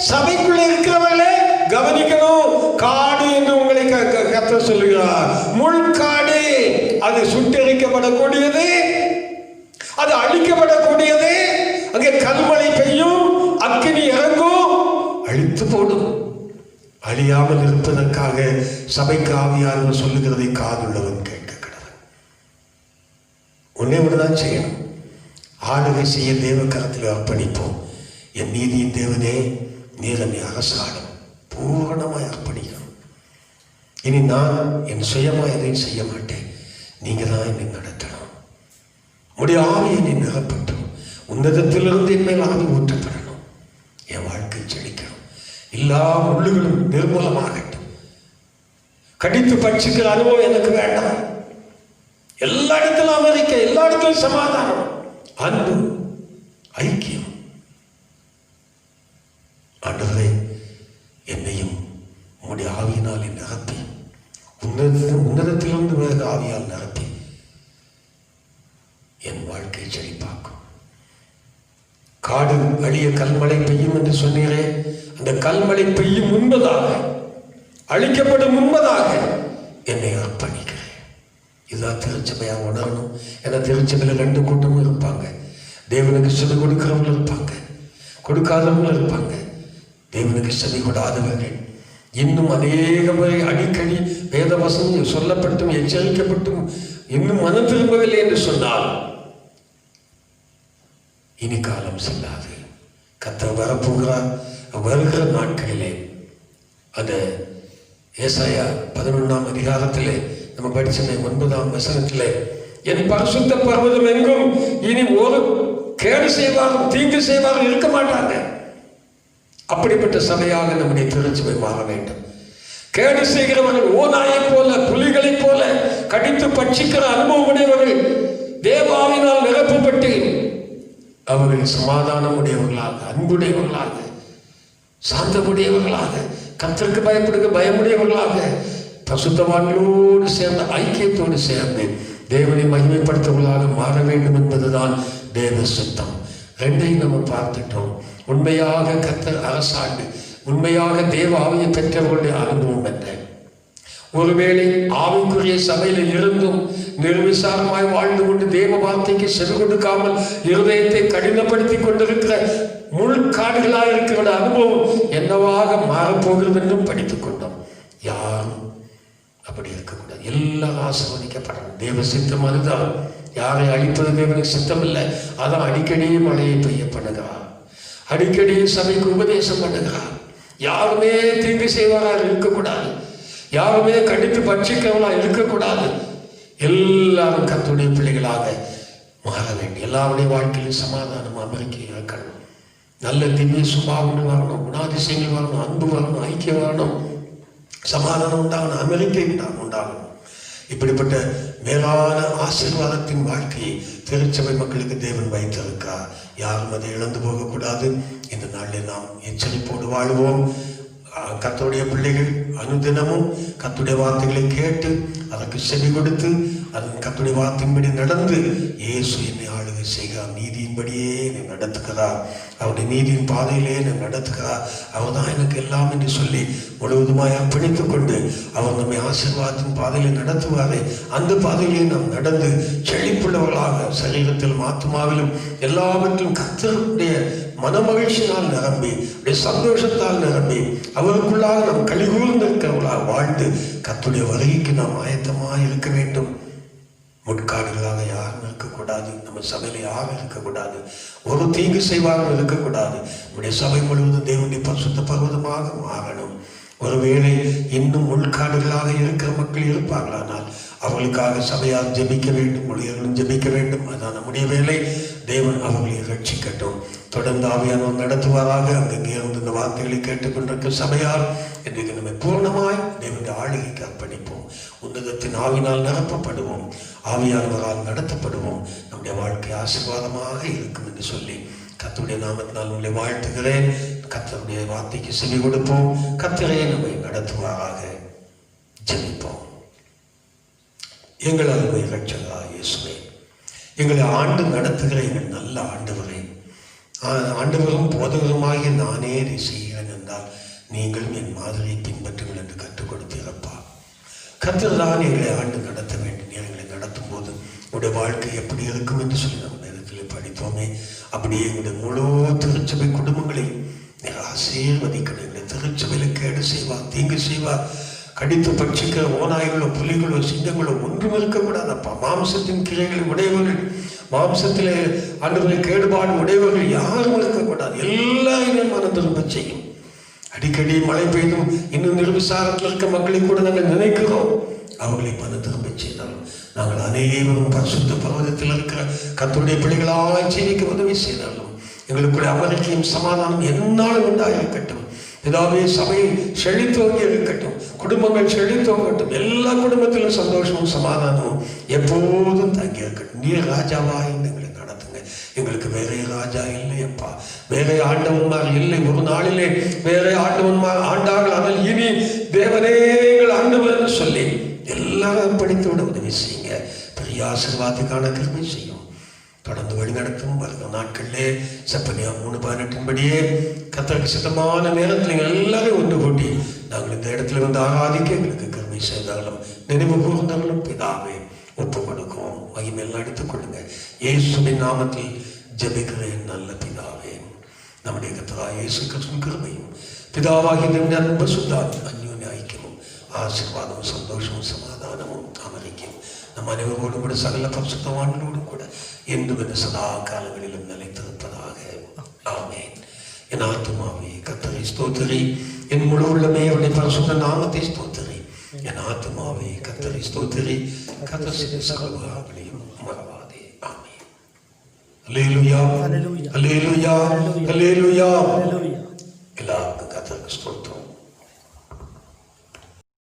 சபைக்குள்ளே இருக்கிறவர்களே கவனிக்கணும். காடு என்று உங்களை கர்த்தர் சொல்லுகிறார். முள்காடு, அது சுட்டெரிக்கப்படக்கூடியது, அது அழிக்கப்படக்கூடியது. அங்கே கல்மழை பெய்யும், அக்கினி இறங்கும், அழித்து போடும். அழியாமல் இருப்பதற்காக சபைக்கு ஆவியானவர் சொல்லுகிறதை காதுள்ளவன் கேட்க கடவன். ஒன்னே ஒன்றுதான் செய்யணும். ஆளுகை செய்ய தேவ கரத்தில் அர்ப்பணிப்போம். என் நீதியின் தேவனே, நீர் என்னை அரசாடும் பூரணமாய் அர்ப்பணிக்கணும். இனி நான் என் சுயமா எதையும் செய்ய மாட்டேன். நீங்க தான் என்னை நடத்தணும். உடைய ஆவி என்னை நிரப்பட்டும். உன்னதத்திலிருந்து என் மேல் ஆவி ஊற்றப்படணும். என் வாழ்க்கை செழிக்கணும். எல்லா முள்ளுகளும் நிர்மூலமாகட்டும். கடித்து பட்சிக்கிற அனுபவம் எனக்கு வேண்டாம். எல்லா இடத்திலும் அமெரிக்க, எல்லா இடத்திலும் சமாதானம், அன்பு, ஐக்கியம். ஆண்டவரே, என்னையும் உம்முடைய ஆவியினால் நிரப்பி, உன்னதத்திலிருந்து வேறு ஆவியால் நிரப்பி என் வாழ்க்கை செழிப்பாக்கும். காடு அழிய கல்மழை பெய்யும் என்று சொன்னீரே, அந்த கல்மழை பெய்யும் முன்பதாக, அழிக்கப்படும் முன்பதாக என்னை அர்ப்பணிக்கிறேன். இதுதான் திருச்சபையாக உணரணும். ஏன்னா திருச்சபையில் 2 கூட்டமும் இருப்பாங்க. தேவனுக்கு செவி கொடுக்கிறவங்க இருப்பாங்க, கொடுக்காதவங்க இருப்பாங்க. தேவனுக்கு செவி கொடாதவர்கள் இன்னும் அநேக முறை அடிக்கடி வேதவசனம் சொல்லப்பட்டும் எச்சரிக்கப்பட்டும் இன்னும் மனம் திரும்பவில்லை என்று சொன்னால் இனி காலம் செல்லாது. கர்த்தர் வரப்போகிறார். வருகிற நாட்களிலே அந்த ஏசாயா 11ஆம் அதிகாரத்திலே நம்ம படிச்ச 9ஆம் வசனத்திலே, என் பரிசுத்த பர்வதம் எங்கும் இனி ஒரு கேடு செய்வாரும் தீங்கு செய்வாரும் இருக்க மாட்டாங்க. அப்படிப்பட்ட சபையாக நம்முடைய திருச்சபை மாற வேண்டும். கேடு செய்கிறவர்கள் ஓநாயை போல, புலிகளை போல கடித்து பட்சிக்கிற அனுபவம் உடையவர்கள் தேவாவினால் நிரப்பப்பட்டு அவர்கள் சமாதானம் உடையவர்களாக, அன்புடையவர்களாக, சாந்தமுடையவர்களாக, கர்த்தருக்கு பயமுடையவர்களாக, பரிசுத்தவான்களோடு சேர்ந்த ஐக்கியத்தோடு சேர்ந்து தேவனை மகிமைப்படுத்தவர்களாக மாற வேண்டும் என்பதுதான் தேவ சுத்தம். 2ஐயும் நம்ம பார்த்துட்டோம். உண்மையாக கர்த்தர் அரசாண்டு, உண்மையாக தேவ ஆவியை பெற்றவர்களுடைய அனுபவம் என்ன? ஒருவேளை ஆவிக்குரிய சபையில இருந்தும் நிர்விசாரமாய் வாழ்ந்து கொண்டு தேவ வார்த்தைக்கு செவி கொடுக்காமல் இருதயத்தை கடினப்படுத்தி கொண்டிருக்கிற முள்காடுகளாக இருக்கிற அனுபவம் என்னவாக மாறப்போகிறது என்றும் படித்துக் கொண்டோம். யாரும் அப்படி இருக்கக்கூடாது. எல்லாம் ஆசீர்வதிக்கப்படணும். தேவ சித்தம் அதுதான். யாரை அழிப்பது தேவனுக்கு சித்தம் இல்லை. அதான் அடிக்கடி மழையை பெய்ய பண்ணுகிறார், அடிக்கடி சபைக்கு உபதேசம் பண்ணுகிறார். யாருமே தீங்கு செய்வாராக இருக்கக்கூடாது, யாருமே கடித்து பட்சிக்கிறவர்களா இருக்கக்கூடாது. எல்லாரும் கர்த்தருடைய பிள்ளைகளாக மாற வேண்டும். எல்லாருடைய வாழ்க்கையிலும் சமாதானம் அமெரிக்கை இருக்கணும். நல்ல திவ்ய சுபாவங்கள் வரணும், குணாதிசயங்கள் வரணும், அன்பு வரணும், ஐக்கியம் வரணும், சமாதானம் உண்டாகணும், அமெரிக்கை உண்டாகணும். இப்படிப்பட்ட மேலான ஆசீர்வாதத்தின் வாழ்க்கையை திருச்சபை மக்களுக்கு தேவன் வைத்திருக்கிறார். யாரும் அதை இழந்து போகக்கூடாது. இந்த நாளில் நாம் எச்சரிப்போடு வாழ்வோம். கர்த்தருடைய பிள்ளைகள் அனுதினமும் கர்த்தருடைய வார்த்தைகளை கேட்டு அதற்கு செவி கொடுத்து அதன் கர்த்தருடைய வார்த்தையின்படி நடந்து, இயேசு என்னை ஆளுகை செய்கிறார், நீதியின்படியே என்னை நடத்துகிறார், அவருடைய நீதியின் பாதையிலே என்னை நடத்துகிறார், அவர் தான் எனக்கு எல்லாம் என்று சொல்லி முழுவதுமாய் அர்ப்பணித்துக் கொண்டு அவர் நம்மை ஆசீர்வாதத்தின் பாதையிலே நடத்துவாரே, அந்த பாதையிலே நாம் நடந்து செழிப்புள்ளவர்களாக சரீரத்திலும் ஆத்மாவிலும் எல்லாவற்றிலும் கர்த்தருடைய மனமகிழ்ச்சியால் நிரம்பி உடைய சந்தோஷத்தால் நிரம்பி அவருக்குள்ளாக நாம் கலிகூர்ந்திருக்கிறவர்களாக வாழ்ந்து கர்த்தருடைய வருகைக்கு நாம் ஆயத்தமாக இருக்க வேண்டும். முட்காடுகளாக யாரும் இருக்கக்கூடாது. நம்ம சபையில் யாரும் இருக்கக்கூடாது. ஒரு தீங்கு செய்வாரும் இருக்கக்கூடாது. நம்முடைய சபை முழுவதும் தேவனுடைய பரிசுத்த பர்வதமாக மாறணும். ஒருவேளை இன்னும் முள்காடுகளாக இருக்கிற மக்கள் இருப்பார்களானால் அவர்களுக்காக சபையால் ஜெபிக்க வேண்டும், ஊழியர்களும் ஜெபிக்க வேண்டும். அதான் நம்முடைய வேலை. தேவன் அவர்களை ரட்சிக்கட்டும். தொடர்ந்து ஆவியானவர் நடத்துவாராக. அங்கங்கே இருந்து இந்த வார்த்தைகளை கேட்டுக்கொண்டிருக்க சபையார் இன்றைக்கு நம்மை பூர்ணமாய் தேவனுடைய ஆளுகைக்கு அர்ப்பணிப்போம். உன்னதத்தின் ஆவினால் நிரப்பப்படுவோம். ஆவியானவரால் நடத்தப்படுவோம். நம்முடைய வாழ்க்கை ஆசீர்வாதமாக இருக்கும் என்று சொல்லி கர்த்தருடைய நாமத்தினால் உங்களை வாழ்த்துகிறேன். கர்த்தருடைய வார்த்தைக்கு செவி கொடுப்போம். கர்த்தரே நம்மை நடத்துவாராக. ஜெபிப்போம். எங்கள் அருமை இரட்சகராகிய இயேசுவே, எங்களை ஆண்டு நடத்துகிற எங்கள் நல்ல ஆண்டவரே, ஆண்டவரும் போதகருமாகிய நானே இதை செய்கிறேன் என்றால் நீங்களும் என் மாதிரியை பின்பற்றுங்கள் என்று கற்றுக் கொடுத்தீரப்பா. கர்த்தர் தான் எங்களை ஆண்டு நடத்த வேண்டும். எங்களை நடத்தும் போது உடைய வாழ்க்கை எப்படி இருக்கும் என்று சொல்லி நம்ம நேரத்தில் படித்தோமே. அப்படியே எங்களுடைய முழு திருச்சபை குடும்பங்களை ஆசீர்வதிக்கணும். எங்களுடைய திருச்சபையில கேடு செய்வார், தீங்கு செய்வார், கடித்து பட்சிக்கிற ஓநாய்களோ புலிகளோ சிங்கங்களோ ஒன்றும் இருக்கக்கூடாதப்பா. மாம்சத்தின் கிளைகளை உடையவர்கள், மாம்சத்திலே ஆண்டவரை கேடுபாடு உடையவர்கள் யாரும் இருக்கக்கூடாது. எல்லாருமே மனம் திரும்ப செய்யும். அடிக்கடி மழை பெய்தும் இன்னும் நிர்விசாரத்தில் இருக்க மக்களை கூட நாங்கள் நினைக்கிறோம். அவர்களை மனம் திரும்ப செய்தாலும் நாங்கள் அனைவரும் பரிசுத்த பர்வதத்தில் இருக்கிற கர்த்தருடைய பிள்ளைகளாய் ஜீவிக்க உதவி செய்தாலும் எங்களுக்குடைய அமர்க்கையும் சமாதானம் எந்நாளும் உண்டாயிருக்கட்டும். பிதாவே, சபை செழித்தோங்கி இருக்கட்டும். குடும்பங்கள் செழித்தோங்கட்டும். எல்லா குடும்பத்திலும் சந்தோஷமும் சமாதானமும் எப்போதும் தங்கி இருக்கட்டும். நீர் ராஜாவாய் எங்களை நடத்துங்க. எங்களுக்கு வேற ராஜா இல்லையப்பா, வேற ஆண்டவன்மார் இல்லை. ஒரு நாளிலே வேற ஆண்டவன்மார் ஆண்டார்கள், ஆனால் இனி தேவனே எங்கள் ஆண்டவர் என்று சொல்லி எல்லாரும் படித்து விட உதவி செய்யுங்க. பெரிய ஆசீர்வாதத்துக்கான கிருபை செய்யும். தொடர்ந்து வழிநடத்தும். வருகிற நாட்களிலே செப்பனியா 3:18 கர்த்தருக்கு சித்தமான நேரத்தில் நீங்கள் எல்லாரும் ஒன்று கூட்டி நாங்கள் இந்த இடத்துல வந்து ஆராதிக்க எங்களுக்கு கிருபை செய்தாலும் நினைவு கூர்ந்தாலும் பிதாவே ஒப்பு கொடுக்கும். மகிமையெல்லாம் எடுத்துக்கொள்ளுங்க. இயேசுவின் நாமத்தில் ஜெபிக்கிறேன் நல்ல பிதாவே. நம்முடைய கர்த்தராகிய இயேசு கிறிஸ்துவின் கிருபையும் பிதாவாகிய தேவனுடைய அன்பு சுத்தாவின் அந்யோன்ய ஐக்கியமும் ஆசீர்வாதமும் சந்தோஷமும் சமாதானமும் அமரிக்கும் நம் அனைவரோடும் கூட சகல பரிசுத்தவான்களோடும் கூட என்றும் இந்த சதா காலங்களிலும் நிலைத்திருப்பதாக. ஆமென். என் ஆத்துமாவே கர்த்தரை ஸ்தோத்திரி, என் முழு உள்ளமே அவருடைய பரிசுத்த நாமத்தை ஸ்தோத்திரி. என் ஆத்துமாவே கர்த்தரை ஸ்தோத்திரி, கர்த்தர் செய்த சகல உபகாரங்களையும் மறவாதே. ஆமென். அல்லேலூயா, அல்லேலூயா, அல்லேலூயா. எல்லாருக்கும் கர்த்தருக்கு ஸ்தோத்திரம்.